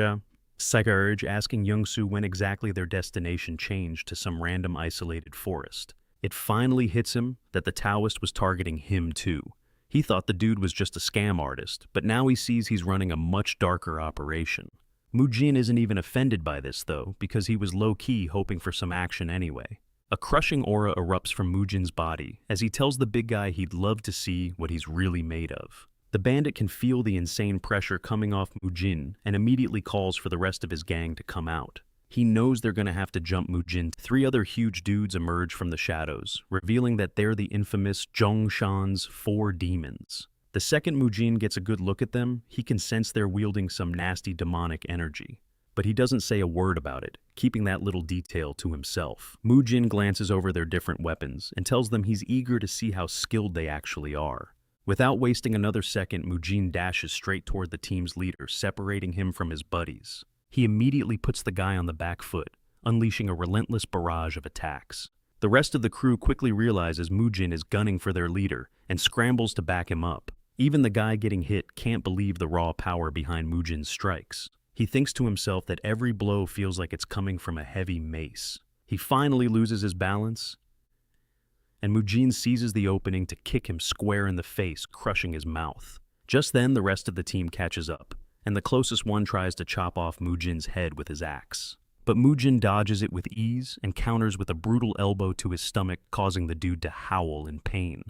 asking Young-soo when exactly their destination changed to some random isolated forest. It finally hits him that the Taoist was targeting him too. He thought the dude was just a scam artist, but now he sees he's running a much darker operation. Moo-jin isn't even offended by this though, because he was low-key hoping for some action anyway. A crushing aura erupts from Moo-jin's body as he tells the big guy he'd love to see what he's really made of. The bandit can feel the insane pressure coming off Moo-jin and immediately calls for the rest of his gang to come out. He knows they're going to have to jump Moo-jin. 3 other huge dudes emerge from the shadows, revealing that they're the infamous Zhongshan's 4 demons. The second Moo-jin gets a good look at them, he can sense they're wielding some nasty demonic energy. But he doesn't say a word about it, keeping that little detail to himself. Moo-jin glances over their different weapons and tells them he's eager to see how skilled they actually are. Without wasting another second, Moo-jin dashes straight toward the team's leader, separating him from his buddies. He immediately puts the guy on the back foot, unleashing a relentless barrage of attacks. The rest of the crew quickly realizes Moo-jin is gunning for their leader and scrambles to back him up. Even the guy getting hit can't believe the raw power behind Moo-jin's strikes. He thinks to himself that every blow feels like it's coming from a heavy mace. He finally loses his balance, and Moo-jin seizes the opening to kick him square in the face, crushing his mouth. Just then, the rest of the team catches up, and the closest one tries to chop off Moo-jin's head with his axe. But Moo-jin dodges it with ease and counters with a brutal elbow to his stomach, causing the dude to howl in pain.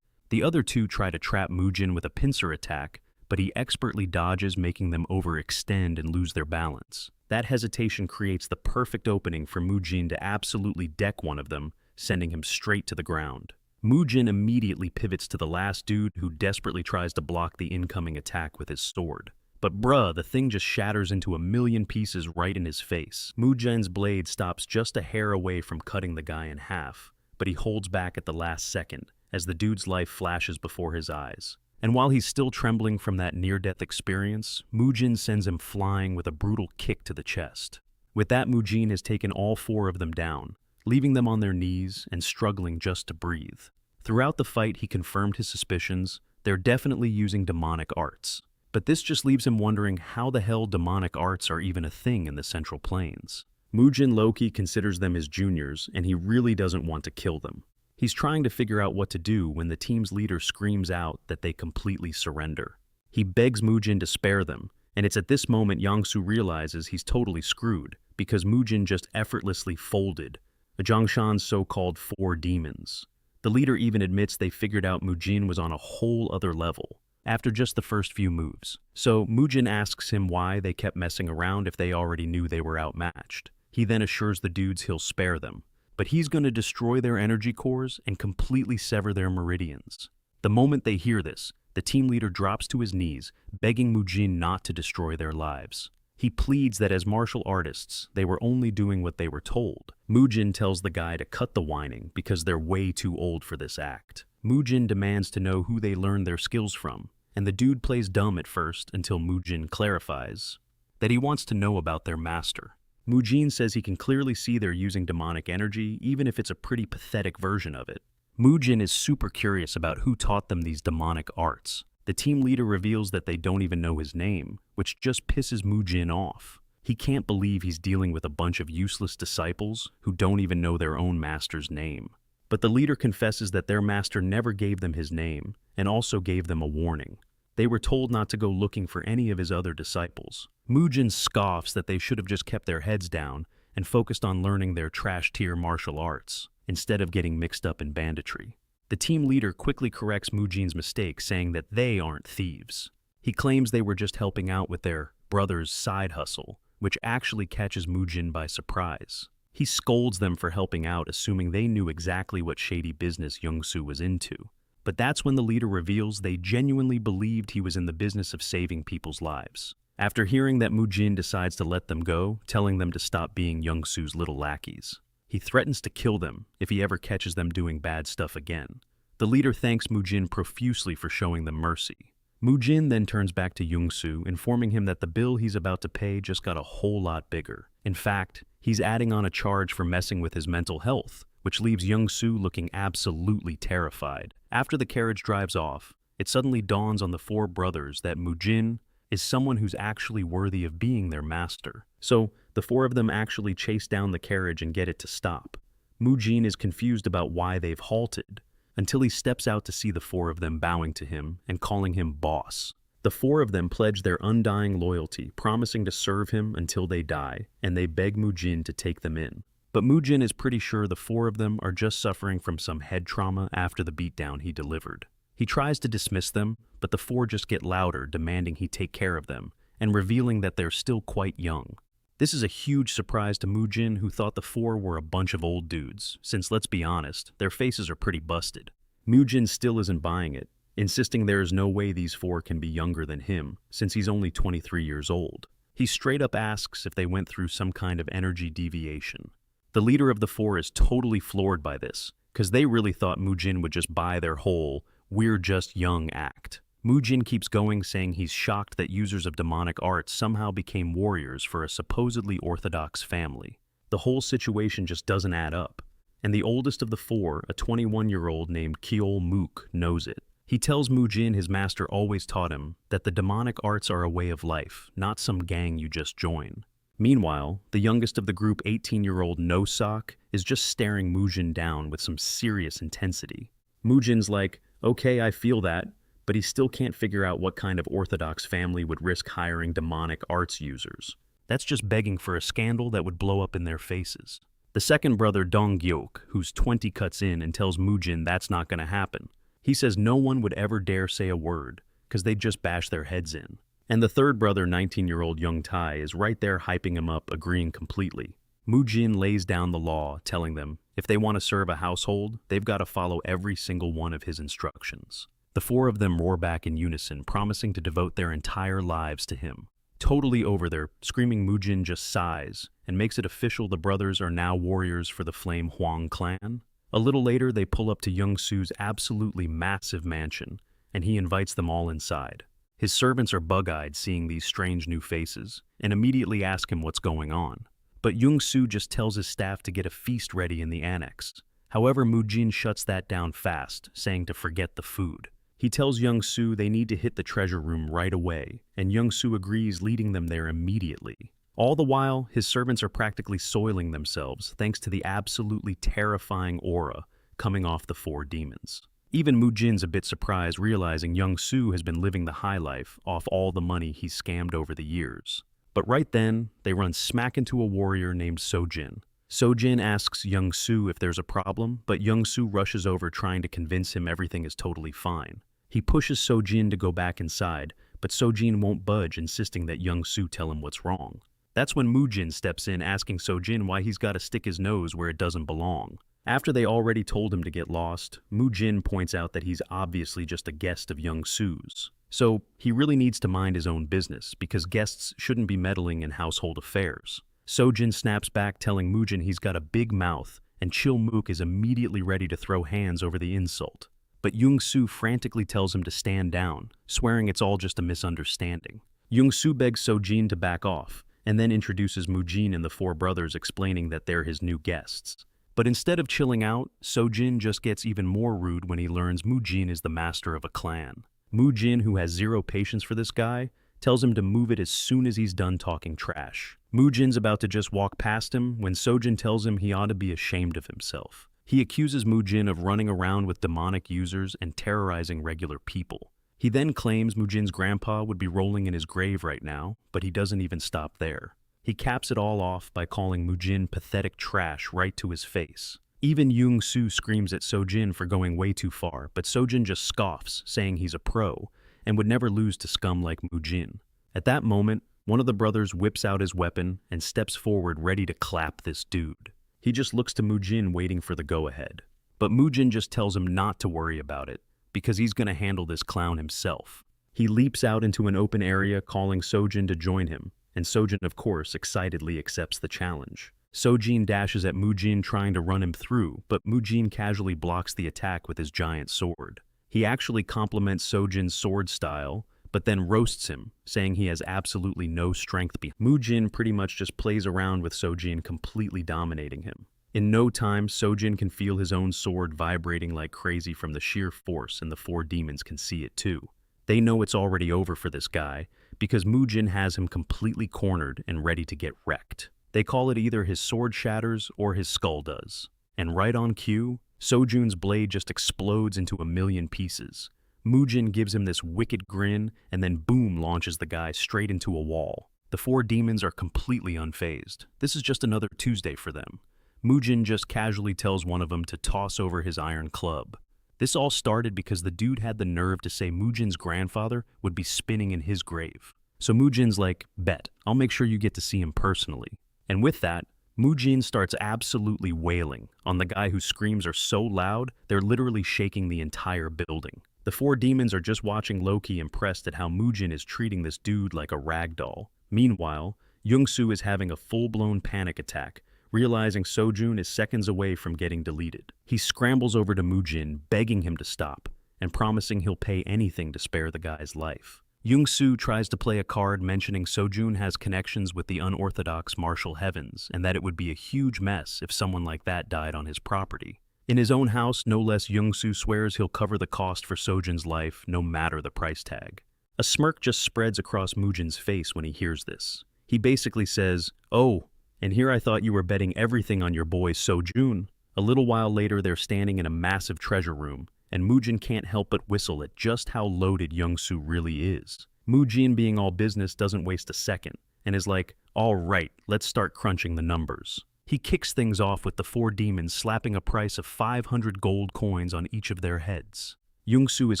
The other 2 try to trap Moo-jin with a pincer attack, but he expertly dodges, making them overextend and lose their balance. That hesitation creates the perfect opening for Moo-jin to absolutely deck one of them, sending him straight to the ground. Moo-jin immediately pivots to the last dude, who desperately tries to block the incoming attack with his sword. But bruh, the thing just shatters into a million pieces right in his face. Moo-jin's blade stops just a hair away from cutting the guy in half, but he holds back at the last second, as the dude's life flashes before his eyes. And while he's still trembling from that near-death experience, Moo-jin sends him flying with a brutal kick to the chest. With that, Moo-jin has taken all 4 of them down, leaving them on their knees and struggling just to breathe. Throughout the fight, he confirmed his suspicions. They're definitely using demonic arts. But this just leaves him wondering how the hell demonic arts are even a thing in the Central Plains. Moo-jin low-key considers them his juniors, and he really doesn't want to kill them. He's trying to figure out what to do when the team's leader screams out that they completely surrender. He begs Moo-jin to spare them, and it's at this moment Young-soo realizes he's totally screwed, because Moo-jin just effortlessly folded Zhongshan's so-called 4 demons. The leader even admits they figured out Moo-jin was on a whole other level after just the first few moves. So Moo-jin asks him why they kept messing around if they already knew they were outmatched. He then assures the dudes he'll spare them, but he's going to destroy their energy cores and completely sever their meridians. The moment they hear this, the team leader drops to his knees, begging Mujin not to destroy their lives. He pleads that as martial artists, they were only doing what they were told. Mujin tells the guy to cut the whining because they're way too old for this act. Mujin demands to know who they learned their skills from, and the dude plays dumb at first until Mujin clarifies that he wants to know about their master. Mujin says he can clearly see they're using demonic energy, even if it's a pretty pathetic version of it. Mujin is super curious about who taught them these demonic arts. The team leader reveals that they don't even know his name, which just pisses Mujin off. He can't believe he's dealing with a bunch of useless disciples who don't even know their own master's name. But the leader confesses that their master never gave them his name and also gave them a warning. They were told not to go looking for any of his other disciples. Mujin scoffs that they should have just kept their heads down and focused on learning their trash-tier martial arts instead of getting mixed up in banditry. The team leader quickly corrects Mujin's mistake, saying that they aren't thieves. He claims they were just helping out with their brother's side hustle, which actually catches Mujin by surprise. He scolds them for helping out, assuming they knew exactly what shady business Young-soo was into. But that's when the leader reveals they genuinely believed he was in the business of saving people's lives. After hearing that, Mujin decides to let them go, telling them to stop being Young-soo's little lackeys. He threatens to kill them if he ever catches them doing bad stuff again. The leader thanks Mujin profusely for showing them mercy. Mujin then turns back to Young-soo, informing him that the bill he's about to pay just got a whole lot bigger. In fact, he's adding on a charge for messing with his mental health, which leaves Young-soo looking absolutely terrified. After the carriage drives off, it suddenly dawns on the four brothers that Mujin is someone who's actually worthy of being their master. So, the four of them actually chase down the carriage and get it to stop. Mujin is confused about why they've halted, until he steps out to see the four of them bowing to him and calling him boss. The four of them pledge their undying loyalty, promising to serve him until they die, and they beg Mujin to take them in. But Mujin is pretty sure the four of them are just suffering from some head trauma after the beatdown he delivered. He tries to dismiss them, but the four just get louder, demanding he take care of them, and revealing that they're still quite young. This is a huge surprise to Mujin, who thought the four were a bunch of old dudes, since, let's be honest, their faces are pretty busted. Mujin still isn't buying it, insisting there is no way these four can be younger than him, since he's only 23 years old. He straight up asks if they went through some kind of energy deviation. The leader of the four is totally floored by this, because they really thought Mujin would just buy their whole "we're just young" act. Mujin keeps going, saying he's shocked that users of demonic arts somehow became warriors for a supposedly orthodox family. The whole situation just doesn't add up, and the oldest of the four, a 21-year-old named Kiol Mook, knows it. He tells Mujin his master always taught him that the demonic arts are a way of life, not some gang you just join. Meanwhile, the youngest of the group, 18-year-old No-Sock, is just staring Mujin down with some serious intensity. Mujin's like, "Okay, I feel that," but he still can't figure out what kind of orthodox family would risk hiring demonic arts users. That's just begging for a scandal that would blow up in their faces. The second brother, Dong-gyok, who's 20, cuts in and tells Mujin that's not going to happen. He says no one would ever dare say a word, because they'd just bash their heads in. And the third brother, 19-year-old Young Tai, is right there hyping him up, agreeing completely. Mujin lays down the law, telling them if they want to serve a household, they've got to follow every single one of his instructions. The four of them roar back in unison, promising to devote their entire lives to him. Totally over their screaming, Mujin just sighs and makes it official the brothers are now warriors for the Flame Huang clan. A little later, they pull up to Young-soo's absolutely massive mansion, and he invites them all inside. His servants are bug-eyed seeing these strange new faces, and immediately ask him what's going on. But Young-soo just tells his staff to get a feast ready in the annex. However, Mujin shuts that down fast, saying to forget the food. He tells Young-soo they need to hit the treasure room right away, and Young-soo agrees, leading them there immediately. All the while, his servants are practically soiling themselves thanks to the absolutely terrifying aura coming off the four demons. Even Mujin's a bit surprised, realizing Young-soo has been living the high life off all the money he's scammed over the years. But right then, they run smack into a warrior named Sojin. Sojin asks Young-soo if there's a problem, but Young-soo rushes over, trying to convince him everything is totally fine. He pushes Sojin to go back inside, but Sojin won't budge, insisting that Young-soo tell him what's wrong. That's when Mujin steps in, asking Sojin why he's got to stick his nose where it doesn't belong. After they already told him to get lost, Mu-jin points out that he's obviously just a guest of Young-soo's. So he really needs to mind his own business because guests shouldn't be meddling in household affairs. Sojin snaps back telling Mu-jin he's got a big mouth, and Chil-mook is immediately ready to throw hands over the insult. But Young-soo frantically tells him to stand down, swearing it's all just a misunderstanding. Young-soo begs Sojin to back off, and then introduces Mu-jin and the four brothers, explaining that they're his new guests. But instead of chilling out, Sojin just gets even more rude when he learns Mu-jin is the master of a clan. Mu-jin, who has zero patience for this guy, tells him to move it as soon as he's done talking trash. Mu-jin's about to just walk past him when Sojin tells him he ought to be ashamed of himself. He accuses Mu-jin of running around with demonic users and terrorizing regular people. He then claims Mu-jin's grandpa would be rolling in his grave right now, but he doesn't even stop there. He caps it all off by calling Mu-jin pathetic trash right to his face. Even Young-soo screams at Sojin for going way too far, but Sojin just scoffs, saying he's a pro and would never lose to scum like Mu-jin. At that moment, one of the brothers whips out his weapon and steps forward ready to clap this dude. He just looks to Mu-jin waiting for the go-ahead. But Mu-jin just tells him not to worry about it, because he's gonna handle this clown himself. He leaps out into an open area calling Sojin to join him, and Sojin, of course, excitedly accepts the challenge. Sojin dashes at Mu-jin trying to run him through, but Mu-jin casually blocks the attack with his giant sword. He actually compliments Sojin's sword style, but then roasts him, saying he has absolutely no strength behind. Mu-jin pretty much just plays around with Sojin, completely dominating him. In no time, Sojin can feel his own sword vibrating like crazy from the sheer force, and the four demons can see it too. They know it's already over for this guy, because Mu-jin has him completely cornered and ready to get wrecked. They call it either his sword shatters or his skull does. And right on cue, Sojun's blade just explodes into a million pieces. Mu-jin gives him this wicked grin and then boom launches the guy straight into a wall. The four demons are completely unfazed. This is just another Tuesday for them. Mu-jin just casually tells one of them to toss over his iron club. This all started because the dude had the nerve to say Mu-jin's grandfather would be spinning in his grave. So Mu-jin's like, bet, I'll make sure you get to see him personally. And with that, Mu-jin starts absolutely wailing on the guy whose screams are so loud, they're literally shaking the entire building. The four demons are just watching low-key impressed at how Mu-jin is treating this dude like a rag doll. Meanwhile, Young-soo is having a full-blown panic attack, realizing Sojun is seconds away from getting deleted. He scrambles over to Mu-jin, begging him to stop, and promising he'll pay anything to spare the guy's life. Young-soo tries to play a card mentioning Sojun has connections with the unorthodox martial heavens, and that it would be a huge mess if someone like that died on his property. In his own house, no less, Young-soo swears he'll cover the cost for Sojun's life, no matter the price tag. A smirk just spreads across Mu-jin's face when he hears this. He basically says, "Oh, and here I thought you were betting everything on your boy Sojun." A little while later, they're standing in a massive treasure room, and Mu-jin can't help but whistle at just how loaded Young-soo really is. Mu-jin, being all business, doesn't waste a second, and is like, all right, let's start crunching the numbers. He kicks things off with the four demons slapping a price of 500 gold coins on each of their heads. Young-soo is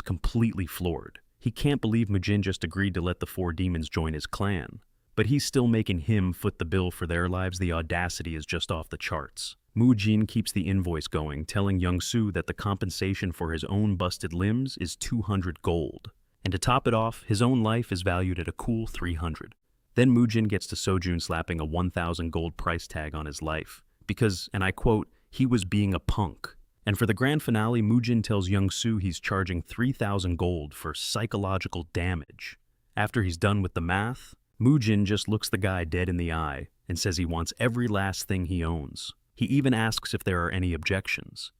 completely floored. He can't believe Mu-jin just agreed to let the four demons join his clan. But he's still making him foot the bill for their lives. The audacity is just off the charts. Mu-jin keeps the invoice going, telling Young-soo that the compensation for his own busted limbs is 200 gold. And to top it off, his own life is valued at a cool 300. Then Mu-jin gets to Sojun slapping a 1,000 gold price tag on his life. Because, and I quote, he was being a punk. And for the grand finale, Mu-jin tells Young-soo he's charging 3,000 gold for psychological damage. After he's done with the math, Mu-jin just looks the guy dead in the eye and says he wants every last thing he owns. He even asks if there are any objections.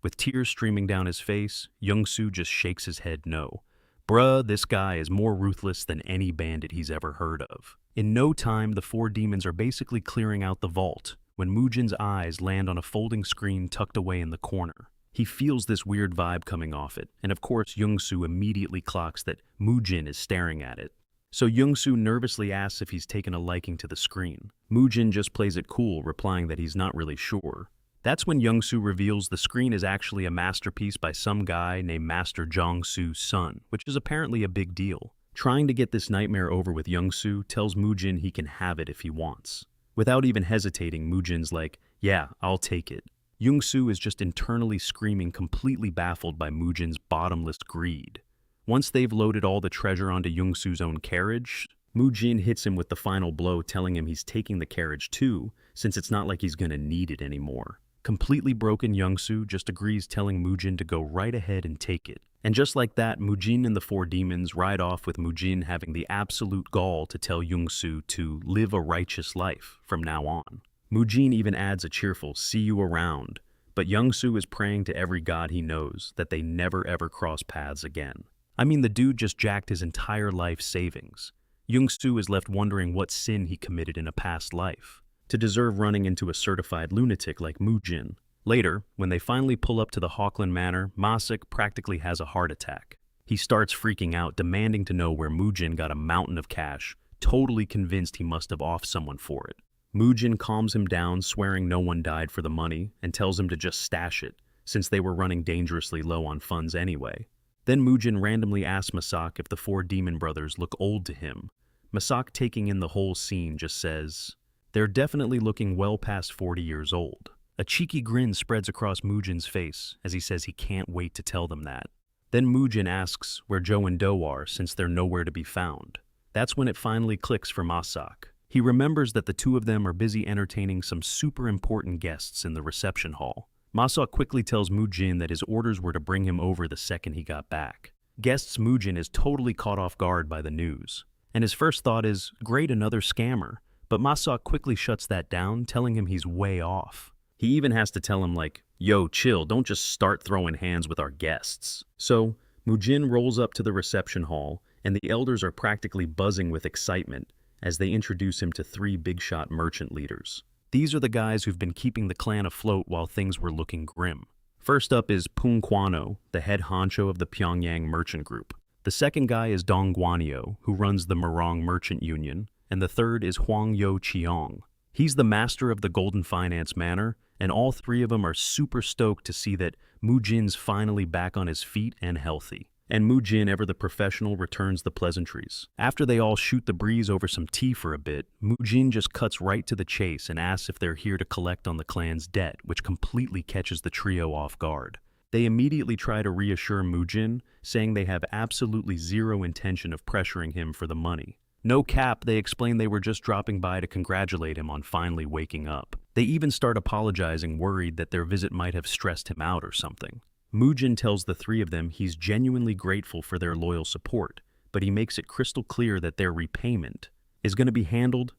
With tears streaming down his face, Young-soo just shakes his head no. Bruh, this guy is more ruthless than any bandit he's ever heard of. In no time, the four demons are basically clearing out the vault when Mu-jin's eyes land on a folding screen tucked away in the corner. He feels this weird vibe coming off it, and of course Young-soo immediately clocks that Mu-jin is staring at it. So Young-soo nervously asks if he's taken a liking to the screen. Mu-jin just plays it cool, replying that he's not really sure. That's when Young-soo reveals the screen is actually a masterpiece by some guy named Master Jong-soo's son, which is apparently a big deal. Trying to get this nightmare over with, Young-soo tells Mu-jin he can have it if he wants. Without even hesitating, Mu-jin's like, yeah, I'll take it. Young-soo is just internally screaming, completely baffled by Mujin's bottomless greed. Once they've loaded all the treasure onto Young-soo's own carriage, Mujin hits him with the final blow, telling him he's taking the carriage too, since it's not like he's gonna need it anymore. Completely broken Young-soo just agrees, telling Mujin to go right ahead and take it. And just like that, Mujin and the four demons ride off, with Mujin having the absolute gall to tell Young-soo to live a righteous life from now on. Mujin even adds a cheerful "see you around," but Young-soo is praying to every god he knows that they never ever cross paths again. I mean, the dude just jacked his entire life savings. Young-soo is left wondering what sin he committed in a past life to deserve running into a certified lunatic like Mujin. Later, when they finally pull up to the Hawkland Manor, Masik practically has a heart attack. He starts freaking out, demanding to know where Mujin got a mountain of cash, totally convinced he must have offed someone for it. Mujin calms him down, swearing no one died for the money, and tells him to just stash it, since they were running dangerously low on funds anyway. Then Mujin randomly asks Masak if the four demon brothers look old to him. Masak, taking in the whole scene, just says, "They're definitely looking well past 40 years old." A cheeky grin spreads across Mujin's face as he says he can't wait to tell them that. Then Mujin asks where Joe and Do are, since they're nowhere to be found. That's when it finally clicks for Masak. He remembers that the two of them are busy entertaining some super important guests in the reception hall. Masak quickly tells Mujin that his orders were to bring him over the second he got back. Guests Mujin is totally caught off guard by the news, and his first thought is, great, another scammer. But Masak quickly shuts that down, telling him he's way off. He even has to tell him like, yo, chill, don't just start throwing hands with our guests. So, Mujin rolls up to the reception hall, and the elders are practically buzzing with excitement as they introduce him to three big-shot merchant leaders. These are the guys who've been keeping the clan afloat while things were looking grim. First up is Pung Kwano, the head honcho of the Pyongyang merchant group. The second guy is Dong Guanyo, who runs the Murong Merchant Union, and the third is Huang Yo Chiong. He's the master of the Golden Finance Manor, and all three of them are super stoked to see that Mujin's finally back on his feet and healthy. And Mujin, ever the professional, returns the pleasantries. After they all shoot the breeze over some tea for a bit, Mujin just cuts right to the chase and asks if they're here to collect on the clan's debt, which completely catches the trio off guard. They immediately try to reassure Mujin, saying they have absolutely zero intention of pressuring him for the money. No cap, they explain they were just dropping by to congratulate him on finally waking up. They even start apologizing, worried that their visit might have stressed him out or something. Mujin tells the three of them he's genuinely grateful for their loyal support, but he makes it crystal clear that their repayment is going to be handled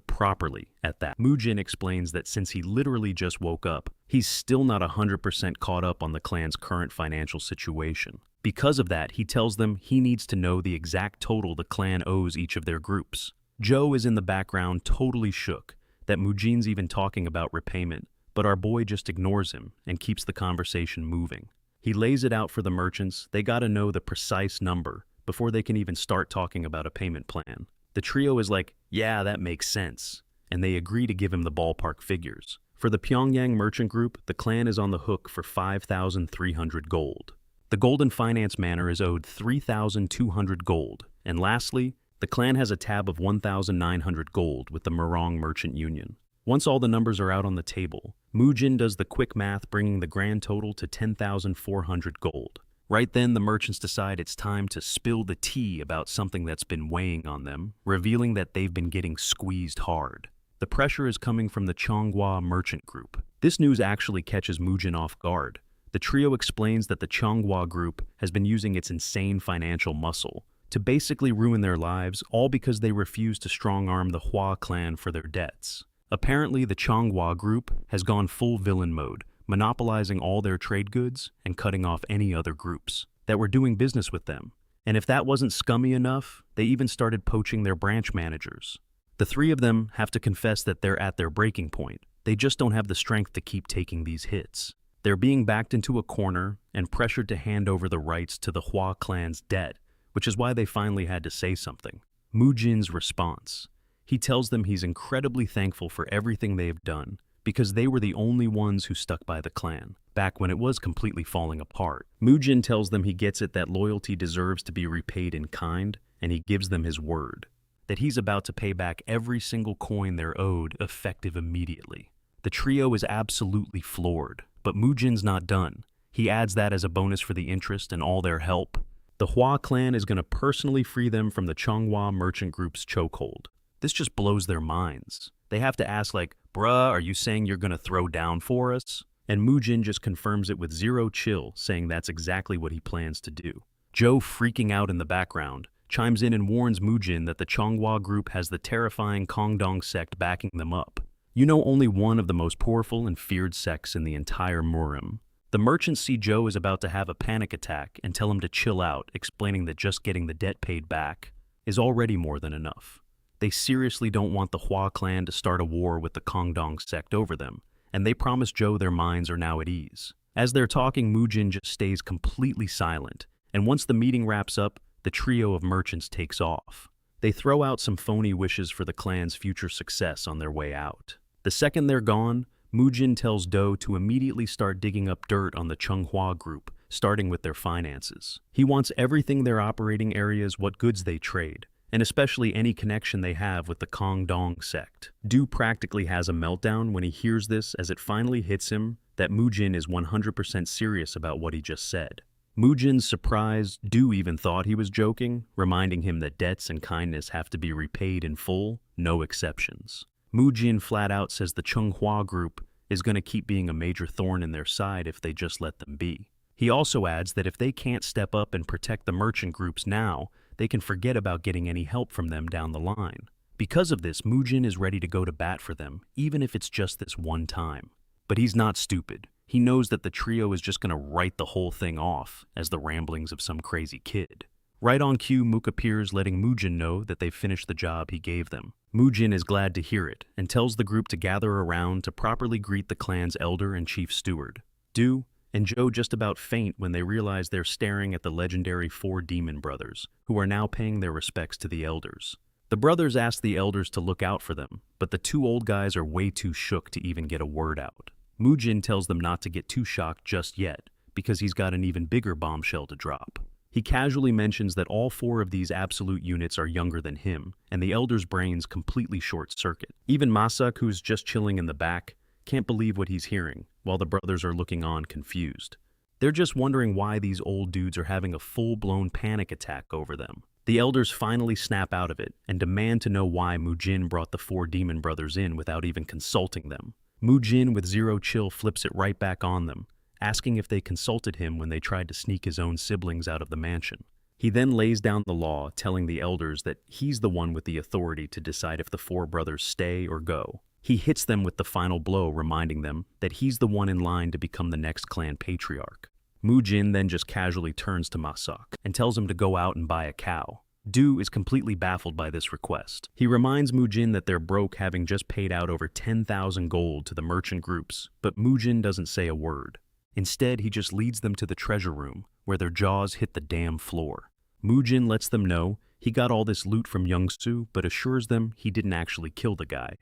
properly at that. Mujin explains that since he literally just woke up, he's still not 100% caught up on the clan's current financial situation. Because of that, he tells them he needs to know the exact total the clan owes each of their groups. Joe is in the background, totally shook that Mujin's even talking about repayment, but our boy just ignores him and keeps the conversation moving. He lays it out for the merchants. They gotta know the precise number before they can even start talking about a payment plan. The trio is like, yeah, that makes sense, and they agree to give him the ballpark figures. For the Pyongyang merchant group, the clan is on the hook for 5,300 gold. The Golden Finance Manor is owed 3,200 gold. And lastly, the clan has a tab of 1,900 gold with the Murong Merchant Union. Once all the numbers are out on the table, Mujin does the quick math, bringing the grand total to 10,400 gold. Right then, the merchants decide it's time to spill the tea about something that's been weighing on them, revealing that they've been getting squeezed hard. The pressure is coming from the Changhua merchant group. This news actually catches Mujin off guard. The trio explains that the Changhua group has been using its insane financial muscle to basically ruin their lives, all because they refuse to strong-arm the Hua clan for their debts. Apparently, the Changhua group has gone full villain mode, monopolizing all their trade goods and cutting off any other groups that were doing business with them. And if that wasn't scummy enough, they even started poaching their branch managers. The three of them have to confess that they're at their breaking point. They just don't have the strength to keep taking these hits. They're being backed into a corner and pressured to hand over the rights to the Hua clan's debt, which is why they finally had to say something. Mujin's response. He tells them he's incredibly thankful for everything they've done, because they were the only ones who stuck by the clan, back when it was completely falling apart. Mujin tells them he gets it that loyalty deserves to be repaid in kind, and he gives them his word that he's about to pay back every single coin they're owed, effective immediately. The trio is absolutely floored, but Mujin's not done. He adds that as a bonus for the interest and all their help. The Hua clan is going to personally free them from the Chonghua merchant group's chokehold. This just blows their minds. They have to ask like, bruh, are you saying you're going to throw down for us? And Mujin just confirms it with zero chill, saying that's exactly what he plans to do. Joe, freaking out in the background, chimes in and warns Mujin that the Chonghua group has the terrifying Kongdong sect backing them up. You know, only one of the most powerful and feared sects in the entire Murim. The merchants see Joe is about to have a panic attack and tell him to chill out, explaining that just getting the debt paid back is already more than enough. They seriously don't want the Hua clan to start a war with the Kongdong sect over them, and they promise Joe their minds are now at ease. As they're talking, Mujin just stays completely silent, and once the meeting wraps up, the trio of merchants takes off. They throw out some phony wishes for the clan's future success on their way out. The second they're gone, Mujin tells Do to immediately start digging up dirt on the Chonghua group, starting with their finances. He wants everything their operating areas, what goods they trade, and especially any connection they have with the Kongdong sect. Do practically has a meltdown when he hears this, as it finally hits him that Mujin is 100% serious about what he just said. Mujin's surprised, Do even thought he was joking, reminding him that debts and kindness have to be repaid in full, no exceptions. Mujin flat out says the Chonghua group is going to keep being a major thorn in their side if they just let them be. He also adds that if they can't step up and protect the merchant groups now, they can forget about getting any help from them down the line. Because of this, Mujin is ready to go to bat for them, even if it's just this one time. But he's not stupid. He knows that the trio is just going to write the whole thing off as the ramblings of some crazy kid. Right on cue, Mook appears, letting Mujin know that they've finished the job he gave them. Mujin is glad to hear it and tells the group to gather around to properly greet the clan's elder and chief steward. Do and Joe just about faint when they realize they're staring at the legendary 4 demon brothers, who are now paying their respects to the elders. The brothers ask the elders to look out for them, but the 2 old guys are way too shook to even get a word out. Mujin tells them not to get too shocked just yet, because he's got an even bigger bombshell to drop. He casually mentions that all 4 of these absolute units are younger than him, and the elders' brains completely short-circuit. Even Masak, who's just chilling in the back, can't believe what he's hearing, while the brothers are looking on confused. They're just wondering why these old dudes are having a full-blown panic attack over them. The elders finally snap out of it and demand to know why Mujin brought the 4 demon brothers in without even consulting them. Mujin, with zero chill, flips it right back on them, asking if they consulted him when they tried to sneak his own siblings out of the mansion. He then lays down the law, telling the elders that he's the one with the authority to decide if the 4 brothers stay or go. He hits them with the final blow, reminding them that he's the one in line to become the next clan patriarch. Mujin then just casually turns to Masak and tells him to go out and buy a cow. Do is completely baffled by this request. He reminds Mujin that they're broke, having just paid out over 10,000 gold to the merchant groups, but Mujin doesn't say a word. Instead, he just leads them to the treasure room, where their jaws hit the damn floor. Mujin lets them know he got all this loot from Youngsu, but assures them he didn't actually kill the guy.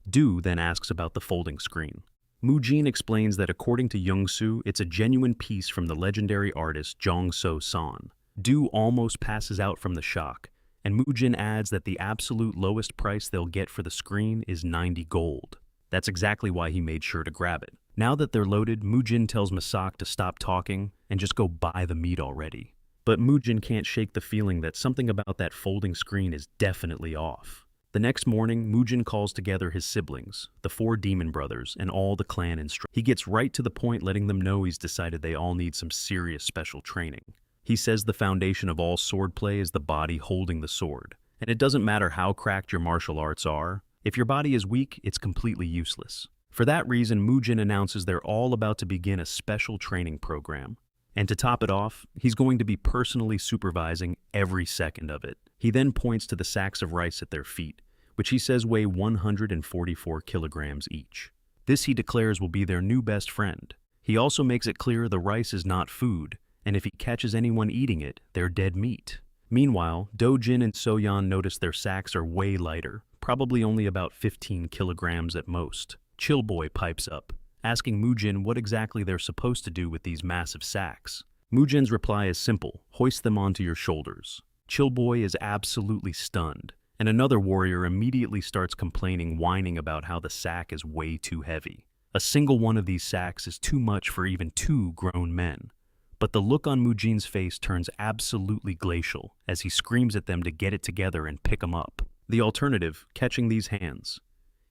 Du then asks about the folding screen. Mujin explains that according to Youngsu, it's a genuine piece from the legendary artist Jongso San. Du almost passes out from the shock, and Mujin adds that the absolute lowest price they'll get for the screen is 90 gold. That's exactly why he made sure to grab it. Now that they're loaded, Mujin tells Masak to stop talking and just go buy the meat already. But Mujin can't shake the feeling that something about that folding screen is definitely off. The next morning, Mujin calls together his siblings, the 4 demon brothers, and all the clan instructors. He gets right to the point, letting them know he's decided they all need some serious special training. He says the foundation of all swordplay is the body holding the sword, and it doesn't matter how cracked your martial arts are. If your body is weak, it's completely useless. For that reason, Mujin announces they're all about to begin a special training program. And to top it off, he's going to be personally supervising every second of it. He then points to the sacks of rice at their feet, which he says weigh 144 kilograms each. This, he declares, will be their new best friend. He also makes it clear the rice is not food, and if he catches anyone eating it, they're dead meat. Meanwhile, Dojin and Soyon notice their sacks are way lighter, probably only about 15 kilograms at most. Chulboin pipes up, asking Mujin what exactly they're supposed to do with these massive sacks. Mujin's reply is simple: hoist them onto your shoulders. Chulboin is absolutely stunned, and another warrior immediately starts complaining, whining about how the sack is way too heavy. A single one of these sacks is too much for even two grown men. But the look on Mujin's face turns absolutely glacial as he screams at them to get it together and pick him up. The alternative, catching these hands.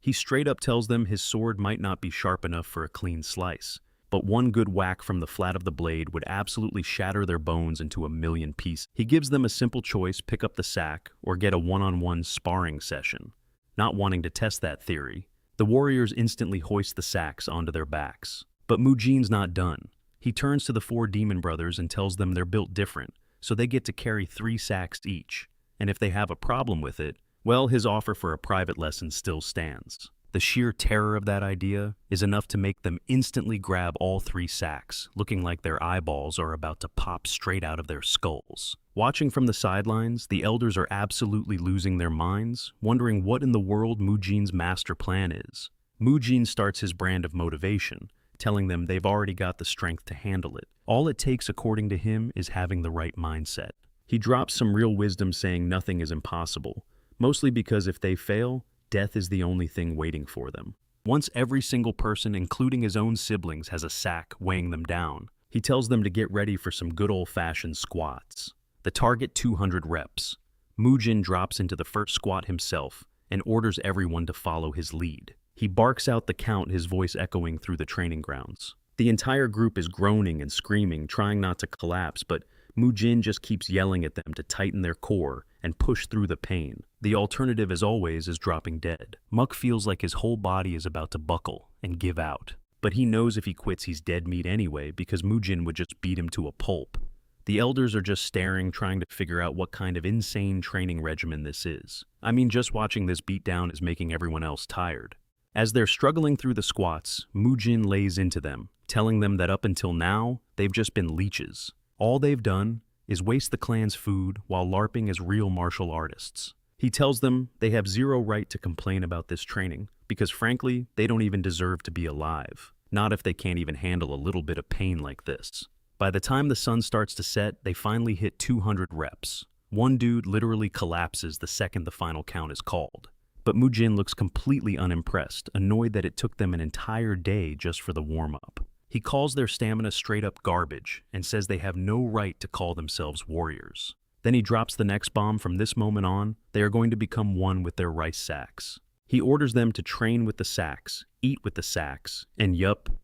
He straight up tells them his sword might not be sharp enough for a clean slice, but one good whack from the flat of the blade would absolutely shatter their bones into a million pieces. He gives them a simple choice: pick up the sack or get a one-on-one sparring session. Not wanting to test that theory, the warriors instantly hoist the sacks onto their backs. But Mujin's not done. He turns to the four demon brothers and tells them they're built different, so they get to carry 3 sacks each. And if they have a problem with it, well, his offer for a private lesson still stands. The sheer terror of that idea is enough to make them instantly grab all 3 sacks, looking like their eyeballs are about to pop straight out of their skulls. Watching from the sidelines, the elders are absolutely losing their minds, wondering what in the world Mujin's master plan is. Mujin starts his brand of motivation, telling them they've already got the strength to handle it. All it takes, according to him, is having the right mindset. He drops some real wisdom saying nothing is impossible, mostly because if they fail, death is the only thing waiting for them. Once every single person, including his own siblings, has a sack weighing them down, he tells them to get ready for some good old-fashioned squats. The target 200 reps. Mujin drops into the first squat himself and orders everyone to follow his lead. He barks out the count, his voice echoing through the training grounds. The entire group is groaning and screaming, trying not to collapse, but Mujin just keeps yelling at them to tighten their core and push through the pain. The alternative, as always, is dropping dead. Muck feels like his whole body is about to buckle and give out. But he knows if he quits, he's dead meat anyway, because Mujin would just beat him to a pulp. The elders are just staring, trying to figure out what kind of insane training regimen this is. I mean, just watching this beatdown is making everyone else tired. As they're struggling through the squats, Mujin lays into them, telling them that up until now, they've just been leeches. All they've done is waste the clan's food while LARPing as real martial artists. He tells them they have zero right to complain about this training, because frankly, they don't even deserve to be alive. Not if they can't even handle a little bit of pain like this. By the time the sun starts to set, they finally hit 200 reps. One dude literally collapses the second the final count is called. But Mujin looks completely unimpressed, annoyed that it took them an entire day just for the warm-up. He calls their stamina straight up garbage and says they have no right to call themselves warriors. Then he drops the next bomb: from this moment on, they are going to become one with their rice sacks. He orders them to train with the sacks, eat with the sacks, and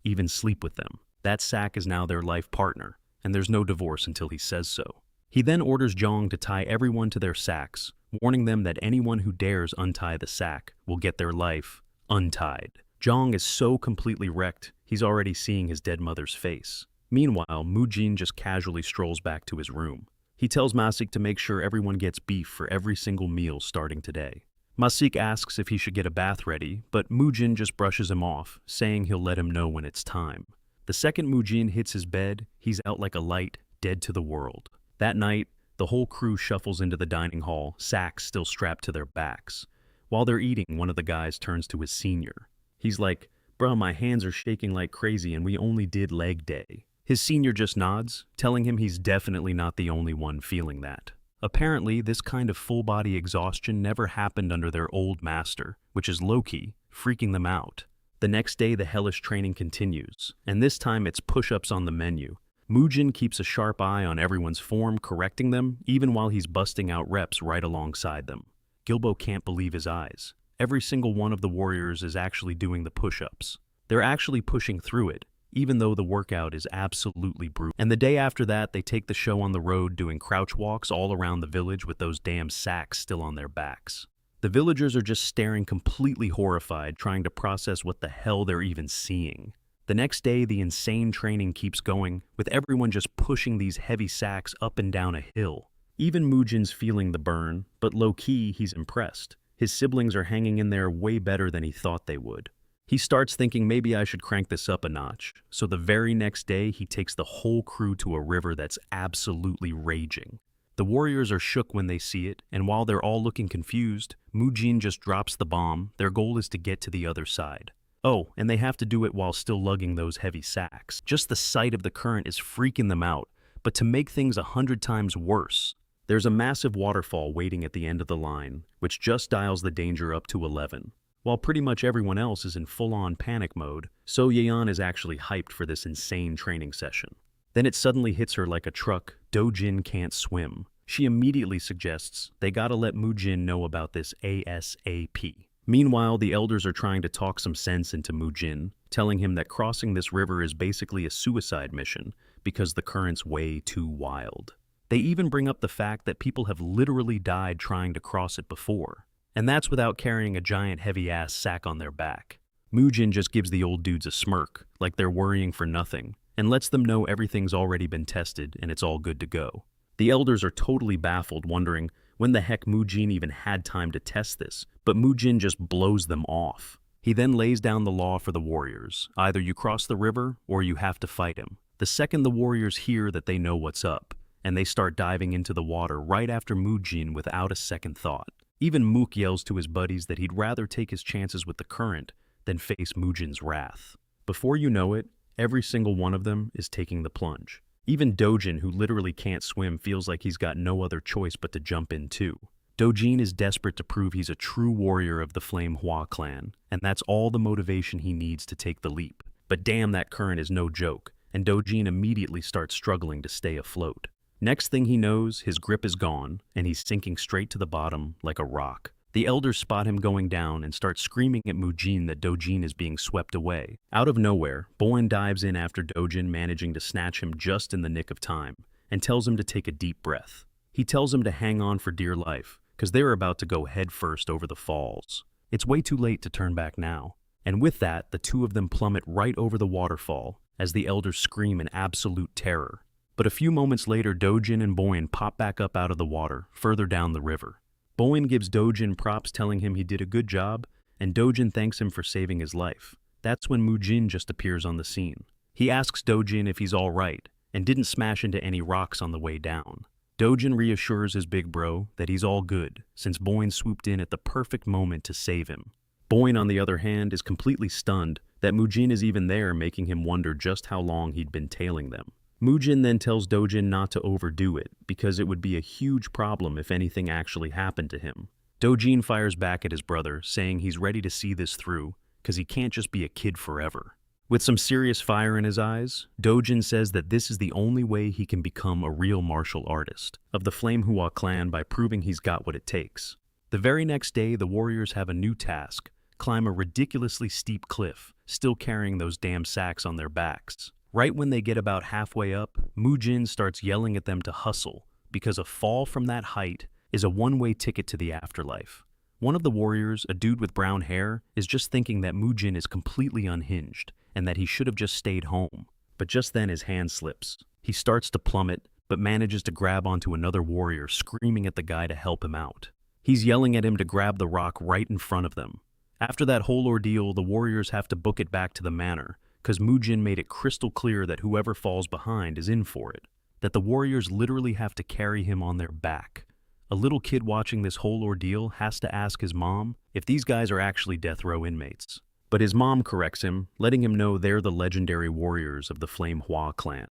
even sleep with them. That sack is now their life partner, and there's no divorce until he says so. He then orders Zhang to tie everyone to their sacks, warning them that anyone who dares untie the sack will get their life untied. Zhang is so completely wrecked, he's already seeing his dead mother's face. Meanwhile, Mujin just casually strolls back to his room. He tells Masik to make sure everyone gets beef for every single meal starting today. Masik asks if he should get a bath ready, but Mujin just brushes him off, saying he'll let him know when it's time. The second Mujin hits his bed, he's out like a light, dead to the world. That night, the whole crew shuffles into the dining hall, sacks still strapped to their backs. While they're eating, one of the guys turns to his senior. He's like, "Bruh, my hands are shaking like crazy and we only did leg day." His senior just nods, telling him he's definitely not the only one feeling that. Apparently, this kind of full-body exhaustion never happened under their old master, which is low-key, freaking them out. The next day, the Hellish training continues, and this time it's push-ups on the menu. Mujin keeps a sharp eye on everyone's form, correcting them, even while he's busting out reps right alongside them. Gilbo can't believe his eyes. Every single one of the warriors is actually doing the push-ups. They're actually pushing through it, even though the workout is absolutely brutal. And the day after that, they take the show on the road doing crouch walks all around the village with those damn sacks still on their backs. The villagers are just staring completely horrified, trying to process what the hell they're even seeing. The next day, the insane training keeps going, with everyone just pushing these heavy sacks up and down a hill. Even Mujin's feeling the burn, but low-key, he's impressed. His siblings are hanging in there way better than he thought they would. He starts thinking maybe I should crank this up a notch, so the very next day he takes the whole crew to a river that's absolutely raging. The warriors are shook when they see it, and while they're all looking confused, Mujin just drops the bomb. Their goal is to get to the other side. Oh, and they have to do it while still lugging those heavy sacks. Just the sight of the current is freaking them out, but to make things 100 times worse, there's a massive waterfall waiting at the end of the line, which just dials the danger up to 11. While pretty much everyone else is in full-on panic mode, Soyon is actually hyped for this insane training session. Then it suddenly hits her like a truck. Dojin can't swim. She immediately suggests they gotta let Mujin know about this ASAP. Meanwhile, the elders are trying to talk some sense into Mujin, telling him that crossing this river is basically a suicide mission because the current's way too wild. They even bring up the fact that people have literally died trying to cross it before. And that's without carrying a giant heavy-ass sack on their back. Mujin just gives the old dudes a smirk, like they're worrying for nothing, and lets them know everything's already been tested and it's all good to go. The elders are totally baffled, wondering when the heck Mujin even had time to test this, but Mujin just blows them off. He then lays down the law for the warriors. Either you cross the river or you have to fight him. The second the warriors hear that, they know what's up, and they start diving into the water right after Mujin without a second thought. Even Mook yells to his buddies that he'd rather take his chances with the current than face Mujin's wrath. Before you know it, every single one of them is taking the plunge. Even Dojin, who literally can't swim, feels like he's got no other choice but to jump in too. Dojin is desperate to prove he's a true warrior of the Flame Hua clan, and that's all the motivation he needs to take the leap. But damn, that current is no joke, and Dojin immediately starts struggling to stay afloat. Next thing he knows, his grip is gone, and he's sinking straight to the bottom like a rock. The elders spot him going down and start screaming at Mujin that Dojin is being swept away. Out of nowhere, Boin dives in after Dojin, managing to snatch him just in the nick of time, and tells him to take a deep breath. He tells him to hang on for dear life, because they're about to go headfirst over the falls. It's way too late to turn back now. And with that, the two of them plummet right over the waterfall, as the elders scream in absolute terror. But a few moments later, Dojin and Boin pop back up out of the water, further down the river. Boin gives Dojin props, telling him he did a good job, and Dojin thanks him for saving his life. That's when Mujin just appears on the scene. He asks Dojin if he's all right, and didn't smash into any rocks on the way down. Dojin reassures his big bro that he's all good, since Boin swooped in at the perfect moment to save him. Boin, on the other hand, is completely stunned that Mujin is even there, making him wonder just how long he'd been tailing them. Mujin then tells Dojin not to overdo it, because it would be a huge problem if anything actually happened to him. Dojin fires back at his brother, saying he's ready to see this through, because he can't just be a kid forever. With some serious fire in his eyes, Dojin says that this is the only way he can become a real martial artist of the Flame Hua clan, by proving he's got what it takes. The very next day, the warriors have a new task: climb a ridiculously steep cliff, still carrying those damn sacks on their backs. Right when they get about halfway up, Mujin starts yelling at them to hustle, because a fall from that height is a one-way ticket to the afterlife. One of the warriors, a dude with brown hair, is just thinking that Mujin is completely unhinged and that he should have just stayed home. But just then his hand slips. He starts to plummet, but manages to grab onto another warrior, screaming at the guy to help him out. He's yelling at him to grab the rock right in front of them. After that whole ordeal, the warriors have to book it back to the manor, because Mujin made it crystal clear that whoever falls behind is in for it, that the warriors literally have to carry him on their back. A little kid watching this whole ordeal has to ask his mom if these guys are actually death row inmates. But his mom corrects him, letting him know they're the legendary warriors of the Flame Hua clan.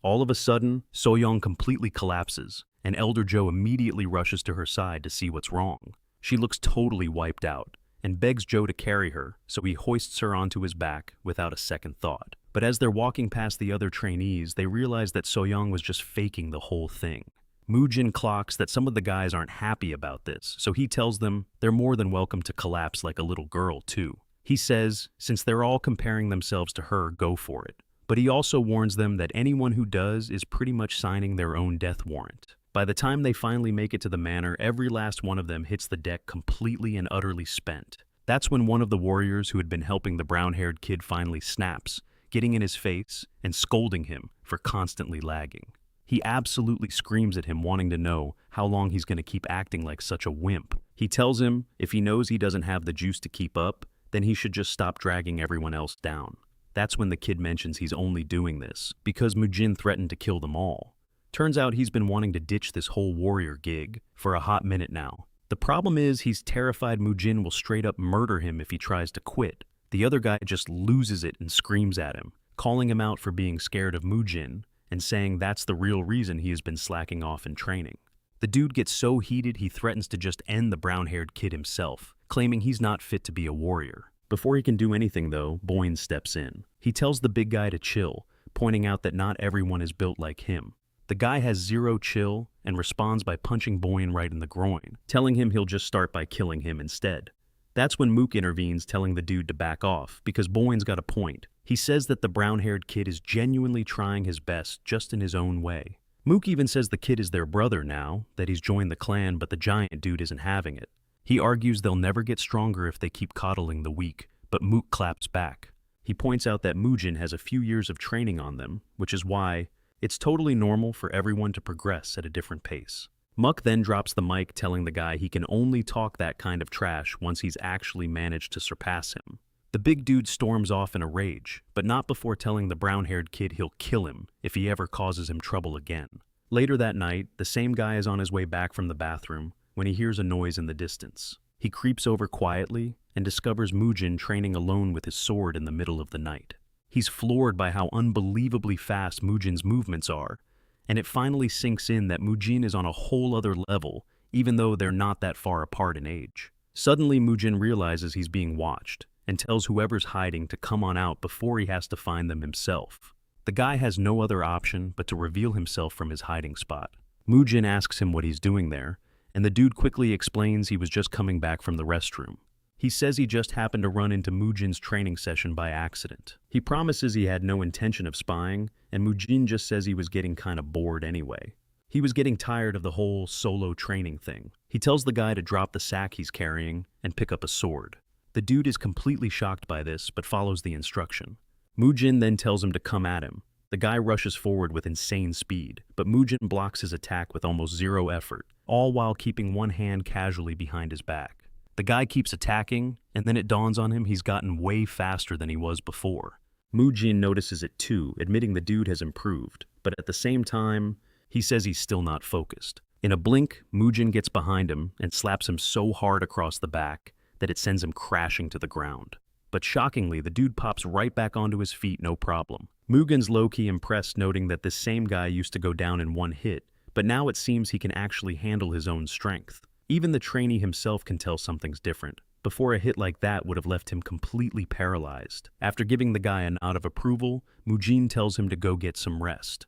All of a sudden, Soyon completely collapses, and Elder Joe immediately rushes to her side to see what's wrong. She looks totally wiped out, and begs Joe to carry her, so he hoists her onto his back without a second thought. But as they're walking past the other trainees, they realize that Soyon was just faking the whole thing. Mujin clocks that some of the guys aren't happy about this, so he tells them they're more than welcome to collapse like a little girl too. He says, since they're all comparing themselves to her, go for it. But he also warns them that anyone who does is pretty much signing their own death warrant. By the time they finally make it to the manor, every last one of them hits the deck completely and utterly spent. That's when one of the warriors who had been helping the brown-haired kid finally snaps, getting in his face and scolding him for constantly lagging. He absolutely screams at him, wanting to know how long he's going to keep acting like such a wimp. He tells him if he knows he doesn't have the juice to keep up, then he should just stop dragging everyone else down. That's when the kid mentions he's only doing this because Mujin threatened to kill them all. Turns out he's been wanting to ditch this whole warrior gig for a hot minute now. The problem is he's terrified Mujin will straight up murder him if he tries to quit. The other guy just loses it and screams at him, calling him out for being scared of Mujin and saying that's the real reason he has been slacking off in training. The dude gets so heated he threatens to just end the brown-haired kid himself, claiming he's not fit to be a warrior. Before he can do anything though, Boyne steps in. He tells the big guy to chill, pointing out that not everyone is built like him. The guy has zero chill and responds by punching Boyne right in the groin, telling him he'll just start by killing him instead. That's when Mook intervenes, telling the dude to back off, because Boyne's got a point. He says that the brown-haired kid is genuinely trying his best, just in his own way. Mook even says the kid is their brother now, that he's joined the clan, but the giant dude isn't having it. He argues they'll never get stronger if they keep coddling the weak, but Mook claps back. He points out that Mujin has a few years of training on them, which is why it's totally normal for everyone to progress at a different pace. Muck then drops the mic, telling the guy he can only talk that kind of trash once he's actually managed to surpass him. The big dude storms off in a rage, but not before telling the brown-haired kid he'll kill him if he ever causes him trouble again. Later that night, the same guy is on his way back from the bathroom when he hears a noise in the distance. He creeps over quietly and discovers Mujin training alone with his sword in the middle of the night. He's floored by how unbelievably fast Mujin's movements are, and it finally sinks in that Mujin is on a whole other level, even though they're not that far apart in age. Suddenly, Mujin realizes he's being watched, and tells whoever's hiding to come on out before he has to find them himself. The guy has no other option but to reveal himself from his hiding spot. Mujin asks him what he's doing there, and the dude quickly explains he was just coming back from the restroom. He says he just happened to run into Mujin's training session by accident. He promises he had no intention of spying, and Mujin just says he was getting kinda bored anyway. He was getting tired of the whole solo training thing. He tells the guy to drop the sack he's carrying and pick up a sword. The dude is completely shocked by this, but follows the instruction. Mujin then tells him to come at him. The guy rushes forward with insane speed, but Mujin blocks his attack with almost zero effort, all while keeping one hand casually behind his back. The guy keeps attacking, and then it dawns on him he's gotten way faster than he was before. Mujin notices it too, admitting the dude has improved, but at the same time, he says he's still not focused. In a blink, Mujin gets behind him and slaps him so hard across the back that it sends him crashing to the ground. But shockingly, the dude pops right back onto his feet, no problem. Mugen's low-key impressed, noting that this same guy used to go down in one hit, but now it seems he can actually handle his own strength. Even the trainee himself can tell something's different. Before, a hit like that would have left him completely paralyzed. After giving the guy a nod of approval, Mujin tells him to go get some rest.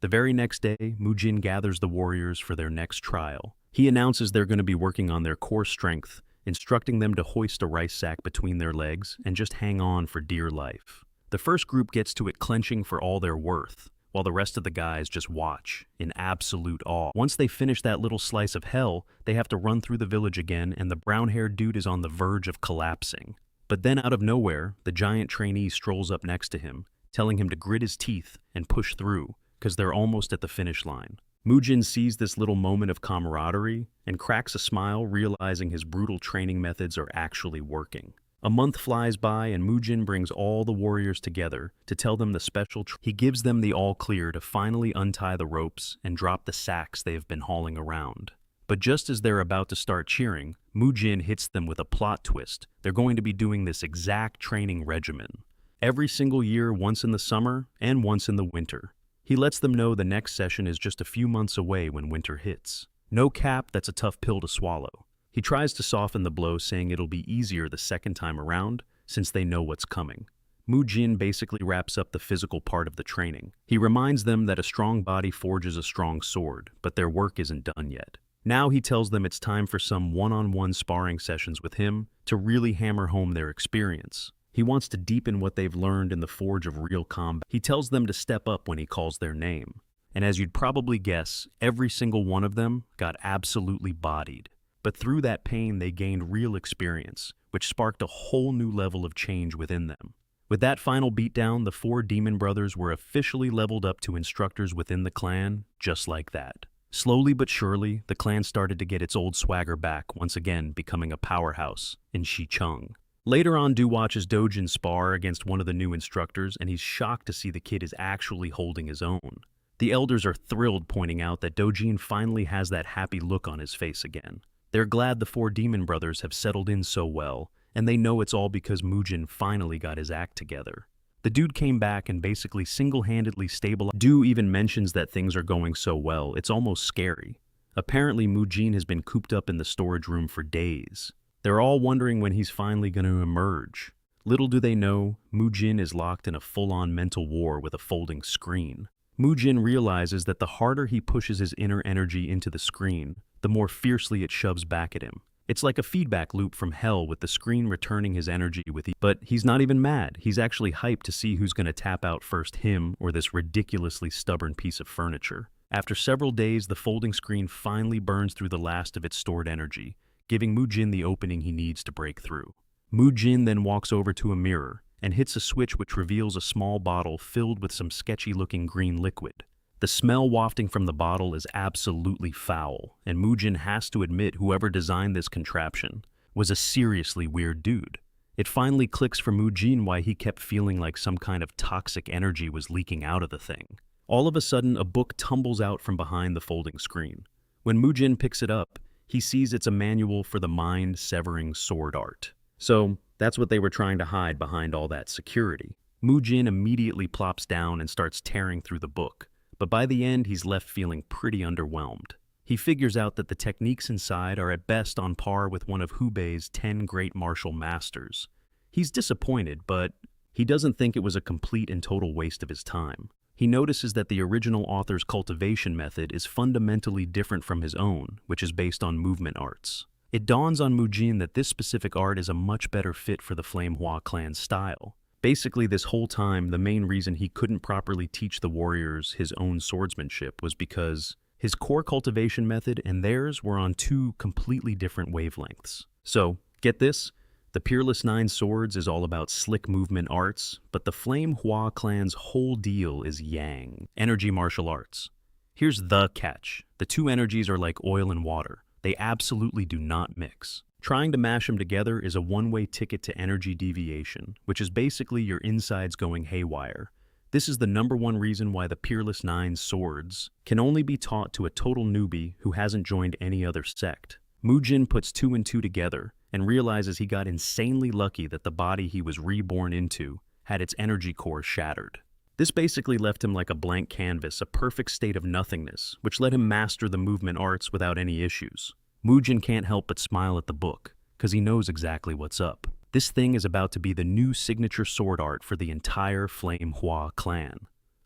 The very next day, Mujin gathers the warriors for their next trial. He announces they're going to be working on their core strength, instructing them to hoist a rice sack between their legs and just hang on for dear life. The first group gets to it clenching for all they're worth, while the rest of the guys just watch, in absolute awe. Once they finish that little slice of hell, they have to run through the village again, and the brown-haired dude is on the verge of collapsing. But then out of nowhere, the giant trainee strolls up next to him, telling him to grit his teeth and push through, because they're almost at the finish line. Mujin sees this little moment of camaraderie and cracks a smile, realizing his brutal training methods are actually working. A month flies by, and Mujin brings all the warriors together to tell them the special he gives them the all clear to finally untie the ropes and drop the sacks they have been hauling around. But just as they're about to start cheering, Mujin hits them with a plot twist. They're going to be doing this exact training regimen every single year, once in the summer and once in the winter. He lets them know the next session is just a few months away when winter hits. No cap, that's a tough pill to swallow. He tries to soften the blow, saying it'll be easier the second time around, since they know what's coming. Mujin basically wraps up the physical part of the training. He reminds them that a strong body forges a strong sword, but their work isn't done yet. Now he tells them it's time for some one-on-one sparring sessions with him to really hammer home their experience. He wants to deepen what they've learned in the forge of real combat. He tells them to step up when he calls their name. And as you'd probably guess, every single one of them got absolutely bodied. But through that pain, they gained real experience, which sparked a whole new level of change within them. With that final beatdown, the 4 demon brothers were officially leveled up to instructors within the clan, just like that. Slowly but surely, the clan started to get its old swagger back, once again becoming a powerhouse in Shicheng. Later on, Du watches Dojin spar against one of the new instructors, and he's shocked to see the kid is actually holding his own. The elders are thrilled, pointing out that Dojin finally has that happy look on his face again. They're glad the 4 demon brothers have settled in so well, and they know it's all because Mujin finally got his act together. The dude came back and basically single-handedly stabilized. Du even mentions that things are going so well, it's almost scary. Apparently, Mujin has been cooped up in the storage room for days. They're all wondering when he's finally going to emerge. Little do they know, Mujin is locked in a full-on mental war with a folding screen. Mujin realizes that the harder he pushes his inner energy into the screen, the more fiercely it shoves back at him. It's like a feedback loop from hell with the screen returning his energy but he's not even mad. He's actually hyped to see who's going to tap out first, him or this ridiculously stubborn piece of furniture. After several days, the folding screen finally burns through the last of its stored energy, giving Mujin the opening he needs to break through. Mujin then walks over to a mirror and hits a switch which reveals a small bottle filled with some sketchy-looking green liquid. The smell wafting from the bottle is absolutely foul, and Mujin has to admit whoever designed this contraption was a seriously weird dude. It finally clicks for Mujin why he kept feeling like some kind of toxic energy was leaking out of the thing. All of a sudden, a book tumbles out from behind the folding screen. When Mujin picks it up, he sees it's a manual for the mind-severing sword art. So, that's what they were trying to hide behind all that security. Mujin immediately plops down and starts tearing through the book, but by the end he's left feeling pretty underwhelmed. He figures out that the techniques inside are at best on par with one of Hubei's 10 great martial masters. He's disappointed, but he doesn't think it was a complete and total waste of his time. He notices that the original author's cultivation method is fundamentally different from his own, which is based on movement arts. It dawns on Mujin that this specific art is a much better fit for the Flamehua clan's style. Basically, this whole time, the main reason he couldn't properly teach the warriors his own swordsmanship was because his core cultivation method and theirs were on two completely different wavelengths. So, get this, the Peerless Nine Swords is all about slick movement arts, but the Flamehua clan's whole deal is yang, energy martial arts. Here's the catch. The two energies are like oil and water. They absolutely do not mix. Trying to mash them together is a one-way ticket to energy deviation, which is basically your insides going haywire. This is the #1 reason why the Peerless Nine Swords can only be taught to a total newbie who hasn't joined any other sect. Mujin puts 2 and 2 together and realizes he got insanely lucky that the body he was reborn into had its energy core shattered. This basically left him like a blank canvas, a perfect state of nothingness, which let him master the movement arts without any issues. Mujin can't help but smile at the book, because he knows exactly what's up. This thing is about to be the new signature sword art for the entire Flamehua clan.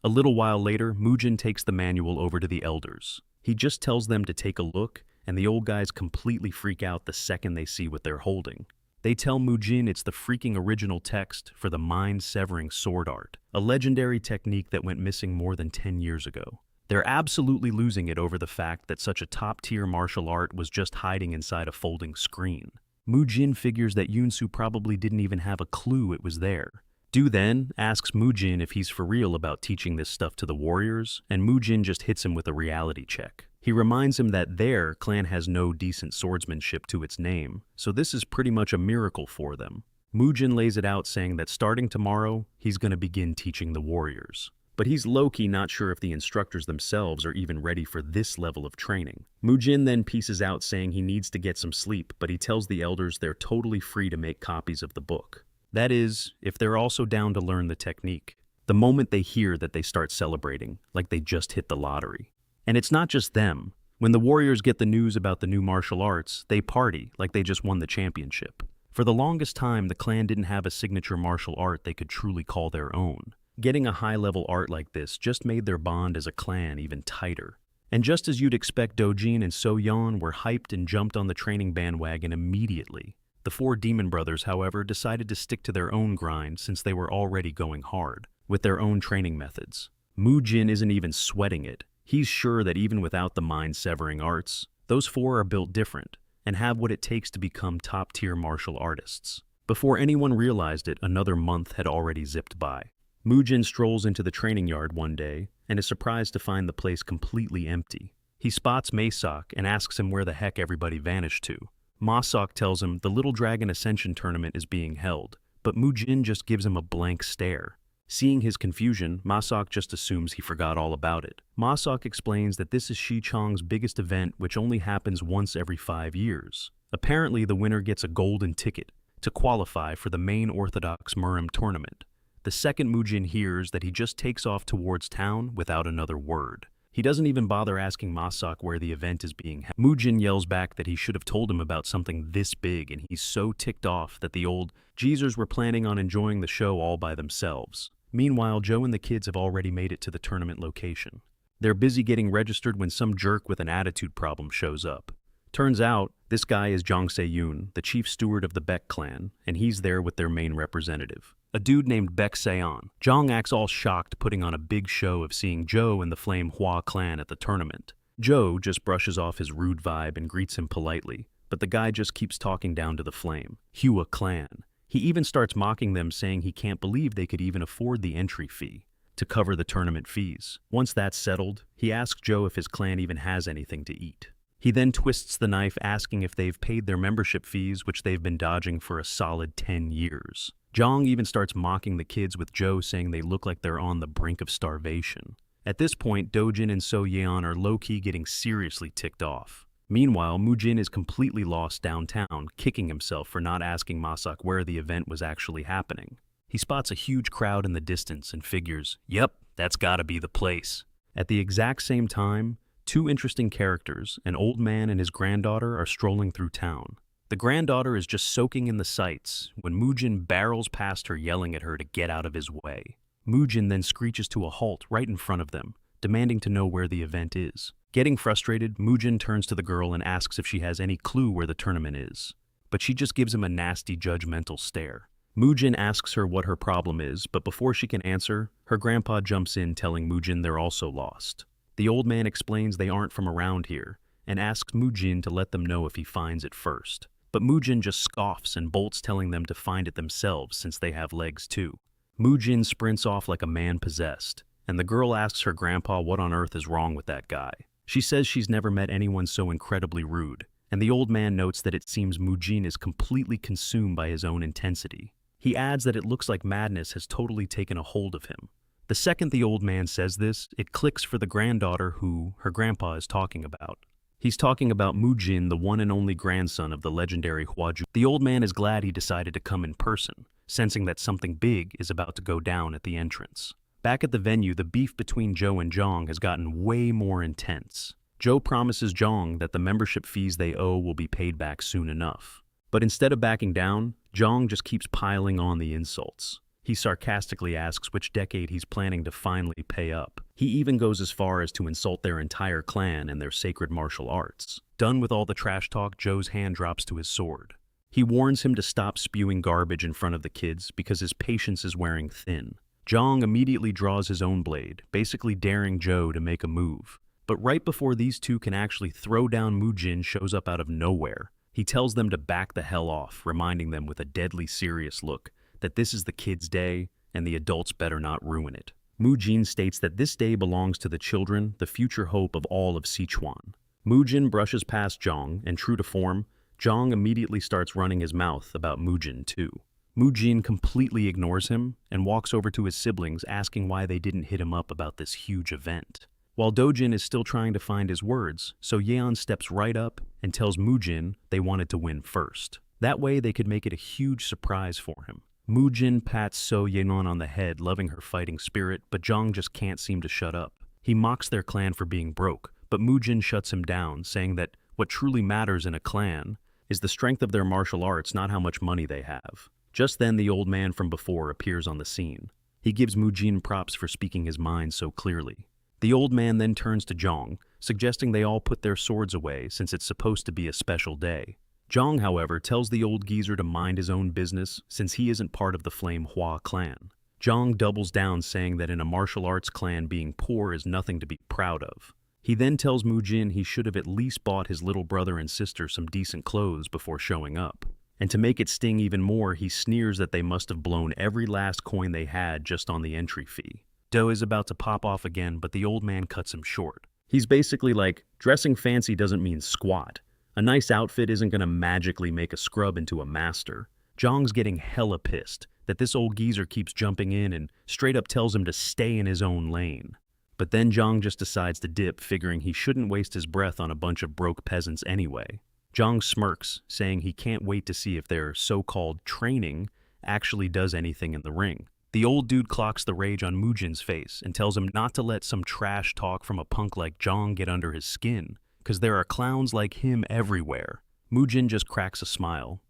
A little while later, Mujin takes the manual over to the elders. He just tells them to take a look, and the old guys completely freak out the second they see what they're holding. They tell Mujin it's the freaking original text for the mind-severing sword art, a legendary technique that went missing more than 10 years ago. They're absolutely losing it over the fact that such a top-tier martial art was just hiding inside a folding screen. Mujin figures that Yunsu probably didn't even have a clue it was there. Du then asks Mujin if he's for real about teaching this stuff to the warriors, and Mujin just hits him with a reality check. He reminds him that their clan has no decent swordsmanship to its name, so this is pretty much a miracle for them. Mujin lays it out saying that starting tomorrow, he's going to begin teaching the warriors. But he's low-key not sure if the instructors themselves are even ready for this level of training. Mujin then pieces out saying he needs to get some sleep, but he tells the elders they're totally free to make copies of the book. That is, if they're also down to learn the technique. The moment they hear that, they start celebrating, like they just hit the lottery. And it's not just them. When the warriors get the news about the new martial arts, they party like they just won the championship. For the longest time, the clan didn't have a signature martial art they could truly call their own. Getting a high-level art like this just made their bond as a clan even tighter. And just as you'd expect, Dojin and Soyon were hyped and jumped on the training bandwagon immediately. The 4 demon brothers, however, decided to stick to their own grind since they were already going hard, with their own training methods. Mujin isn't even sweating it. He's sure that even without the mind-severing arts, those 4 are built different and have what it takes to become top-tier martial artists. Before anyone realized it, another month had already zipped by. Mujin strolls into the training yard one day and is surprised to find the place completely empty. He spots Masok and asks him where the heck everybody vanished to. Masok tells him the Little Dragon Ascension tournament is being held, but Mujin just gives him a blank stare. Seeing his confusion, Masok just assumes he forgot all about it. Masok explains that this is Shichong's biggest event, which only happens once every 5 years. Apparently, the winner gets a golden ticket to qualify for the main Orthodox Murim tournament. The second Mujin hears that, he just takes off towards town without another word. He doesn't even bother asking Masak where the event is being held. Mujin yells back that he should have told him about something this big, and he's so ticked off that the old geezers were planning on enjoying the show all by themselves. Meanwhile, Joe and the kids have already made it to the tournament location. They're busy getting registered when some jerk with an attitude problem shows up. Turns out, this guy is Jong Se-yoon, the chief steward of the Baek clan, and he's there with their main representative, a dude named Baek Seon. Jong acts all shocked, putting on a big show of seeing Joe and the Flame Hua clan at the tournament. Joe just brushes off his rude vibe and greets him politely, but the guy just keeps talking down to the Flame Hua clan. He even starts mocking them, saying he can't believe they could even afford the entry fee to cover the tournament fees. Once that's settled, he asks Joe if his clan even has anything to eat. He then twists the knife, asking if they've paid their membership fees, which they've been dodging for a solid 10 years. Jong even starts mocking the kids, with Joe saying they look like they're on the brink of starvation. At this point, Dojin and Soyon are low-key getting seriously ticked off. Meanwhile, Mujin is completely lost downtown, kicking himself for not asking Masak where the event was actually happening. He spots a huge crowd in the distance and figures, yep, that's gotta be the place. At the exact same time, two interesting characters, an old man and his granddaughter, are strolling through town. The granddaughter is just soaking in the sights when Mujin barrels past her, yelling at her to get out of his way. Mujin then screeches to a halt right in front of them, demanding to know where the event is. Getting frustrated, Mujin turns to the girl and asks if she has any clue where the tournament is. But she just gives him a nasty, judgmental stare. Mujin asks her what her problem is, but before she can answer, her grandpa jumps in, telling Mujin they're also lost. The old man explains they aren't from around here, and asks Mujin to let them know if he finds it first. But Mujin just scoffs and bolts, telling them to find it themselves since they have legs too. Mujin sprints off like a man possessed, and the girl asks her grandpa what on earth is wrong with that guy. She says she's never met anyone so incredibly rude, and the old man notes that it seems Mujin is completely consumed by his own intensity. He adds that it looks like madness has totally taken a hold of him. The second the old man says this, it clicks for the granddaughter who her grandpa is talking about. He's talking about Mujin, the one and only grandson of the legendary Huaju. The old man is glad he decided to come in person, sensing that something big is about to go down at the entrance. Back at the venue, the beef between Joe and Jong has gotten way more intense. Joe promises Jong that the membership fees they owe will be paid back soon enough. But instead of backing down, Jong just keeps piling on the insults. He sarcastically asks which decade he's planning to finally pay up. He even goes as far as to insult their entire clan and their sacred martial arts. Done with all the trash talk, Joe's hand drops to his sword. He warns him to stop spewing garbage in front of the kids because his patience is wearing thin. Jong immediately draws his own blade, basically daring Joe to make a move. But right before these two can actually throw down, Mujin shows up out of nowhere. He tells them to back the hell off, reminding them with a deadly serious look that this is the kids' day and the adults better not ruin it. Mujin states that this day belongs to the children, the future hope of all of Sichuan. Mujin brushes past Jong, and true to form, Jong immediately starts running his mouth about Mujin too. Mujin completely ignores him and walks over to his siblings, asking why they didn't hit him up about this huge event. While Dojin is still trying to find his words, so Yeon steps right up and tells Mujin they wanted to win first. That way they could make it a huge surprise for him. Mujin pats Soyon on the head, loving her fighting spirit, but Jong just can't seem to shut up. He mocks their clan for being broke, but Mujin shuts him down, saying that what truly matters in a clan is the strength of their martial arts, not how much money they have. Just then, the old man from before appears on the scene. He gives Mujin props for speaking his mind so clearly. The old man then turns to Jong, suggesting they all put their swords away since it's supposed to be a special day. Jong, however, tells the old geezer to mind his own business since he isn't part of the Flame Hua clan. Jong doubles down, saying that in a martial arts clan, being poor is nothing to be proud of. He then tells Mujin he should have at least bought his little brother and sister some decent clothes before showing up. And to make it sting even more, he sneers that they must have blown every last coin they had just on the entry fee. Do is about to pop off again, but the old man cuts him short. He's basically like, dressing fancy doesn't mean squat. A nice outfit isn't gonna magically make a scrub into a master. Jong's getting hella pissed that this old geezer keeps jumping in and straight up tells him to stay in his own lane. But then Jong just decides to dip, figuring he shouldn't waste his breath on a bunch of broke peasants anyway. Jong smirks, saying he can't wait to see if their so-called training actually does anything in the ring. The old dude clocks the rage on Mujin's face and tells him not to let some trash talk from a punk like Zhang get under his skin, because there are clowns like him everywhere. Mujin just cracks a smile.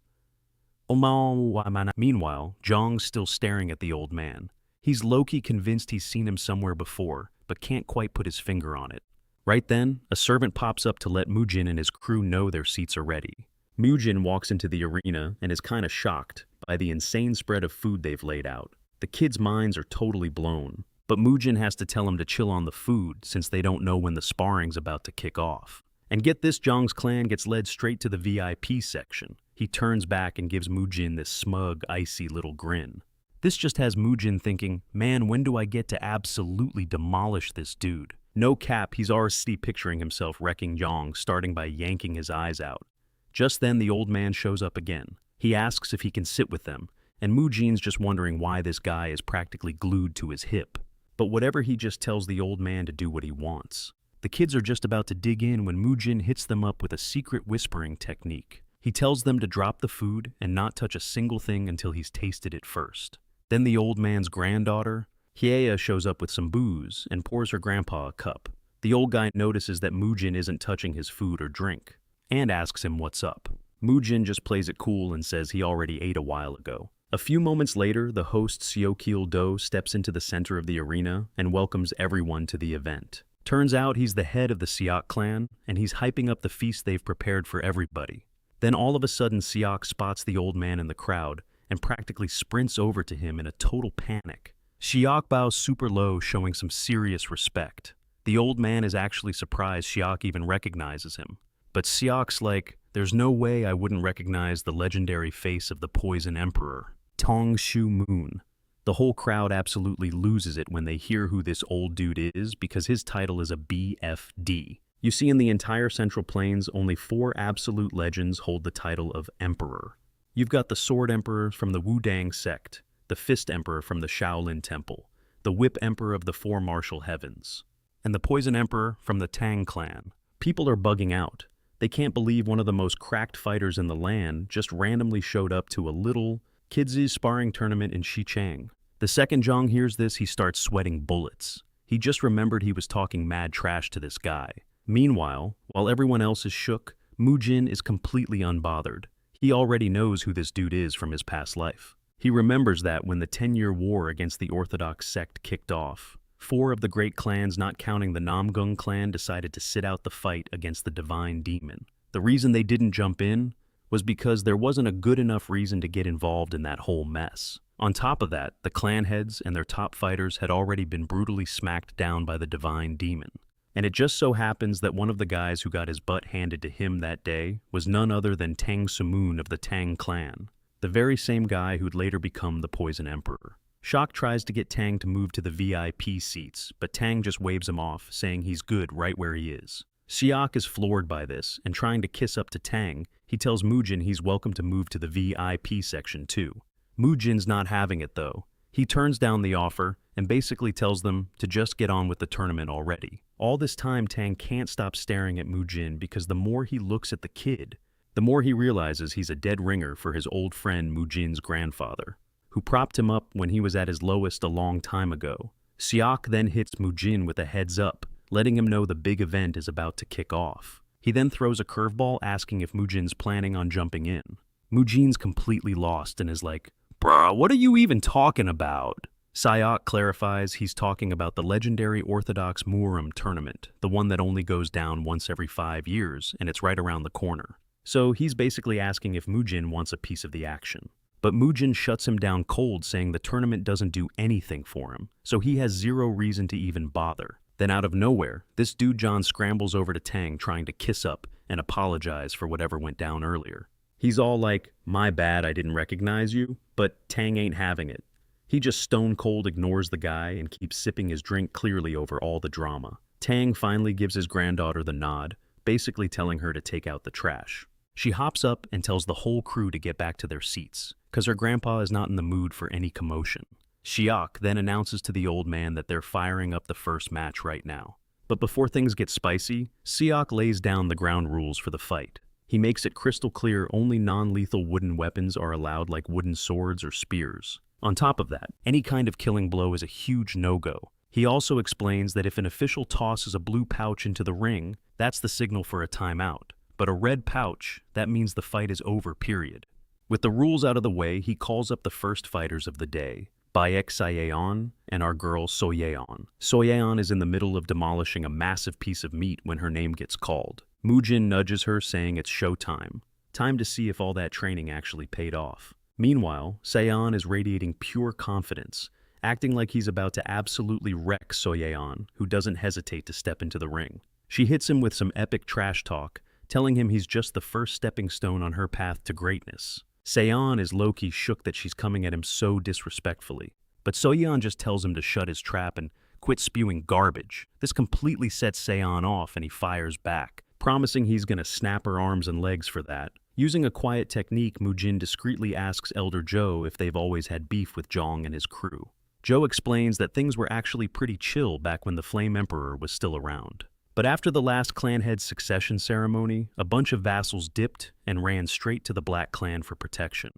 Meanwhile, Zhang's still staring at the old man. He's low-key convinced he's seen him somewhere before, but can't quite put his finger on it. Right then, a servant pops up to let Mujin and his crew know their seats are ready. Mujin walks into the arena and is kinda shocked by the insane spread of food they've laid out. The kids' minds are totally blown, but Mujin has to tell him to chill on the food since they don't know when the sparring's about to kick off. And get this, Zhang's clan gets led straight to the VIP section. He turns back and gives Mujin this smug, icy little grin. This just has Mujin thinking, man, when do I get to absolutely demolish this dude? No cap, he's already picturing himself wrecking Zhang, starting by yanking his eyes out. Just then, the old man shows up again. He asks if he can sit with them, and Mujin's just wondering why this guy is practically glued to his hip. But whatever, he just tells the old man to do what he wants. The kids are just about to dig in when Mujin hits them up with a secret whispering technique. He tells them to drop the food and not touch a single thing until he's tasted it first. Then the old man's granddaughter, Hiea, shows up with some booze and pours her grandpa a cup. The old guy notices that Mujin isn't touching his food or drink, and asks him what's up. Mujin just plays it cool and says he already ate a while ago. A few moments later, the host Seokil Do steps into the center of the arena and welcomes everyone to the event. Turns out he's the head of the Siak clan, and he's hyping up the feast they've prepared for everybody. Then all of a sudden, Siak spots the old man in the crowd and practically sprints over to him in a total panic. Siak bows super low, showing some serious respect. The old man is actually surprised Siak even recognizes him. But Siak's like, there's no way I wouldn't recognize the legendary face of the Poison Emperor, Tong Shu Moon. The whole crowd absolutely loses it when they hear who this old dude is because his title is a BFD. You see, in the entire Central Plains, only 4 absolute legends hold the title of Emperor. You've got the Sword Emperor from the Wudang Sect, the Fist Emperor from the Shaolin Temple, the Whip Emperor of the Four Martial Heavens, and the Poison Emperor from the Tang clan. People are bugging out. They can't believe one of the most cracked fighters in the land just randomly showed up to a little kids' sparring tournament in Xichang. The second Zhang hears this, he starts sweating bullets. He just remembered he was talking mad trash to this guy. Meanwhile, while everyone else is shook, Mujin is completely unbothered. He already knows who this dude is from his past life. He remembers that when the 10-year war against the Orthodox sect kicked off, 4 of the great clans, not counting the Namgung clan, decided to sit out the fight against the divine demon. The reason they didn't jump in was because there wasn't a good enough reason to get involved in that whole mess. On top of that, the clan heads and their top fighters had already been brutally smacked down by the divine demon. And it just so happens that one of the guys who got his butt handed to him that day was none other than Tang Sumun of the Tang clan, the very same guy who'd later become the Poison Emperor. Shock tries to get Tang to move to the VIP seats, but Tang just waves him off, saying he's good right where he is. Siak is floored by this, and trying to kiss up to Tang, he tells Mujin he's welcome to move to the VIP section too. Mujin's not having it though. He turns down the offer and basically tells them to just get on with the tournament already. All this time, Tang can't stop staring at Mujin because the more he looks at the kid, the more he realizes he's a dead ringer for his old friend Mujin's grandfather, who propped him up when he was at his lowest a long time ago. Siak then hits Mujin with a heads up, letting him know the big event is about to kick off. He then throws a curveball asking if Mujin's planning on jumping in. Mujin's completely lost and is like, "Bruh, what are you even talking about?" Siak clarifies he's talking about the legendary Orthodox Murim tournament, the one that only goes down once every 5 years, and it's right around the corner. So he's basically asking if Mujin wants a piece of the action. But Mujin shuts him down cold, saying the tournament doesn't do anything for him, so he has zero reason to even bother. Then out of nowhere, this dude John scrambles over to Tang trying to kiss up and apologize for whatever went down earlier. He's all like, "My bad, I didn't recognize you," but Tang ain't having it. He just stone cold ignores the guy and keeps sipping his drink clearly over all the drama. Tang finally gives his granddaughter the nod, basically telling her to take out the trash. She hops up and tells the whole crew to get back to their seats, because her grandpa is not in the mood for any commotion. Siak then announces to the old man that they're firing up the first match right now. But before things get spicy, Siak lays down the ground rules for the fight. He makes it crystal clear only non-lethal wooden weapons are allowed, like wooden swords or spears. On top of that, any kind of killing blow is a huge no-go. He also explains that if an official tosses a blue pouch into the ring, that's the signal for a timeout. But a red pouch, that means the fight is over, period. With the rules out of the way, he calls up the first fighters of the day, Bayek Sayeon and our girl Soyeon. Soyeon is in the middle of demolishing a massive piece of meat when her name gets called. Mujin nudges her, saying it's showtime. Time to see if all that training actually paid off. Meanwhile, Sayeon is radiating pure confidence, acting like he's about to absolutely wreck Soyeon, who doesn't hesitate to step into the ring. She hits him with some epic trash talk, telling him he's just the first stepping stone on her path to greatness. Sayeon is low-key shook that she's coming at him so disrespectfully, but Soyeon just tells him to shut his trap and quit spewing garbage. This completely sets Sayeon off and he fires back, promising he's gonna snap her arms and legs for that. Using a quiet technique, Mujin discreetly asks Elder Joe if they've always had beef with Jong and his crew. Joe explains that things were actually pretty chill back when the Flame Emperor was still around. But after the last clan head's succession ceremony, a bunch of vassals dipped and ran straight to the Black Clan for protection.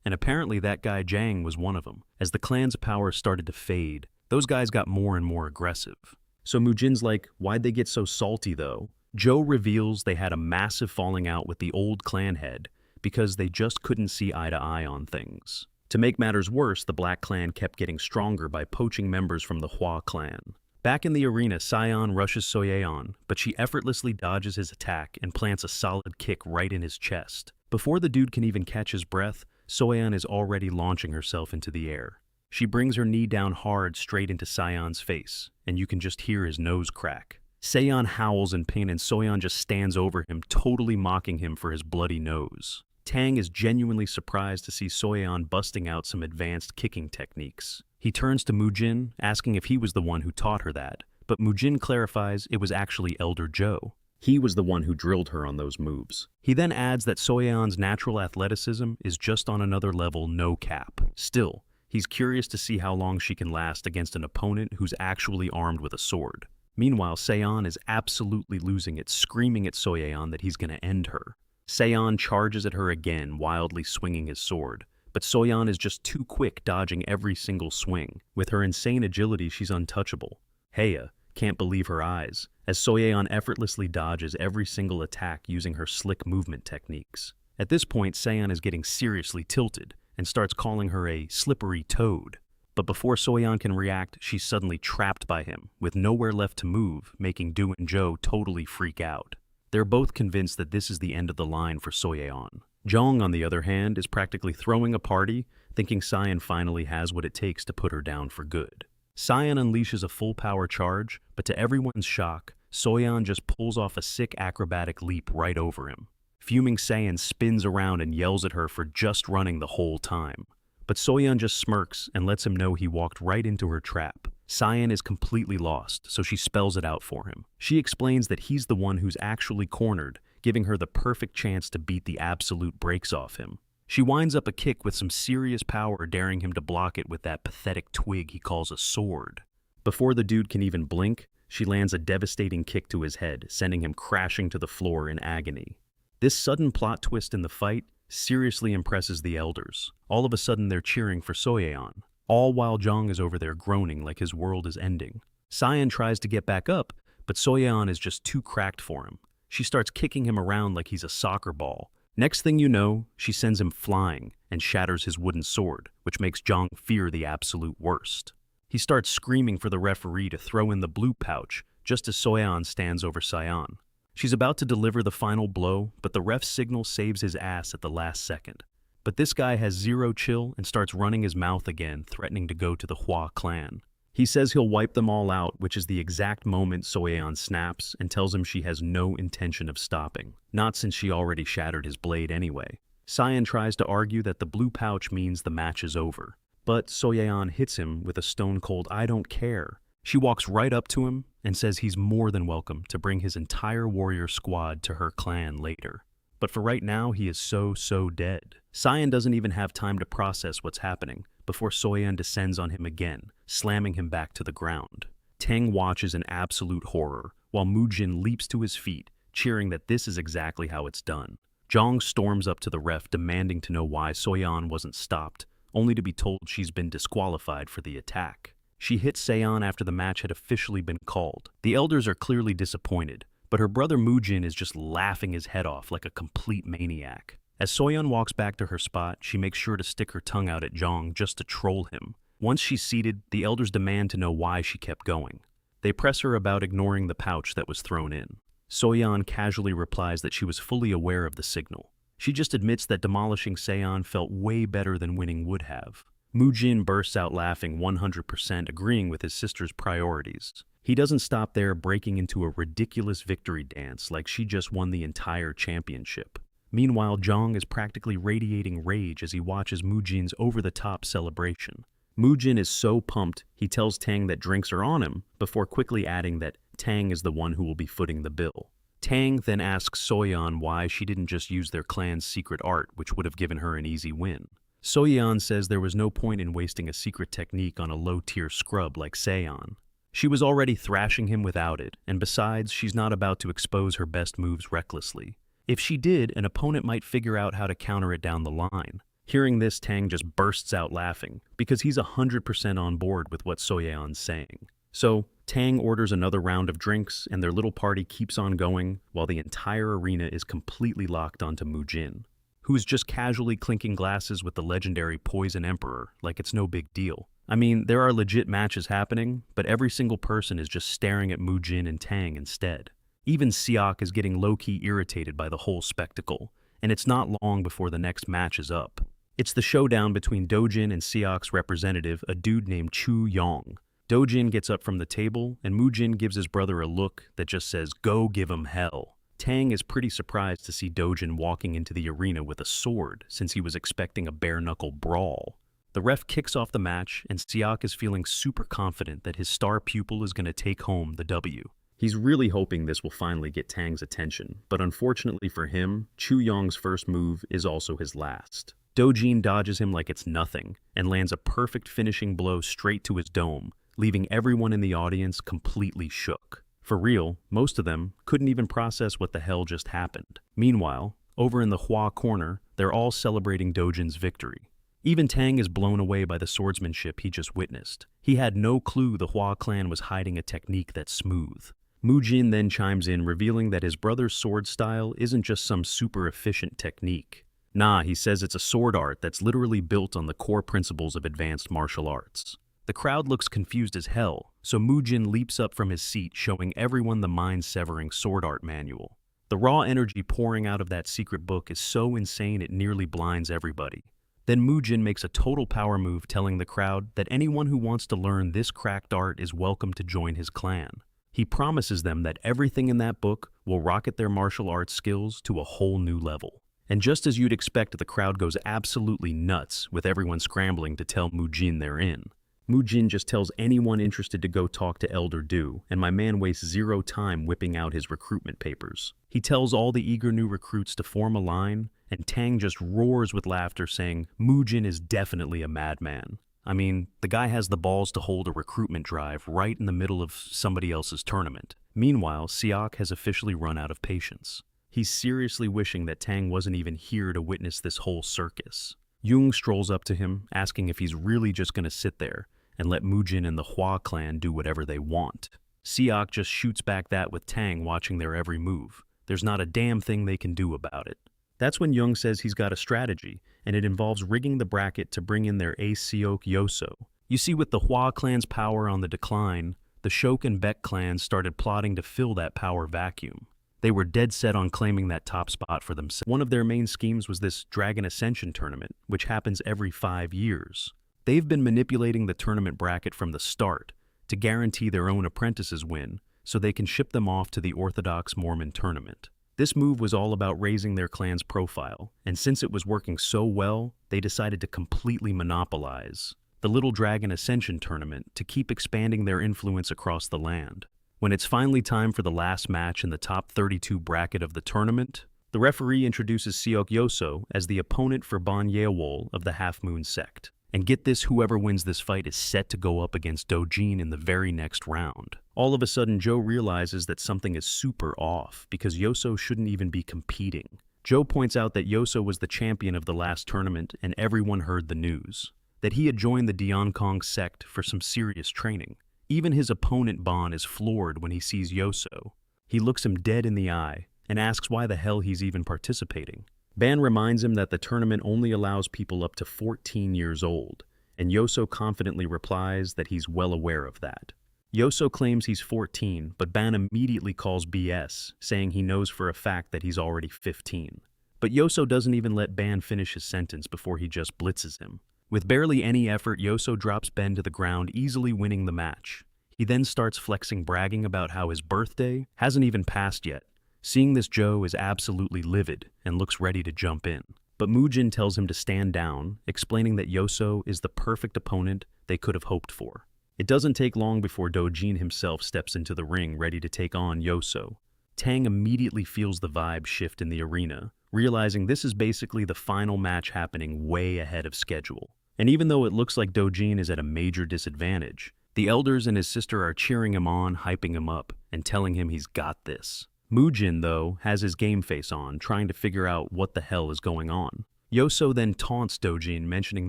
And apparently that guy Jang was one of them. As the clan's power started to fade, those guys got more and more aggressive. So Mujin's like, why'd they get so salty though? Joe reveals they had a massive falling out with the old clan head because they just couldn't see eye to eye on things. To make matters worse, the Black Clan kept getting stronger by poaching members from the Hua clan. Back in the arena, Sayeon rushes Soyeon, but she effortlessly dodges his attack and plants a solid kick right in his chest. Before the dude can even catch his breath, Soyeon is already launching herself into the air. She brings her knee down hard straight into Sayeon's face, and you can just hear his nose crack. Sayeon howls in pain and Soyeon just stands over him, totally mocking him for his bloody nose. Tang is genuinely surprised to see Soyeon busting out some advanced kicking techniques. He turns to Mujin, asking if he was the one who taught her that, but Mujin clarifies it was actually Elder Joe. He was the one who drilled her on those moves. He then adds that Soyeon's natural athleticism is just on another level, no cap. Still, he's curious to see how long she can last against an opponent who's actually armed with a sword. Meanwhile, Sayeon is absolutely losing it, screaming at Soyeon that he's gonna end her. Sayeon charges at her again, wildly swinging his sword. But Soyeon is just too quick, dodging every single swing. With her insane agility, she's untouchable. Heya can't believe her eyes, as Soyeon effortlessly dodges every single attack using her slick movement techniques. At this point, Sayeon is getting seriously tilted and starts calling her a slippery toad. But before Soyeon can react, she's suddenly trapped by him, with nowhere left to move, making Do and Joe totally freak out. They're both convinced that this is the end of the line for Soyeon. Jong, on the other hand, is practically throwing a party, thinking Sayeon finally has what it takes to put her down for good. Sayeon unleashes a full power charge, but to everyone's shock, Soyeon just pulls off a sick acrobatic leap right over him. Fuming Sayeon spins around and yells at her for just running the whole time. But Soyeon just smirks and lets him know he walked right into her trap. Sayeon is completely lost, so she spells it out for him. She explains that he's the one who's actually cornered, giving her the perfect chance to beat the absolute brakes off him. She winds up a kick with some serious power, daring him to block it with that pathetic twig he calls a sword. Before the dude can even blink, she lands a devastating kick to his head, sending him crashing to the floor in agony. This sudden plot twist in the fight seriously impresses the elders. All of a sudden they're cheering for Soyeon, all while Jong is over there groaning like his world is ending. Sayeon tries to get back up, but Soyeon is just too cracked for him. She starts kicking him around like he's a soccer ball. Next thing you know, she sends him flying and shatters his wooden sword, which makes Jong fear the absolute worst. He starts screaming for the referee to throw in the blue pouch, just as Soyeon stands over Sayeon. She's about to deliver the final blow, but the ref's signal saves his ass at the last second. But this guy has zero chill and starts running his mouth again, threatening to go to the Hua clan. He says he'll wipe them all out, which is the exact moment Soyeon snaps and tells him she has no intention of stopping. Not since she already shattered his blade anyway. Sayeon tries to argue that the blue pouch means the match is over. But Soyeon hits him with a stone-cold "I don't care." She walks right up to him and says he's more than welcome to bring his entire warrior squad to her clan later. But for right now, he is so dead. Sayeon doesn't even have time to process what's happening before Soyeon descends on him again, slamming him back to the ground. Tang watches in absolute horror, while Mujin leaps to his feet, cheering that this is exactly how it's done. Jong storms up to the ref, demanding to know why Soyeon wasn't stopped, only to be told she's been disqualified for the attack. She hits Soyon after the match had officially been called. The elders are clearly disappointed, but her brother Mujin is just laughing his head off like a complete maniac. As Soyon walks back to her spot, she makes sure to stick her tongue out at Zhang just to troll him. Once she's seated, the elders demand to know why she kept going. They press her about ignoring the pouch that was thrown in. Soyon casually replies that she was fully aware of the signal. She just admits that demolishing Soyon felt way better than winning would have. Mujin bursts out laughing 100%, agreeing with his sister's priorities. He doesn't stop there, breaking into a ridiculous victory dance like she just won the entire championship. Meanwhile, Zhang is practically radiating rage as he watches Mujin's over-the-top celebration. Mujin is so pumped, he tells Tang that drinks are on him, before quickly adding that Tang is the one who will be footing the bill. Tang then asks Soyon why she didn't just use their clan's secret art, which would have given her an easy win. Soyon says there was no point in wasting a secret technique on a low-tier scrub like Soyon. She was already thrashing him without it, and besides, she's not about to expose her best moves recklessly. If she did, an opponent might figure out how to counter it down the line. Hearing this, Tang just bursts out laughing, because he's 100% on board with what Soyon's saying. So, Tang orders another round of drinks, and their little party keeps on going, while the entire arena is completely locked onto Mujin, who's just casually clinking glasses with the legendary Poison Emperor like it's no big deal. I mean, there are legit matches happening, but every single person is just staring at Mujin and Tang instead. Even Siak is getting low-key irritated by the whole spectacle, and it's not long before the next match is up. It's the showdown between Dojin and Siak's representative, a dude named Chu Yong. Dojin gets up from the table, and Mujin gives his brother a look that just says, "Go give him hell." Tang is pretty surprised to see Dojin walking into the arena with a sword, since he was expecting a bare-knuckle brawl. The ref kicks off the match, and Siak is feeling super confident that his star pupil is going to take home the W. He's really hoping this will finally get Tang's attention, but unfortunately for him, Chu Yong's first move is also his last. Dojin dodges him like it's nothing, and lands a perfect finishing blow straight to his dome, leaving everyone in the audience completely shook. For real, most of them couldn't even process what the hell just happened. Meanwhile, over in the Hua corner, they're all celebrating Dojin's victory. Even Tang is blown away by the swordsmanship he just witnessed. He had no clue the Hua clan was hiding a technique that smooth. Mujin then chimes in, revealing that his brother's sword style isn't just some super efficient technique. Nah, he says it's a sword art that's literally built on the core principles of advanced martial arts. The crowd looks confused as hell, so Mujin leaps up from his seat, showing everyone the mind-severing sword art manual. The raw energy pouring out of that secret book is so insane it nearly blinds everybody. Then Mujin makes a total power move, telling the crowd that anyone who wants to learn this cracked art is welcome to join his clan. He promises them that everything in that book will rocket their martial arts skills to a whole new level. And just as you'd expect, the crowd goes absolutely nuts, with everyone scrambling to tell Mujin they're in. Mujin just tells anyone interested to go talk to Elder Du, and my man wastes zero time whipping out his recruitment papers. He tells all the eager new recruits to form a line, and Tang just roars with laughter, saying, "Mujin is definitely a madman." I mean, the guy has the balls to hold a recruitment drive right in the middle of somebody else's tournament. Meanwhile, Siak has officially run out of patience. He's seriously wishing that Tang wasn't even here to witness this whole circus. Jung strolls up to him, asking if he's really just going to sit there and let Mujin and the Hua clan do whatever they want. Siak just shoots back that with Tang watching their every move. There's not a damn thing they can do about it. That's when Jung says he's got a strategy, and it involves rigging the bracket to bring in their ace Siok Yoso. You see, with the Hua clan's power on the decline, the Shok and Baek clans started plotting to fill that power vacuum. They were dead set on claiming that top spot for themselves. One of their main schemes was this Dragon Ascension tournament, which happens every 5 years. They've been manipulating the tournament bracket from the start to guarantee their own apprentices win, so they can ship them off to the Orthodox Mormon tournament. This move was all about raising their clan's profile, and since it was working so well, they decided to completely monopolize the Little Dragon Ascension tournament to keep expanding their influence across the land. When it's finally time for the last match in the top 32 bracket of the tournament, the referee introduces Siok Yoso as the opponent for Bon Yeowol of the Half Moon Sect. And get this, whoever wins this fight is set to go up against Dojin in the very next round. All of a sudden, Joe realizes that something is super off, because Yoso shouldn't even be competing. Joe points out that Yoso was the champion of the last tournament, and everyone heard the news. that he had joined the Diankong sect for some serious training. Even his opponent Bon is floored when he sees Yoso. He looks him dead in the eye and asks why the hell he's even participating. Ban reminds him that the tournament only allows people up to 14 years old, and Yoso confidently replies that he's well aware of that. Yoso claims he's 14, but Ban immediately calls BS, saying he knows for a fact that he's already 15. But Yoso doesn't even let Ban finish his sentence before he just blitzes him. With barely any effort, Yoso drops Ben to the ground, easily winning the match. He then starts flexing, bragging about how his birthday hasn't even passed yet. Seeing this, Joe is absolutely livid and looks ready to jump in. But Mujin tells him to stand down, explaining that Yoso is the perfect opponent they could have hoped for. It doesn't take long before Dojin himself steps into the ring, ready to take on Yoso. Tang immediately feels the vibe shift in the arena, realizing this is basically the final match happening way ahead of schedule. And even though it looks like Dojin is at a major disadvantage, the elders and his sister are cheering him on, hyping him up, and telling him he's got this. Mujin, though, has his game face on, trying to figure out what the hell is going on. Yoso then taunts Dojin, mentioning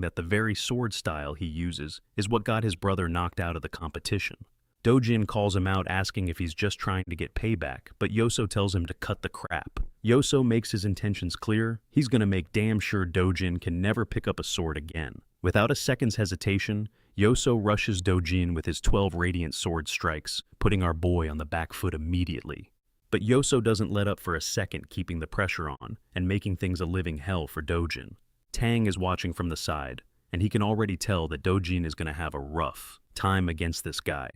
that the very sword style he uses is what got his brother knocked out of the competition. Dojin calls him out, asking if he's just trying to get payback, but Yoso tells him to cut the crap. Yoso makes his intentions clear. He's gonna make damn sure Dojin can never pick up a sword again. Without a second's hesitation, Yoso rushes Dojin with his 12 radiant sword strikes, putting our boy on the back foot immediately. But Yoso doesn't let up for a second, keeping the pressure on and making things a living hell for Dojin. Tang is watching from the side, and he can already tell that Dojin is going to have a rough time against this guy.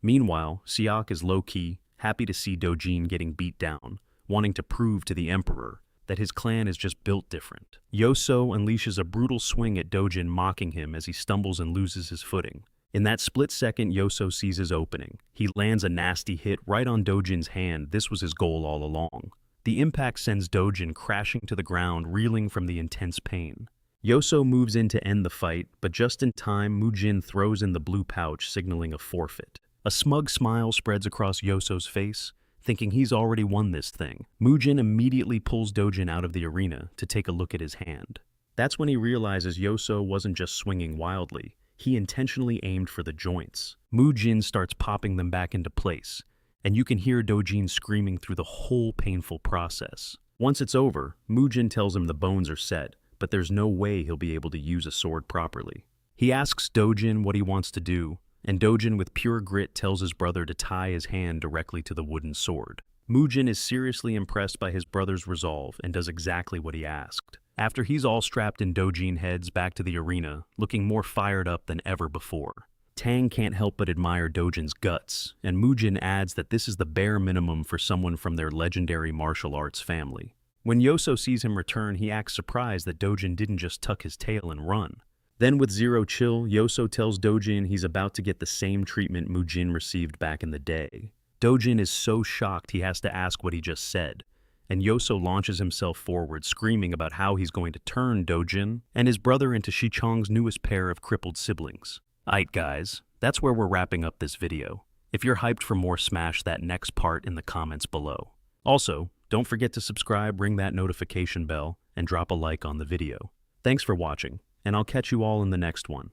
Meanwhile, Siak is low-key, happy to see Dojin getting beat down, wanting to prove to the Emperor that his clan is just built different. Yoso unleashes a brutal swing at Dojin, mocking him as he stumbles and loses his footing. In that split second, Yoso sees his opening. He lands a nasty hit right on Dojin's hand. This was his goal all along. The impact sends Dojin crashing to the ground, reeling from the intense pain. Yoso moves in to end the fight, but just in time, Mujin throws in the blue pouch, signaling a forfeit. A smug smile spreads across Yoso's face, thinking he's already won this thing. Mujin immediately pulls Dojin out of the arena to take a look at his hand. That's when he realizes Yoso wasn't just swinging wildly. He intentionally aimed for the joints. Mujin starts popping them back into place, and you can hear Dojin screaming through the whole painful process. Once it's over, Mujin tells him the bones are set, but there's no way he'll be able to use a sword properly. He asks Dojin what he wants to do, and Dojin with pure grit tells his brother to tie his hand directly to the wooden sword. Mujin is seriously impressed by his brother's resolve and does exactly what he asked. After he's all strapped in, Dojin heads back to the arena, looking more fired up than ever before. Tang can't help but admire Dojin's guts, and Mujin adds that this is the bare minimum for someone from their legendary martial arts family. When Yoso sees him return, he acts surprised that Dojin didn't just tuck his tail and run. Then with zero chill, Yoso tells Dojin he's about to get the same treatment Mujin received back in the day. Dojin is so shocked he has to ask what he just said, and Yoso launches himself forward, screaming about how he's going to turn Dojin and his brother into Shichong's newest pair of crippled siblings. Aight guys, that's where we're wrapping up this video. If you're hyped for more, smash that next part in the comments below. Also, don't forget to subscribe, ring that notification bell, and drop a like on the video. Thanks for watching, and I'll catch you all in the next one.